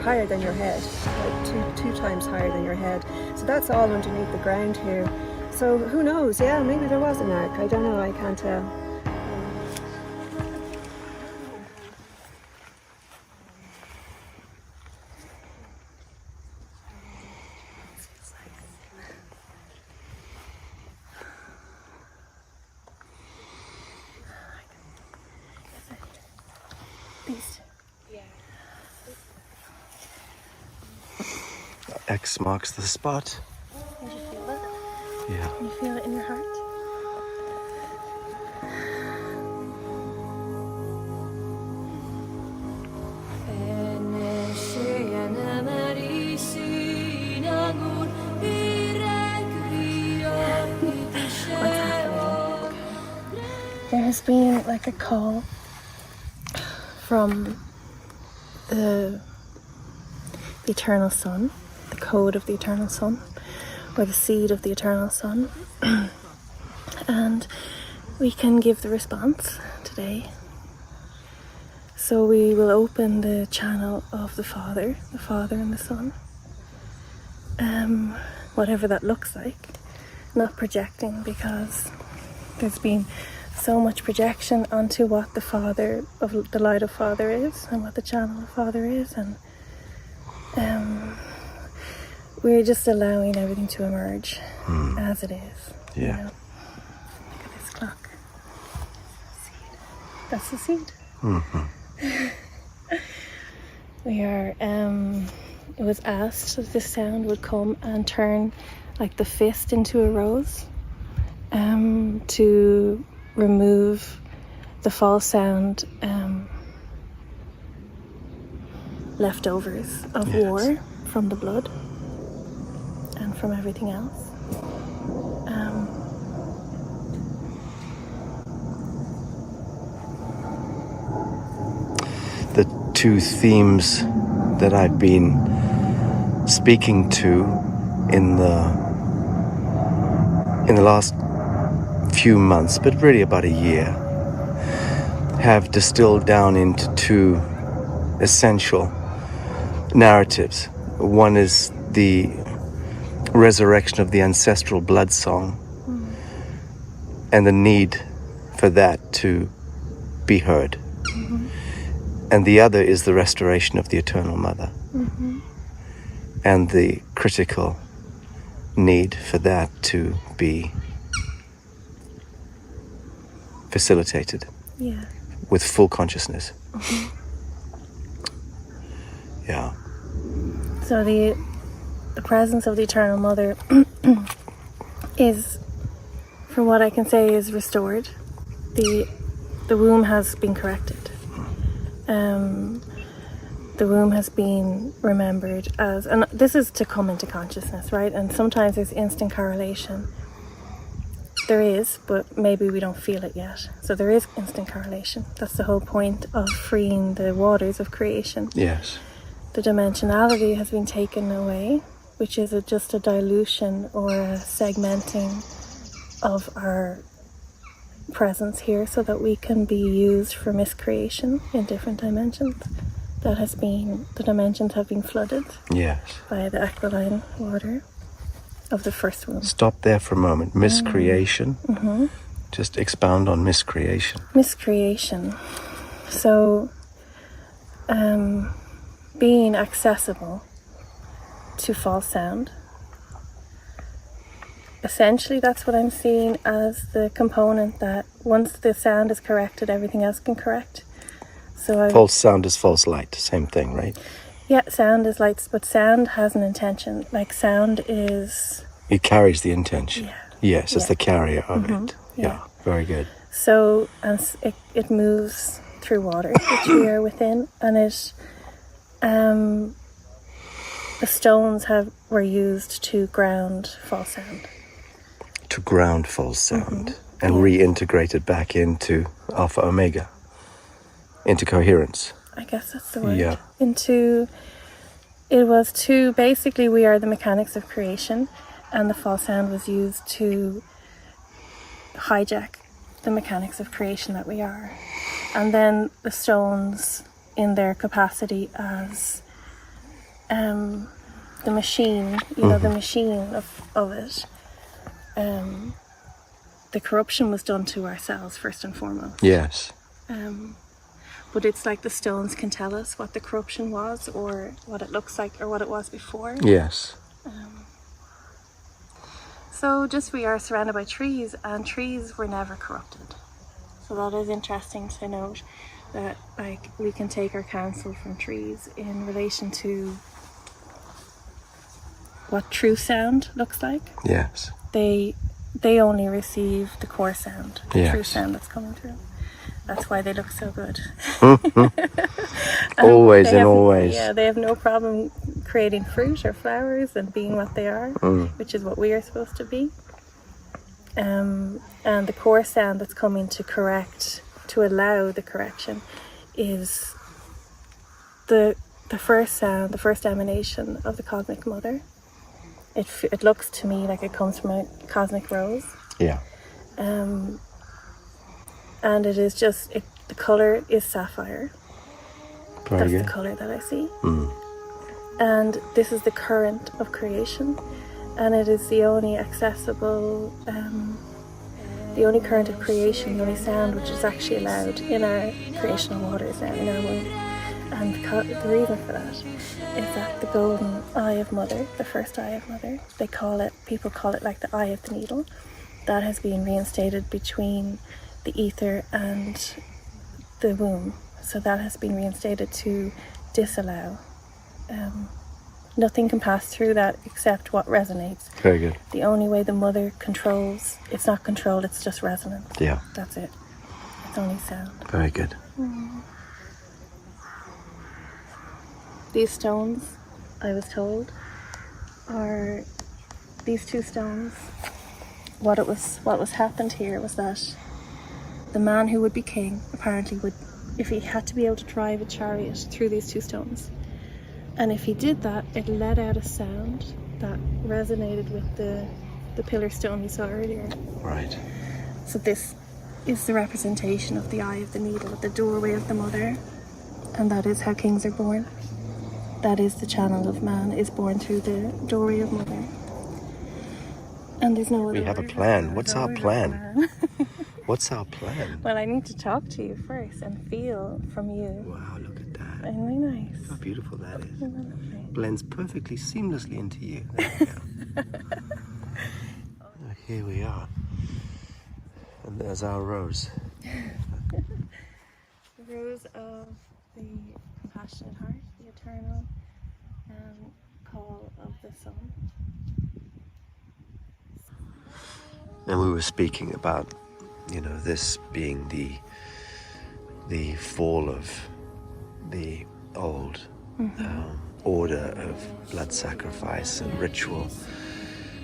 higher than your head, like two times higher than your head. So that's all underneath the ground here. So who knows? Yeah, maybe there was an ark. I don't know. I can't tell. X marks the spot. Did you feel it? Yeah. Can you feel it in your heart? What's happening? There has been like a call from the Eternal Sun, the code of the Eternal Sun, or the seed of the Eternal Sun. And we can give the response today. So we will open the channel of the Father and the Son. Whatever that looks like. Not projecting, because there's been so much projection onto what the Father of the light of Father is and what the channel of Father is, and we're just allowing everything to emerge as it is. Yeah. You know? Look at this clock. Seed. That's the seed. Mm-hmm. We are. It was asked that this sound would come and turn like the fist into a rose, to remove the false sound, leftovers of war from the blood and from everything else. The two themes that I've been speaking to in the last few months, but really about a year, have distilled down into two essential narratives. One is the resurrection of the ancestral blood song, and the need for that to be heard. And the other is the restoration of the Eternal Mother. Mm-hmm. And the critical need for that to be facilitated. Yeah. With full consciousness. Mm-hmm. Yeah. So the presence of the Eternal Mother is, from what I can say, is restored. The womb has been corrected. The womb has been remembered as, and this is to come into consciousness, right? And sometimes there's instant correlation. There is, but maybe we don't feel it yet. So there is instant correlation. That's the whole point of freeing the waters of creation. Yes. The dimensionality has been taken away, which is just a dilution or a segmenting of our presence here so that we can be used for miscreation in different dimensions. That has been, the dimensions have been flooded. Yes. By the aquiline water of the first womb. Stop there for a moment. Miscreation. Mm-hmm. Just expound on miscreation. Miscreation. So, being accessible to false sound. Essentially, that's what I'm seeing as the component that once the sound is corrected, everything else can correct. So false sound is false light, same thing, right? Yeah, sound is light, but sound has an intention. Like sound is... It carries the intention. Yeah. Yes, it's the carrier of it. Yeah, very good. So it moves through water, which we are within, and it... the stones were used to ground false sound. To ground false sound and reintegrate it back into Alpha Omega, into coherence. I guess that's the word. Yeah. It was to, basically we are the mechanics of creation, and the false sound was used to hijack the mechanics of creation that we are. And then the stones, in their capacity as the machine, the machine of it, the corruption was done to ourselves first and foremost. Yes. But it's like the stones can tell us what the corruption was, or what it looks like, or what it was before. Yes. So just we are surrounded by trees, and trees were never corrupted. So that is interesting to note, that like we can take our counsel from trees in relation to what true sound looks like. Yes. They only receive the core sound, the true sound that's coming through. That's why they look so good. Always and always. Yeah, they have no problem creating fruit or flowers and being what they are, which is what we are supposed to be. And the core sound that's coming to correct, to allow the correction, is the first sound, the first emanation of the Cosmic Mother. It looks to me like it comes from a cosmic rose. Yeah. And it is just, the colour is sapphire. That's the colour that I see. And this is the current of creation. And it is the only accessible, the only current of creation, the only sound which is actually allowed in our creational waters now, in our womb. And the reason for that is that the golden eye of Mother, the first eye of Mother, people call it like the eye of the needle, that has been reinstated between the ether and the womb. So that has been reinstated to disallow. Nothing can pass through that except what resonates. Very good. The only way the mother controls, it's not controlled, it's just resonance. Yeah. That's it. It's only sound. Very good. These stones, I was told, are these two stones. What was happened here was that the man who would be king apparently would, if he had to be able to drive a chariot through these two stones, and if he did that, it let out a sound that resonated with the pillar stone we saw earlier. Right. So this is the representation of the eye of the needle, the doorway of the mother, and that is how kings are born. That is the channel of man, is born through the doorway of mother. And there's no other We have a word. plan. What's our plan? What's our plan? Well, I need to talk to you first and feel from you. Wow, look at that. Isn't it nice? How beautiful that is. Isn't that lovely? Blends perfectly seamlessly into you. There we go. Here we are. And there's our rose. The rose of the compassionate heart, the eternal call of the sun. And we were speaking about, this being the fall of the old order of blood sacrifice and ritual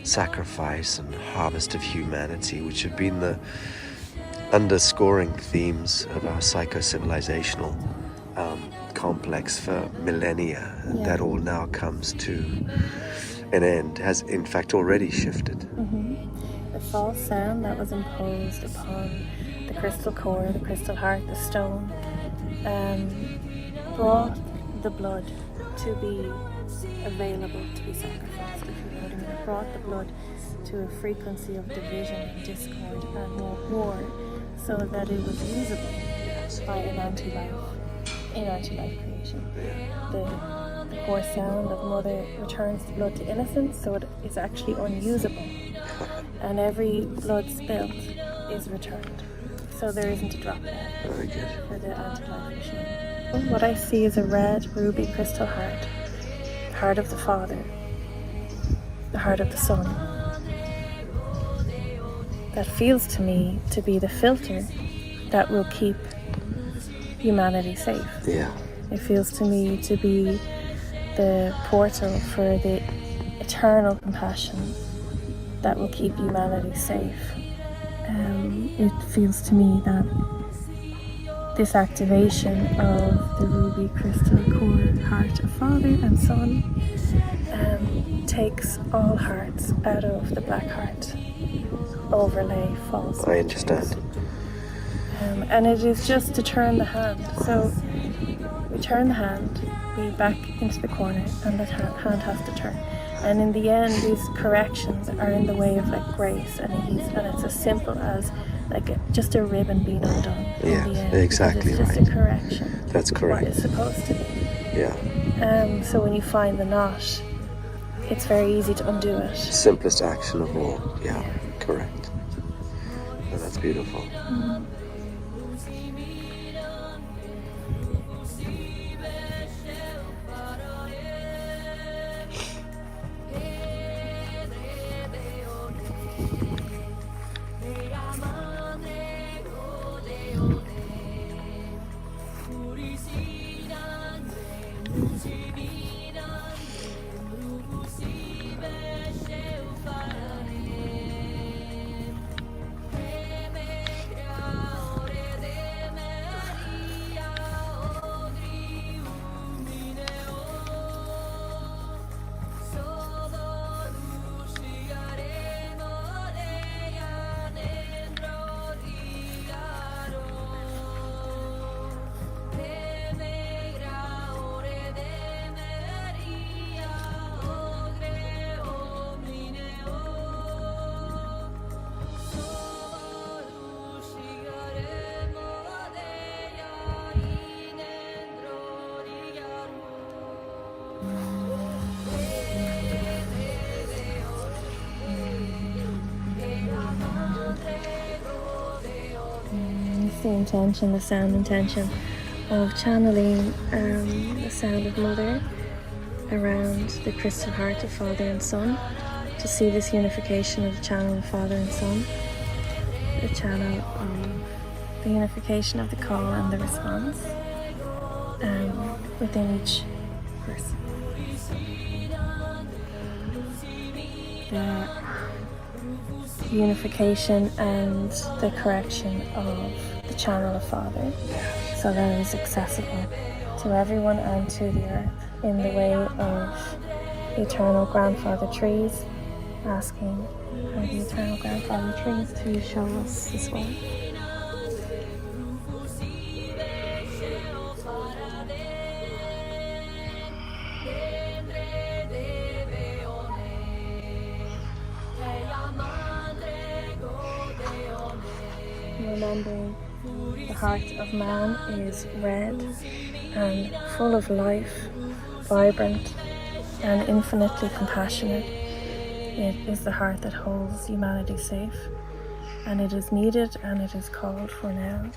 sacrifice and harvest of humanity, which have been the underscoring themes of our psycho-civilizational complex for millennia. And that all now comes to an end, has in fact already shifted. The false sound that was imposed upon the crystal core, the crystal heart, the stone, brought the blood to be available to be sacrificed, if you know what I mean. It brought the blood to a frequency of division and discord and war, so that it was usable by an anti-life, in anti-life creation. The core sound of Mother returns the blood to innocence, so it is actually unusable. And every blood spilt is returned. So there isn't a drop there for the anti-life machine. What I see is a red ruby crystal heart. The heart of the Father. The heart of the Son. That feels to me to be the filter that will keep humanity safe. Yeah. It feels to me to be the portal for the eternal compassion that will keep humanity safe. It feels to me that this activation of the ruby crystal core heart of Father and Son takes all hearts out of the black heart overlay false. I understand. And it is just to turn the hand. So we turn the hand, we back into the corner, and the hand has to turn. And in the end, these corrections are in the way of grace and ease, and it's as simple as just a ribbon being undone. Yeah, in the end, exactly it's just right. a correction. That's correct. What it's supposed to be. Yeah. So when you find the knot, it's very easy to undo it. Simplest action of all. Yeah, correct. Oh, that's beautiful. The intention, the sound intention of channeling the sound of Mother around the crystal heart of Father and Son, to see this unification of the channel of Father and Son, the channel of the unification of the call and the response within each person. The unification and the correction of the channel of Father, so that it is accessible to everyone and to the earth, in the way of the eternal grandfather trees, asking for the eternal grandfather trees to show us this way. remembering the heart of man is red and full of life, vibrant and infinitely compassionate. It is the heart that holds humanity safe, and it is needed and it is called for now.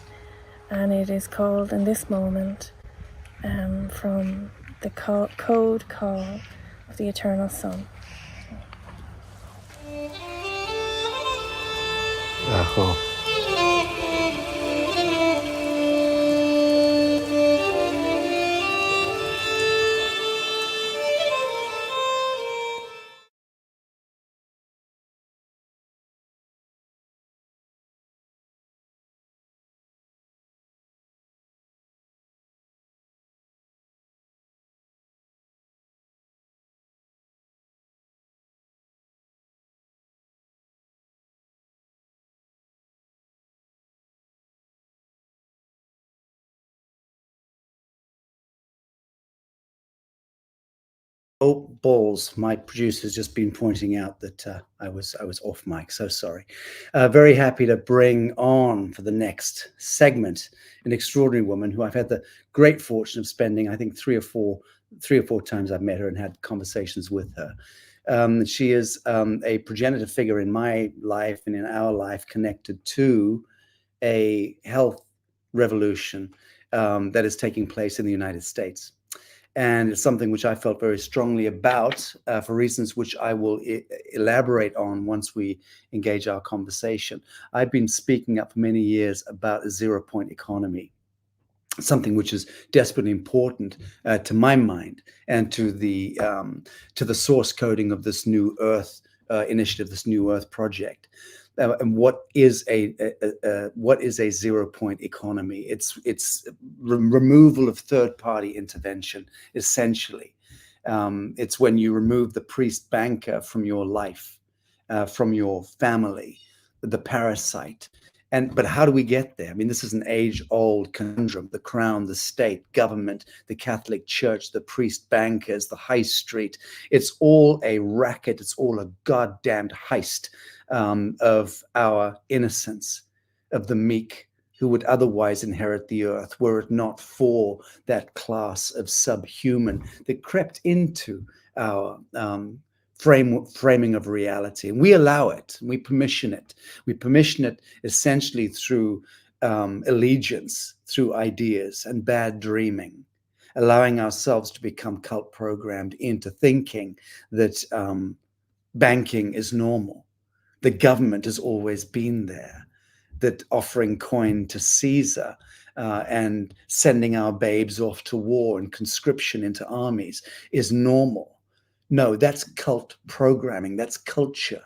And it is called in this moment from the code call of the Eternal Sun. Aho. Oh, balls. My producer's just been pointing out that I was off mic, so sorry. Very happy to bring on for the next segment an extraordinary woman who I've had the great fortune of spending, I think, three or four times I've met her and had conversations with her. She is a progenitor figure in my life and in our life, connected to a health revolution that is taking place in the United States. And it's something which I felt very strongly about for reasons which I will elaborate on once we engage our conversation. I've been speaking up for many years about a zero-point economy, something which is desperately important to my mind and to the source coding of this New Earth initiative, this New Earth project. And what is a zero-point economy? It's removal of third-party intervention, essentially. It's when you remove the priest banker from your life, from your family, the parasite. But how do we get there? I mean, this is an age-old conundrum: the crown, the state, government, the Catholic Church, the priest bankers, the high street. It's all a racket. It's all a goddamned heist of our innocence, of the meek who would otherwise inherit the earth, were it not for that class of subhuman that crept into our framing of reality. And we allow it, we permission it. We permission it essentially through allegiance, through ideas and bad dreaming, allowing ourselves to become cult programmed into thinking that banking is normal. The government has always been there, that offering coin to Caesar and sending our babes off to war and conscription into armies is normal. No, that's cult programming. That's culture,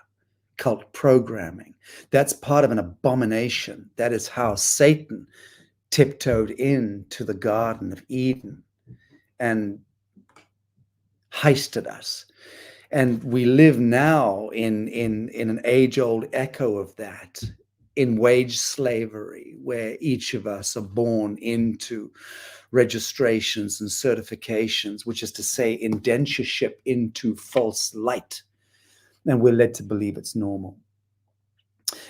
cult programming. That's part of an abomination. That is how Satan tiptoed into the Garden of Eden and heisted us. And we live now in an age-old echo of that, in wage slavery, where each of us are born into registrations and certifications, which is to say indentureship into false light. And we're led to believe it's normal.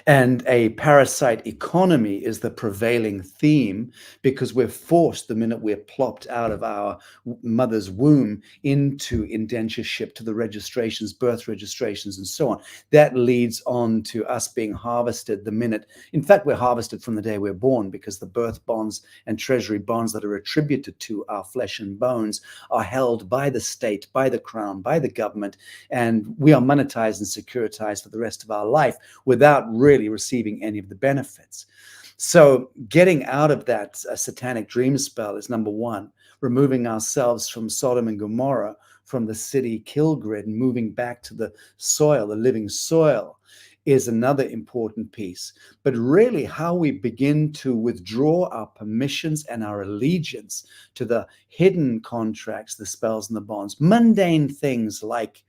And a parasite economy is the prevailing theme because we're forced, the minute we're plopped out of our mother's womb, into indentureship to the registrations, birth registrations, and so on. That leads on to us being harvested the minute. In fact, we're harvested from the day we're born, because the birth bonds and treasury bonds that are attributed to our flesh and bones are held by the state, by the crown, by the government, and we are monetized and securitized for the rest of our life without really receiving any of the benefits. So getting out of that satanic dream spell is number one, removing ourselves from Sodom and Gomorrah, from the city kill grid, and moving back to the soil, the living soil, is another important piece. But really how we begin to withdraw our permissions and our allegiance to the hidden contracts, the spells and the bonds, mundane things like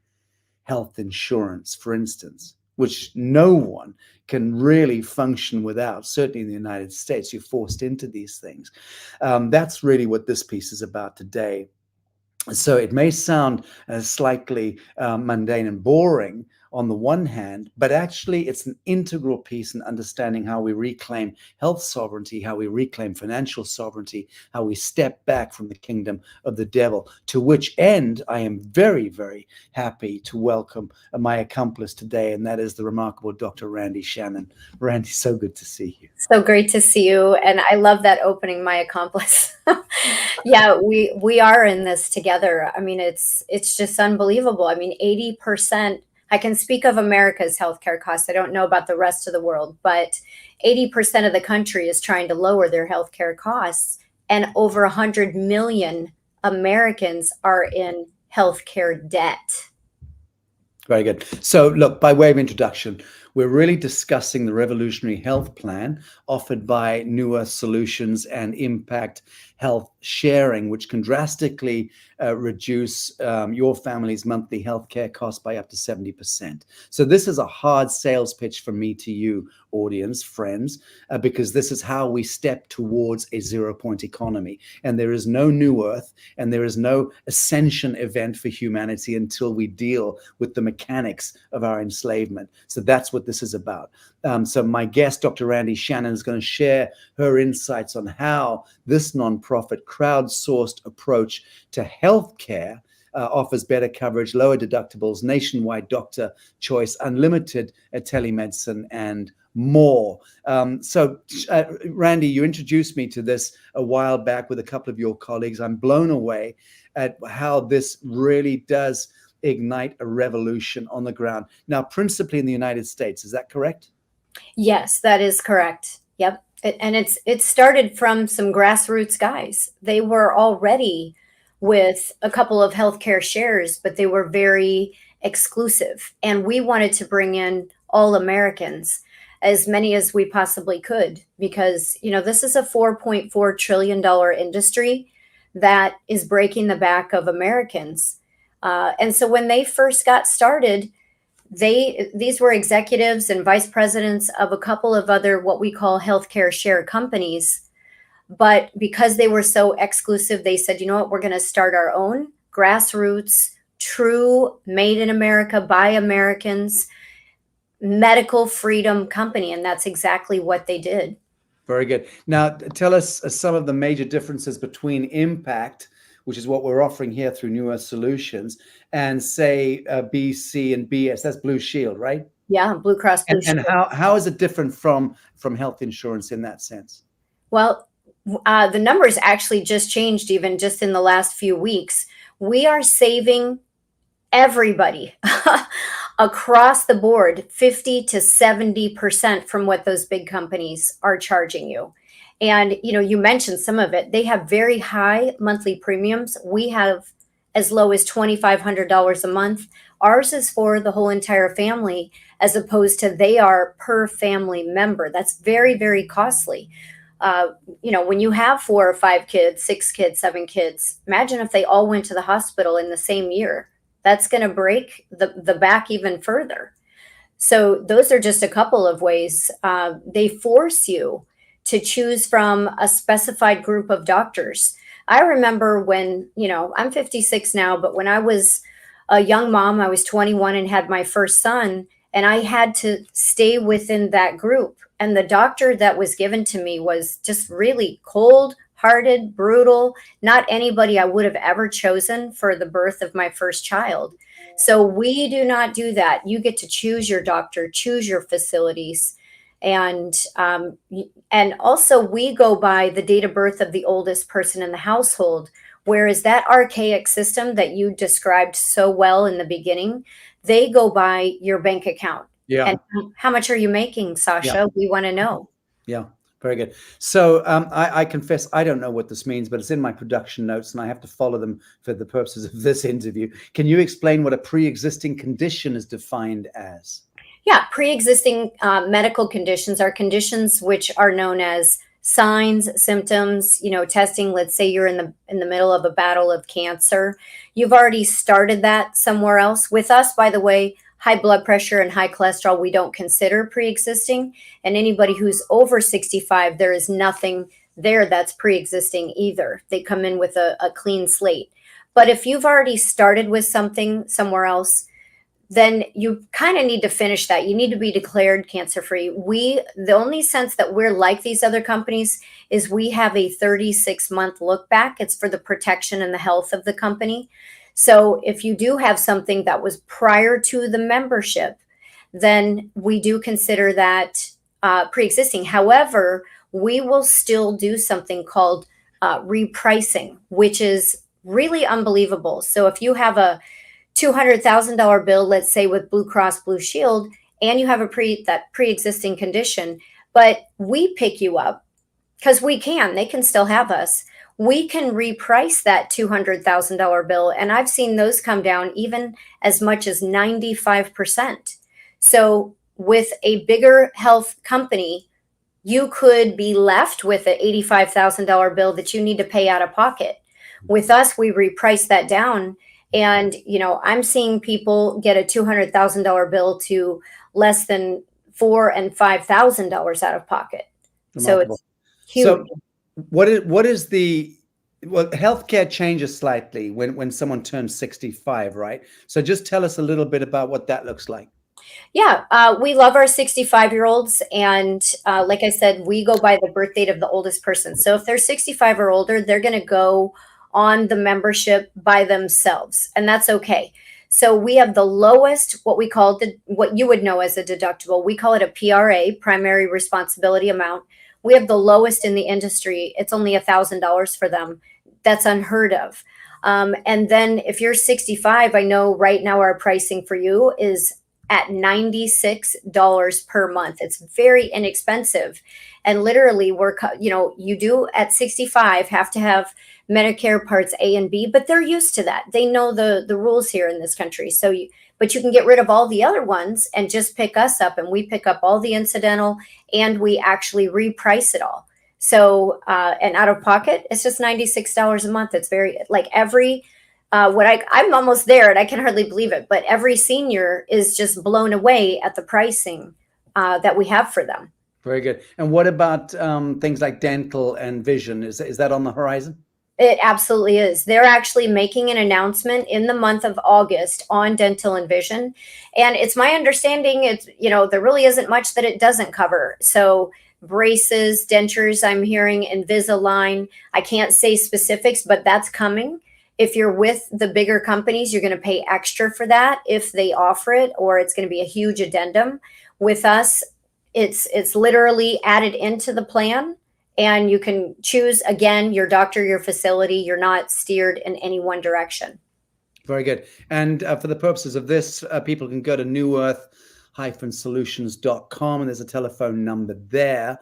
health insurance, for instance, which no one can really function without. Certainly in the United States, you're forced into these things. That's really what this piece is about today. So it may sound slightly mundane and boring on the one hand, but actually it's an integral piece in understanding how we reclaim health sovereignty, how we reclaim financial sovereignty, how we step back from the kingdom of the devil, to which end I am very, very happy to welcome my accomplice today, and that is the remarkable Dr. Randy Shannon. Randy, so good to see you. So great to see you. And I love that opening, my accomplice. Yeah, we are in this together. I mean, it's just unbelievable. I mean, 80%, I can speak of America's healthcare costs. I don't know about the rest of the world, but 80% of the country is trying to lower their healthcare costs. And over 100 million Americans are in healthcare debt. Very good. So look, by way of introduction, we're really discussing the revolutionary health plan offered by New Earth Solutions and Impact Health Sharing, which can drastically reduce your family's monthly healthcare costs by up to 70%. So this is a hard sales pitch from me to you, audience, friends, because this is how we step towards a zero-point economy. And there is no New Earth and there is no ascension event for humanity until we deal with the mechanics of our enslavement. So that's what this is about. So my guest, Dr. Randy Shannon, is going to share her insights on how this nonprofit crowdsourced approach to healthcare offers better coverage, lower deductibles, nationwide doctor choice, unlimited telemedicine, and more. So Randy, you introduced me to this a while back with a couple of your colleagues. I'm blown away at how this really does ignite a revolution on the ground. Now, principally in the United States, is that correct? Yes, that is correct. Yep. And it started from some grassroots guys. They were already with a couple of healthcare shares, but they were very exclusive. And we wanted to bring in all Americans, as many as we possibly could, because, you know, this is a $4.4 trillion industry that is breaking the back of Americans. And so when they first got started, these were executives and vice presidents of a couple of other what we call healthcare share companies. But because they were so exclusive, they said, you know what, we're going to start our own grassroots, true, made in America by Americans, medical freedom company. And that's exactly what they did. Very good. Now, tell us some of the major differences between Impact, which is what we're offering here through New Earth Solutions, and say BC and BS. That's Blue Shield, right? Yeah, Blue Cross Blue Shield. And how is it different from health insurance in that sense? Well, the numbers actually just changed even just in the last few weeks. We are saving everybody across the board 50 to 70% from what those big companies are charging you. And, you know, you mentioned some of it. They have very high monthly premiums. We have as low as $2,500 a month. Ours is for the whole entire family, as opposed to they are per family member. That's very, very costly. You know, when you have 4 or 5 kids, 6 kids, 7 kids, imagine if they all went to the hospital in the same year. That's going to break the back even further. So those are just a couple of ways. They force you to choose from a specified group of doctors. I remember when, you know, I'm 56 now, but when I was a young mom, I was 21 and had my first son, and I had to stay within that group. And the doctor that was given to me was just really cold-hearted, brutal, not anybody I would have ever chosen for the birth of my first child. So we do not do that. You get to choose your doctor, choose your facilities. And also we go by the date of birth of the oldest person in the household, whereas that archaic system that you described so well in the beginning, they go by your bank account. Yeah. And how much are you making, Sacha? Yeah. We want to know. Yeah, very good. So I confess I don't know what this means, but it's in my production notes and I have to follow them for the purposes of this interview. Can you explain what a pre-existing condition is defined as? Yeah, pre-existing medical conditions are conditions which are known as signs, symptoms, you know, testing. Let's say you're in the middle of a battle of cancer. You've already started that somewhere else. With us, by the way, high blood pressure and high cholesterol, we don't consider pre-existing. And anybody who's over 65, there is nothing there that's pre-existing either. They come in with a clean slate. But if you've already started with something somewhere else, then you kind of need to finish that. You need to be declared cancer-free. The only sense that we're like these other companies is we have a 36-month look back. It's for the protection and the health of the company. So if you do have something that was prior to the membership, then we do consider that pre-existing. However, we will still do something called repricing, which is really unbelievable. So if you have a $200,000 bill, let's say with Blue Cross Blue Shield, and you have that pre-existing condition, but we pick you up because they can still have us. We can reprice that $200,000 bill. And I've seen those come down even as much as 95%. So with a bigger health company, you could be left with an $85,000 bill that you need to pay out of pocket. With us, we reprice that down. And, I'm seeing people get a $200,000 bill to less than $4,000 and $5,000 out of pocket. Remarkable. So it's huge. So what is healthcare changes slightly when someone turns 65, right? So just tell us a little bit about what that looks like. Yeah, we love our 65-year-olds. And like I said, we go by the birth date of the oldest person. So if they're 65 or older, they're going to go on the membership by themselves. And that's okay. So we have the lowest, what you would know as a deductible. We call it a PRA, primary responsibility amount. We have the lowest in the industry. It's only $1,000 for them. That's unheard of. And then if you're 65, I know right now our pricing for you is at $96 per month. It's very inexpensive. And literally you do at 65 have to have Medicare Parts A and B, but they're used to that. They know the rules here in this country. But you can get rid of all the other ones and just pick us up, and we pick up all the incidental and we actually reprice it all. So, and out of pocket, it's just $96 a month. It's very I'm almost there and I can hardly believe it, but every senior is just blown away at the pricing that we have for them. Very good. And what about things like dental and vision? Is that on the horizon? It absolutely is. They're actually making an announcement in the month of August on dental and vision. And it's my understanding there really isn't much that it doesn't cover. So braces, dentures, I'm hearing Invisalign. I can't say specifics, but that's coming. If you're with the bigger companies, you're going to pay extra for that if they offer it, or it's going to be a huge addendum. With us, it's literally added into the plan. And you can choose, again, your doctor, your facility. You're not steered in any one direction. Very good. And for the purposes of this, people can go to newearth-solutions.com, and there's a telephone number there.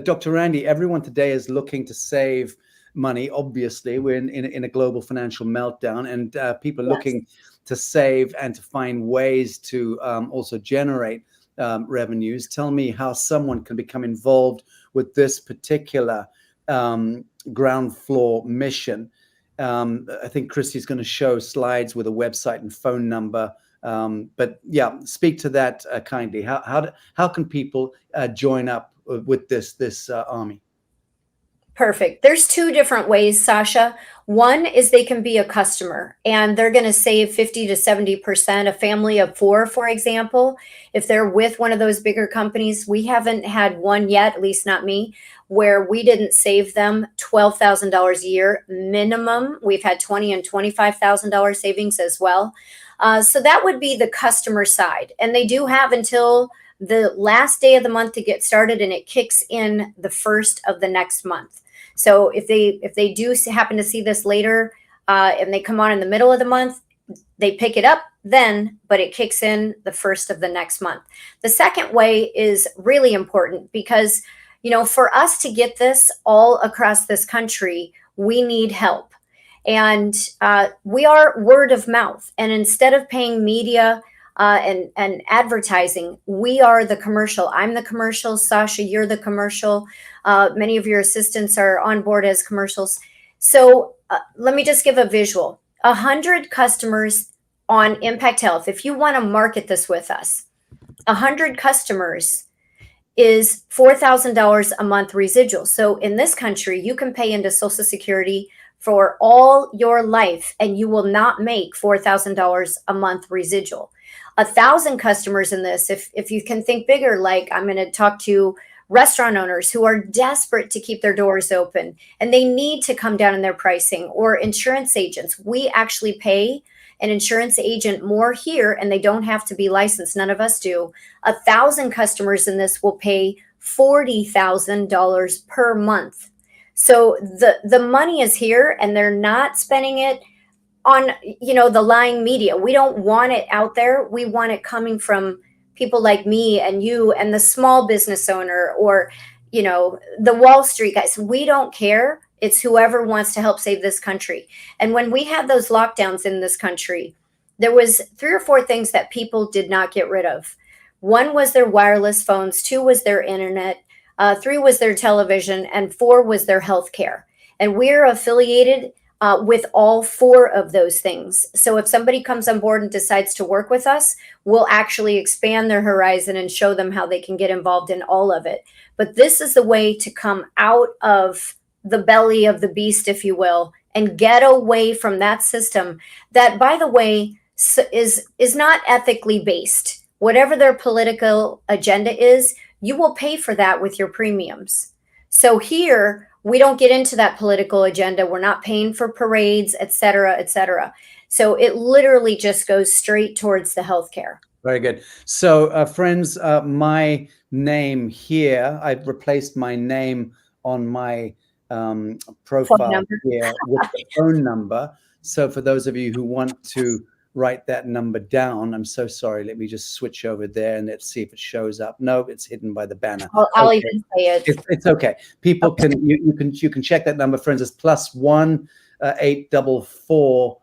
Dr. Randy, everyone today is looking to save money. Obviously, we're in a global financial meltdown, and people are looking to save and to find ways to also generate revenues. Tell me how someone can become involved with this particular ground floor mission. I think Christy's going to show slides with a website and phone number. But yeah, speak to that kindly. How can people join up with this army? Perfect. There's two different ways, Sacha. One is they can be a customer and they're going to save 50 to 70%. A family of 4, for example, if they're with one of those bigger companies, we haven't had one yet, at least not me, where we didn't save them $12,000 a year minimum. We've had $20,000 and $25,000 savings as well. So that would be the customer side. And they do have until the last day of the month to get started, and it kicks in the first of the next month. So if they do happen to see this later and they come on in the middle of the month, they pick it up then, but it kicks in the first of the next month. The second way is really important because, for us to get this all across this country, we need help. And we are word of mouth. And instead of paying media and advertising, we are the commercial. I'm the commercial. Sacha, you're the commercial. Many of your assistants are on board as commercials. So let me just give a visual. 100 customers on Impact Health. If you want to market this with us, 100 customers is $4,000 a month residual. So in this country, you can pay into Social Security for all your life and you will not make $4,000 a month residual. 1,000 customers in this. If you can think bigger, like I'm going to talk to restaurant owners who are desperate to keep their doors open and they need to come down in their pricing, or insurance agents. We actually pay an insurance agent more here, and they don't have to be licensed. None of us do. 1,000 customers in this will pay $40,000 per month. So the money is here, and they're not spending it on, the lying media. We don't want it out there. We want it coming from people like me and you and the small business owner, or, the Wall Street guys. We don't care. It's whoever wants to help save this country. And when we had those lockdowns in this country, there was 3 or 4 things that people did not get rid of. 1 was their wireless phones, 2 was their internet, 3 was their television, and 4 was their health care. And we're affiliated with all 4 of those things. So if somebody comes on board and decides to work with us, we'll actually expand their horizon and show them how they can get involved in all of it. But this is the way to come out of the belly of the beast, if you will, and get away from that system that, by the way, is not ethically based. Whatever their political agenda is, you will pay for that with your premiums. So here, we don't get into that political agenda. We're not paying for parades, et cetera, et cetera. So it literally just goes straight towards the healthcare. Very good. So friends, my name here, I've replaced my name on my profile here with the phone number. So for those of you who want to write that number down, I'm so sorry. Let me just switch over there and let's see if it shows up. No, it's hidden by the banner. I'll even say it. It's okay. People can you can check that number, friends. It's +1 844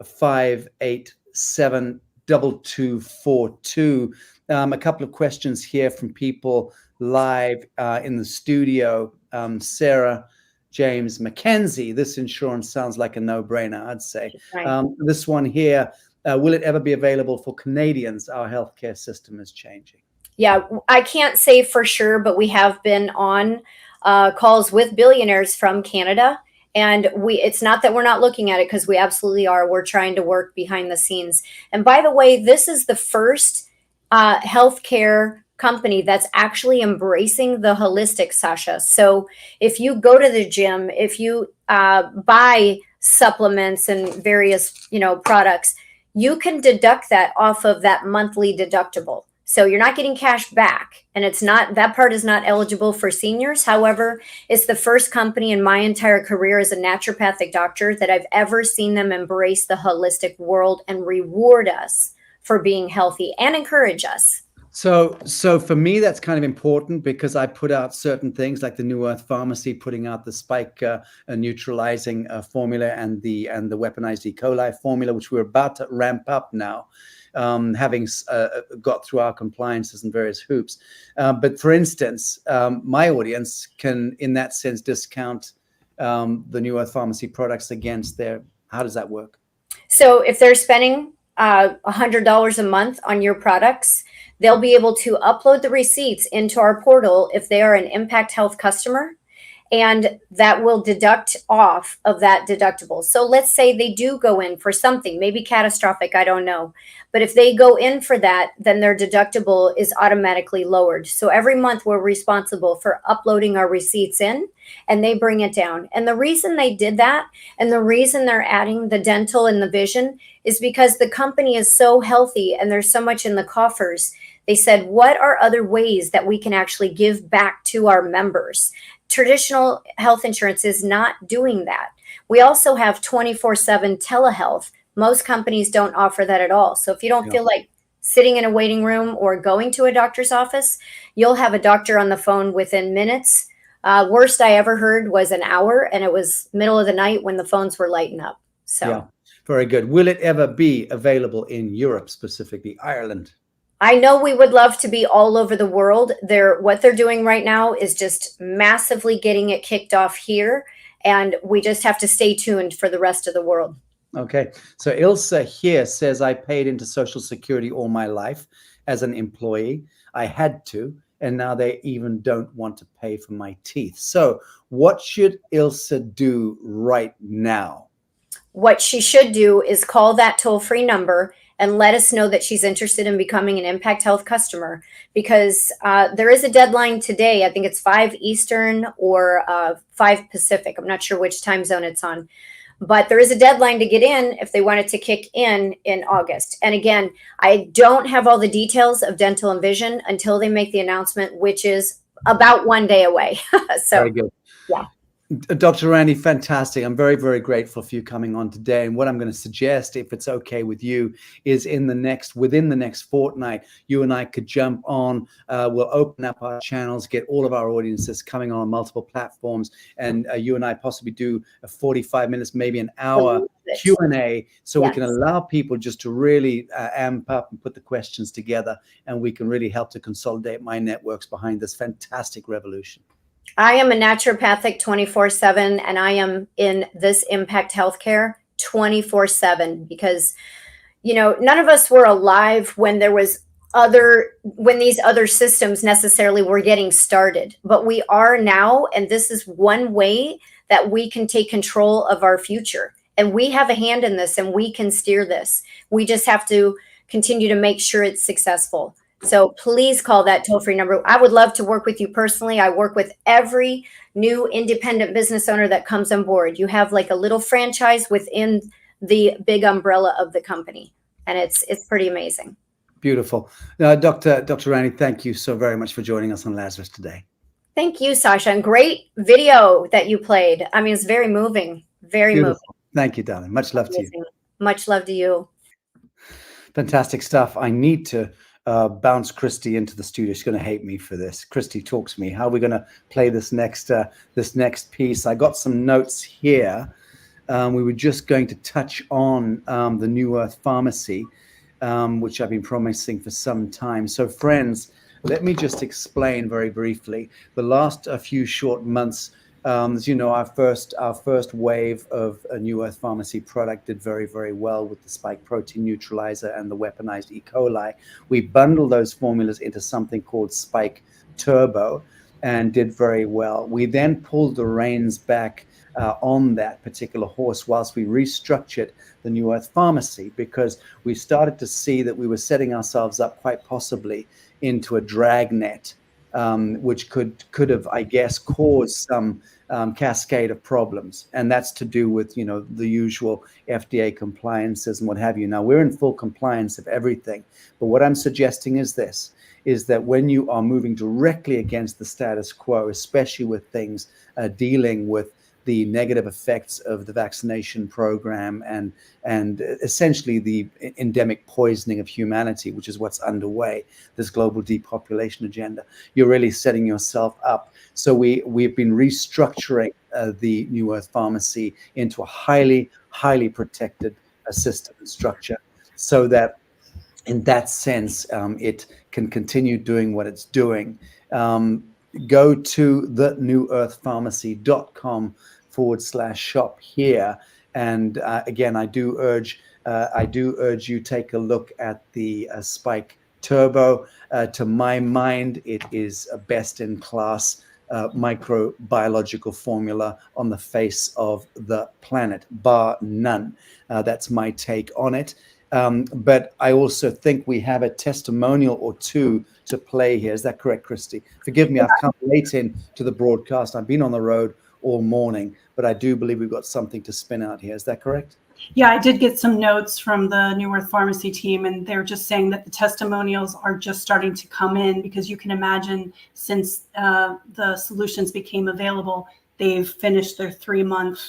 587 2242. A couple of questions here from people live in the studio. Sarah James Mackenzie, this insurance sounds like a no-brainer, I'd say. Right. This one here, will it ever be available for Canadians? Our healthcare system is changing. Yeah, I can't say for sure, but we have been on calls with billionaires from Canada. And it's not that we're not looking at it, because we absolutely are. We're trying to work behind the scenes. And by the way, this is the first healthcare company that's actually embracing the holistic, Sacha. So if you go to the gym, if you buy supplements and various, products, you can deduct that off of that monthly deductible. So you're not getting cash back, and that part is not eligible for seniors. However, it's the first company in my entire career as a naturopathic doctor that I've ever seen them embrace the holistic world and reward us for being healthy and encourage us. So for me, that's kind of important, because I put out certain things like the New Earth Pharmacy putting out the spike neutralizing formula and the weaponized E. coli formula, which we're about to ramp up now, having got through our compliances and various hoops. But for instance, my audience can, in that sense, discount the New Earth Pharmacy products against their. How does that work? So if they're spending $100 a month on your products, they'll be able to upload the receipts into our portal if they are an Impact Health customer, and that will deduct off of that deductible. So let's say they do go in for something, maybe catastrophic, I don't know. But if they go in for that, then their deductible is automatically lowered. So every month we're responsible for uploading our receipts in, and they bring it down. And the reason they did that, and the reason they're adding the dental and the vision, is because the company is so healthy and there's so much in the coffers. They said, what are other ways that we can actually give back to our members? Traditional health insurance is not doing that. We also have 24/7 telehealth. Most companies don't offer that at all. So if you don't feel like sitting in a waiting room or going to a doctor's office, you'll have a doctor on the phone within minutes. Worst I ever heard was an hour, and it was middle of the night when the phones were lighting up. So yeah, very good. Will it ever be available in Europe, specifically Ireland? I know we would love to be all over the world. What they're doing right now is just massively getting it kicked off here, and we just have to stay tuned for the rest of the world. Okay. So Ilse here says, I paid into Social Security all my life as an employee. I had to, and now they even don't want to pay for my teeth. So what should Ilse do right now? What she should do is call that toll-free number and let us know that she's interested in becoming an Impact Health customer, because there is a deadline today. I think it's 5 Eastern or 5 Pacific. I'm not sure which time zone it's on, but there is a deadline to get in if they want it to kick in August. And again, I don't have all the details of dental and vision until they make the announcement, which is about 1 day away. So very good. Yeah. Dr. Randy, fantastic. I'm very, very grateful for you coming on today. And what I'm going to suggest, if it's okay with you, is within the next fortnight, you and I could jump on. We'll open up our channels, get all of our audiences coming on multiple platforms, and you and I possibly do a 45 minutes, maybe an hour Q&A, so we can allow people just to really amp up and put the questions together, and we can really help to consolidate my networks behind this fantastic revolution. I am a naturopathic 24/7, and I am in this Impact Healthcare 24/7, because, you know, none of us were alive when when these other systems necessarily were getting started, but we are now. And this is one way that we can take control of our future. And we have a hand in this, and we can steer this. We just have to continue to make sure it's successful. So please call that toll-free number. I would love to work with you personally. I work with every new independent business owner that comes on board. You have like a little franchise within the big umbrella of the company, and it's pretty amazing. Beautiful. Dr. Randy, thank you so very much for joining us on Lazarus today. Thank you, Sacha, and great video that you played. I mean, it's very moving, very moving. Thank you, darling. Much love to you. Much love to you. Fantastic stuff. I need to bounce Christy into the studio. She's going to hate me for this. Christy, talk to me. How are we going to play this next piece? I got some notes here. We were just going to touch on the New Earth Pharmacy, which I've been promising for some time. So, friends, let me just explain very briefly. The last few short months, as you know, our first wave of a New Earth Pharmacy product did very, very well with the spike protein neutralizer and the weaponized E. coli. We bundled those formulas into something called Spike Turbo and did very well. We then pulled the reins back on that particular horse whilst we restructured the New Earth Pharmacy, because we started to see that we were setting ourselves up quite possibly into a dragnet, which could have, I guess, caused some cascade of problems. And that's to do with, you know, the usual FDA compliances and what have you. Now, we're in full compliance of everything. But what I'm suggesting is this, is that when you are moving directly against the status quo, especially with things dealing with the negative effects of the vaccination program and essentially the endemic poisoning of humanity, which is what's underway, this global depopulation agenda, you're really setting yourself up. So we've been restructuring the New Earth Pharmacy into a highly, highly protected system and structure, so that in that sense, it can continue doing what it's doing. Go to thenewearthpharmacy.com/shop here. And again, I do urge you take a look at the Spike Turbo. To my mind, it is a best-in-class microbiological formula on the face of the planet, bar none. That's my take on it. But I also think we have a testimonial or two to play here. Is that correct, Christy? Forgive me, I've come late in to the broadcast. I've been on the road all morning, but I do believe we've got something to spin out here. Is that correct? Yeah, I did get some notes from the New Earth Pharmacy team, and they're just saying that the testimonials are just starting to come in, because you can imagine since the solutions became available, they've finished their 3-month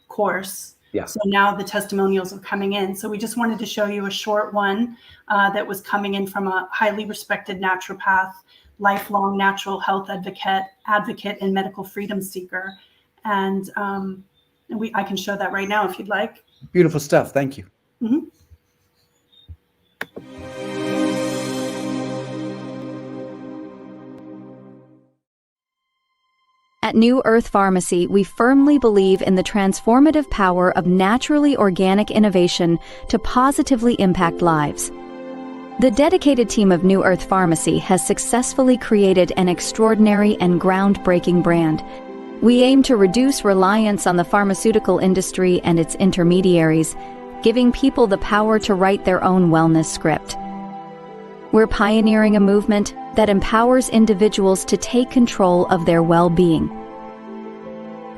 course. Yeah. So now the testimonials are coming in. So we just wanted to show you a short one that was coming in from a highly respected naturopath, lifelong natural health advocate and medical freedom seeker. And I can show that right now if you'd like. Beautiful stuff. Thank you. Mm-hmm. At New Earth Pharmacy, we firmly believe in the transformative power of naturally organic innovation to positively impact lives. The dedicated team of New Earth Pharmacy has successfully created an extraordinary and groundbreaking brand. We aim to reduce reliance on the pharmaceutical industry and its intermediaries, giving people the power to write their own wellness script. We're pioneering a movement that empowers individuals to take control of their well-being.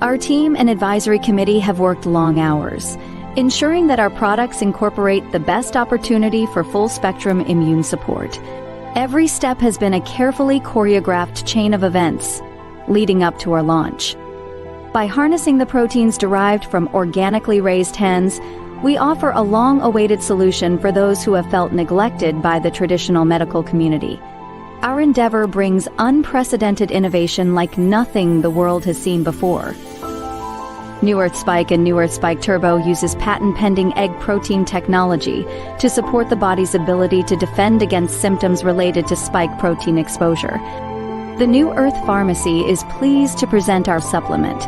Our team and advisory committee have worked long hours, ensuring that our products incorporate the best opportunity for full-spectrum immune support. Every step has been a carefully choreographed chain of events leading up to our launch. By harnessing the proteins derived from organically raised hens, we offer a long-awaited solution for those who have felt neglected by the traditional medical community. Our endeavor brings unprecedented innovation like nothing the world has seen before. New Earth Spike and New Earth Spike Turbo uses patent-pending egg protein technology to support the body's ability to defend against symptoms related to spike protein exposure. The New Earth Pharmacy is pleased to present our supplement,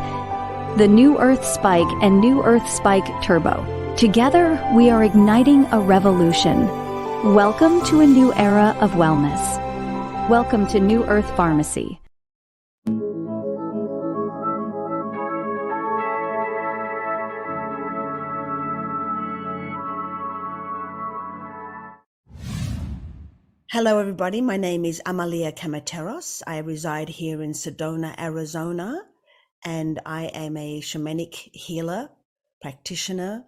the New Earth Spike and New Earth Spike Turbo. Together, we are igniting a revolution. Welcome to a new era of wellness. Welcome to New Earth Pharmacy. Hello, everybody. My name is Amalia Camateros. I reside here in Sedona, Arizona, and I am a shamanic healer, practitioner,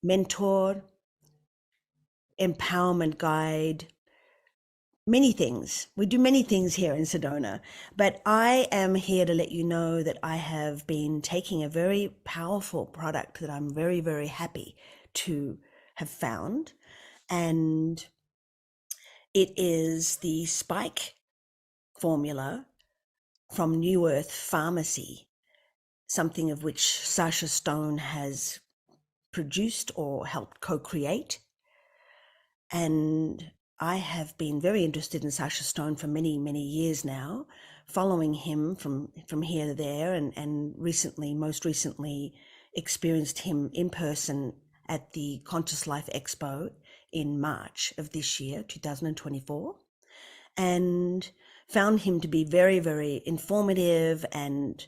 mentor, empowerment guide, many things. We do many things here in Sedona, but I am here to let you know that I have been taking a very powerful product that I'm very, very happy to have found, and it is the Spike formula from New Earth Pharmacy, something of which Sacha Stone has produced or helped co-create. And I have been very interested in Sacha Stone for many, many years now, following him from here to there, and most recently experienced him in person at the Conscious Life Expo in March of this year, 2024, and found him to be very, very informative and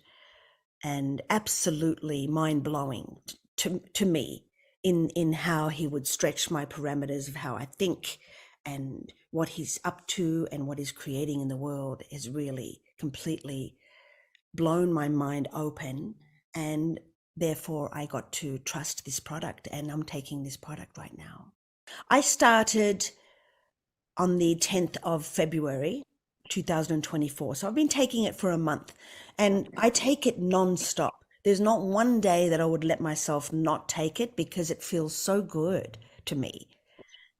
absolutely mind-blowing to me in how he would stretch my parameters of how I think, and what he's up to and what he's creating in the world has really completely blown my mind open, and therefore I got to trust this product, and I'm taking this product right now. I started on the 10th of February, 2024. So I've been taking it for a month, and I take it non-stop. There's not one day that I would let myself not take it, because it feels so good to me.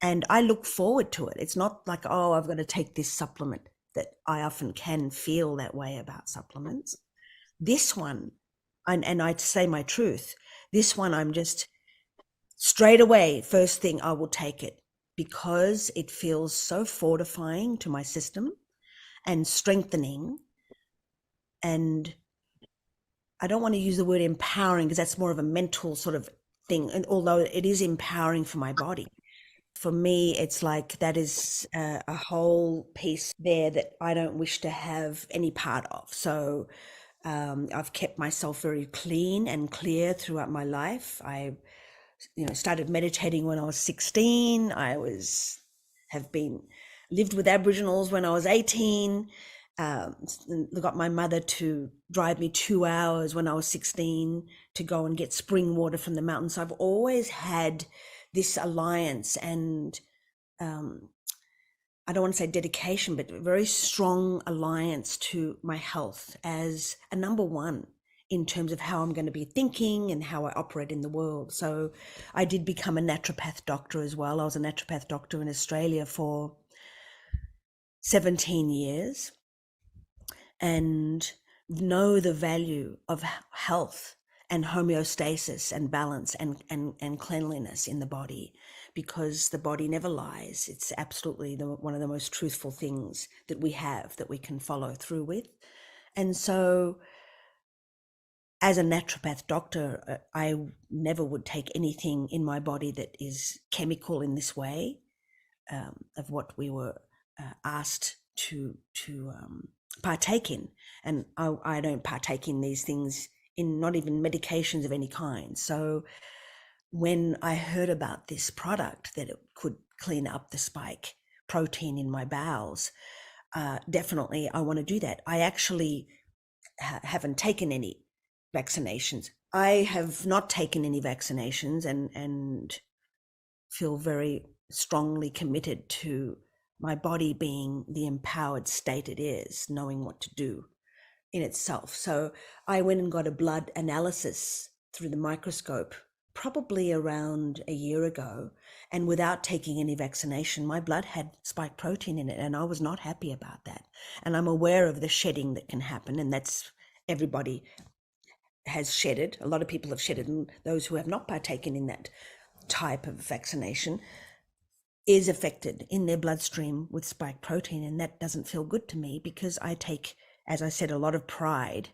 And I look forward to it. It's not like, oh, I've got to take this supplement, that I often can feel that way about supplements. This one, and I'd say my truth, this one I'm just straight away, first thing, I will take it, because it feels so fortifying to my system and strengthening. And I don't want to use the word empowering, because that's more of a mental sort of thing. And although it is empowering for my body, for me, it's like that is a whole piece there that I don't wish to have any part of. So I've kept myself very clean and clear throughout my life. I started meditating when I was 16. Lived with Aboriginals when I was 18. Got my mother to drive me 2 hours when I was 16 to go and get spring water from the mountain. So I've always had this alliance and I don't want to say dedication, but a very strong alliance to my health as a number one in terms of how I'm going to be thinking and how I operate in the world. So I did become a naturopath doctor as well. I was a naturopath doctor in Australia for 17 years and know the value of health and homeostasis and balance and cleanliness in the body, because the body never lies. It's absolutely one of the most truthful things that we have, that we can follow through with. And so as a naturopath doctor, I never would take anything in my body that is chemical in this way, of what we were asked to partake in. And I don't partake in these things, in not even medications of any kind. So when I heard about this product, that it could clean up the spike protein in my bowels, definitely I want to do that. I actually haven't taken any vaccinations. I have not taken any vaccinations and feel very strongly committed to my body being the empowered state it is, knowing what to do in itself. So I went and got a blood analysis through the microscope probably around a year ago, and without taking any vaccination, my blood had spike protein in it, and I was not happy about that. And I'm aware of the shedding that can happen, and that's everybody has shedded. A lot of people have shedded, and those who have not partaken in that type of vaccination is affected in their bloodstream with spike protein, and that doesn't feel good to me, because I take, as I said, a lot of pride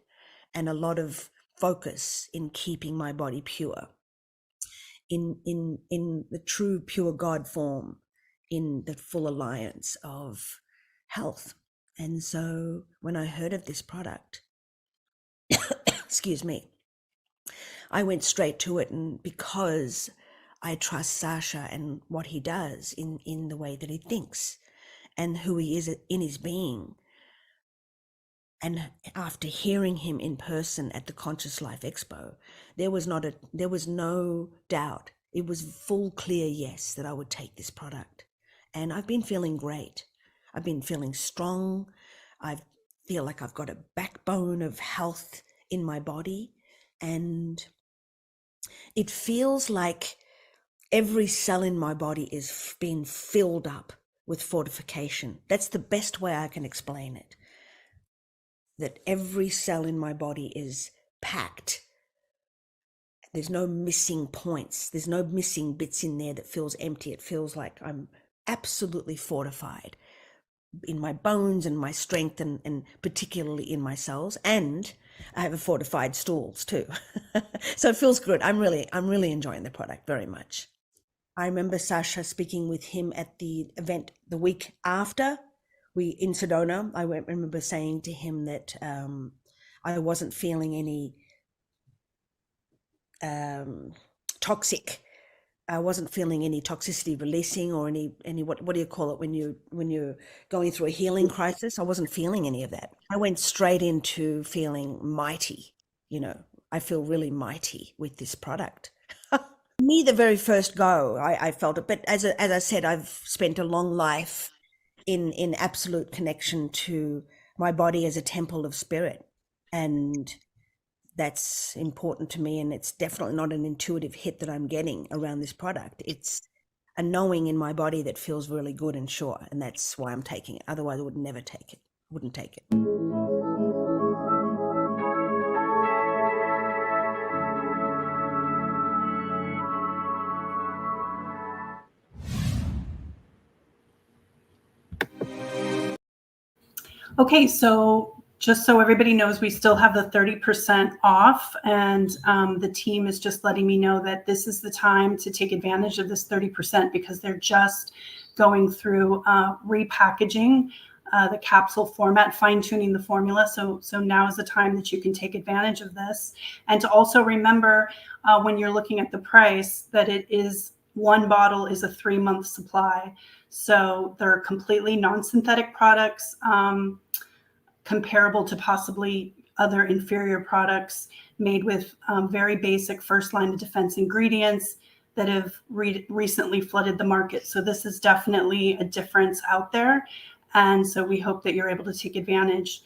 and a lot of focus in keeping my body pure, in the true pure God form, in the full alliance of health. And so when I heard of this product, excuse me, I went straight to it, and because I trust Sacha and what he does in the way that he thinks and who he is in his being. And after hearing him in person at the Conscious Life Expo, there was no doubt. It was full, clear yes that I would take this product. And I've been feeling great. I've been feeling strong. I feel like I've got a backbone of health in my body. And it feels like every cell in my body is being filled up with fortification. That's the best way I can explain it. That every cell in my body is packed. There's no missing points. There's no missing bits in there that feels empty. It feels like I'm absolutely fortified in my bones and my strength, and particularly in my cells. And I have a fortified stools too. So it feels good. I'm really enjoying the product very much. I remember Sacha speaking with him at the event the week after in Sedona. I remember saying to him that I wasn't feeling any toxic. I wasn't feeling any toxicity releasing, or any what do you call it when you're going through a healing crisis? I wasn't feeling any of that. I went straight into feeling mighty. I feel really mighty with this product. Me, the very first go, I felt it. But as I said, I've spent a long life in absolute connection to my body as a temple of spirit, and that's important to me. And it's definitely not an intuitive hit that I'm getting around this product. It's a knowing in my body that feels really good and sure, and that's why I'm taking it. Otherwise, I would never take it. Wouldn't take it. Okay, so just so everybody knows, we still have the 30% off, and the team is just letting me know that this is the time to take advantage of this 30%, because they're just going through repackaging the capsule format, fine-tuning the formula. So now is the time that you can take advantage of this. And to also remember, when you're looking at the price, that it is one bottle is a 3-month supply. So they're completely non-synthetic products, comparable to possibly other inferior products made with very basic first line of defense ingredients that have recently flooded the market. So this is definitely a difference out there. And so we hope that you're able to take advantage.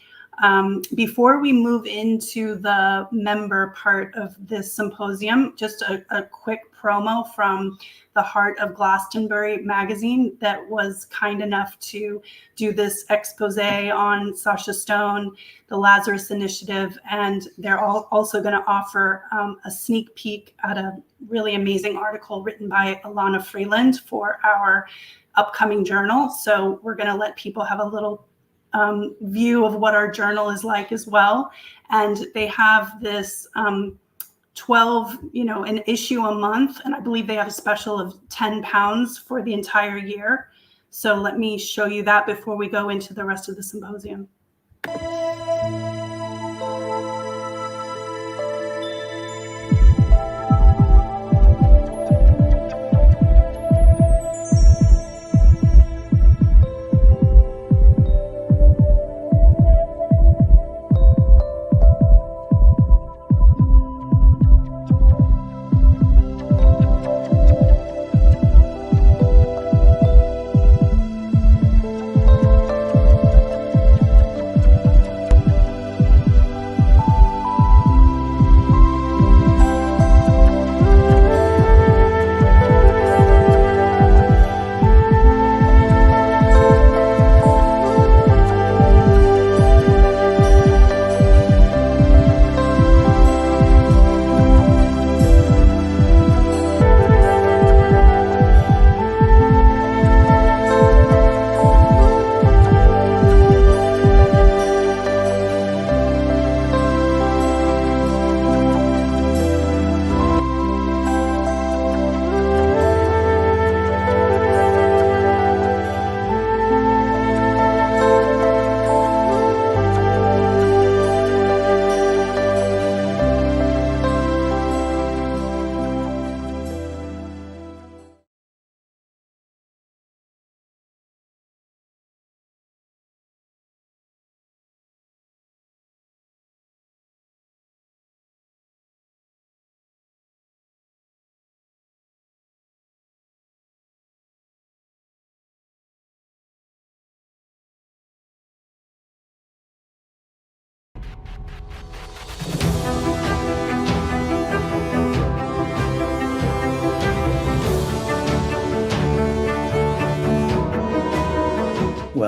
Before we move into the member part of this symposium, just a quick promo from the Heart of Glastonbury magazine that was kind enough to do this expose on Sacha Stone, the Lazarus Initiative, and they're also going to offer a sneak peek at a really amazing article written by Alana Freeland for our upcoming journal. So we're going to let people have a little view of what our journal is like as well. And they have this 12, an issue a month. And I believe they have a special of £10 for the entire year. So let me show you that before we go into the rest of the symposium.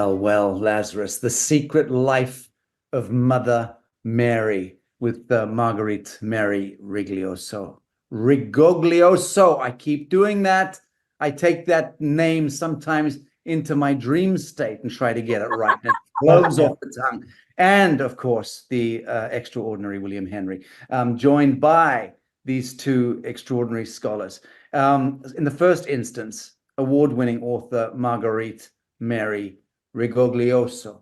Well, well, Lazarus, The Secret Life of Mother Mary with Marguerite Mary Rigoglioso. Rigoglioso. I keep doing that. I take that name sometimes into my dream state and try to get it right. And it flows off the tongue. And of course, the extraordinary William Henry, joined by these two extraordinary scholars. In the first instance, award-winning author Marguerite Mary Rigoglioso,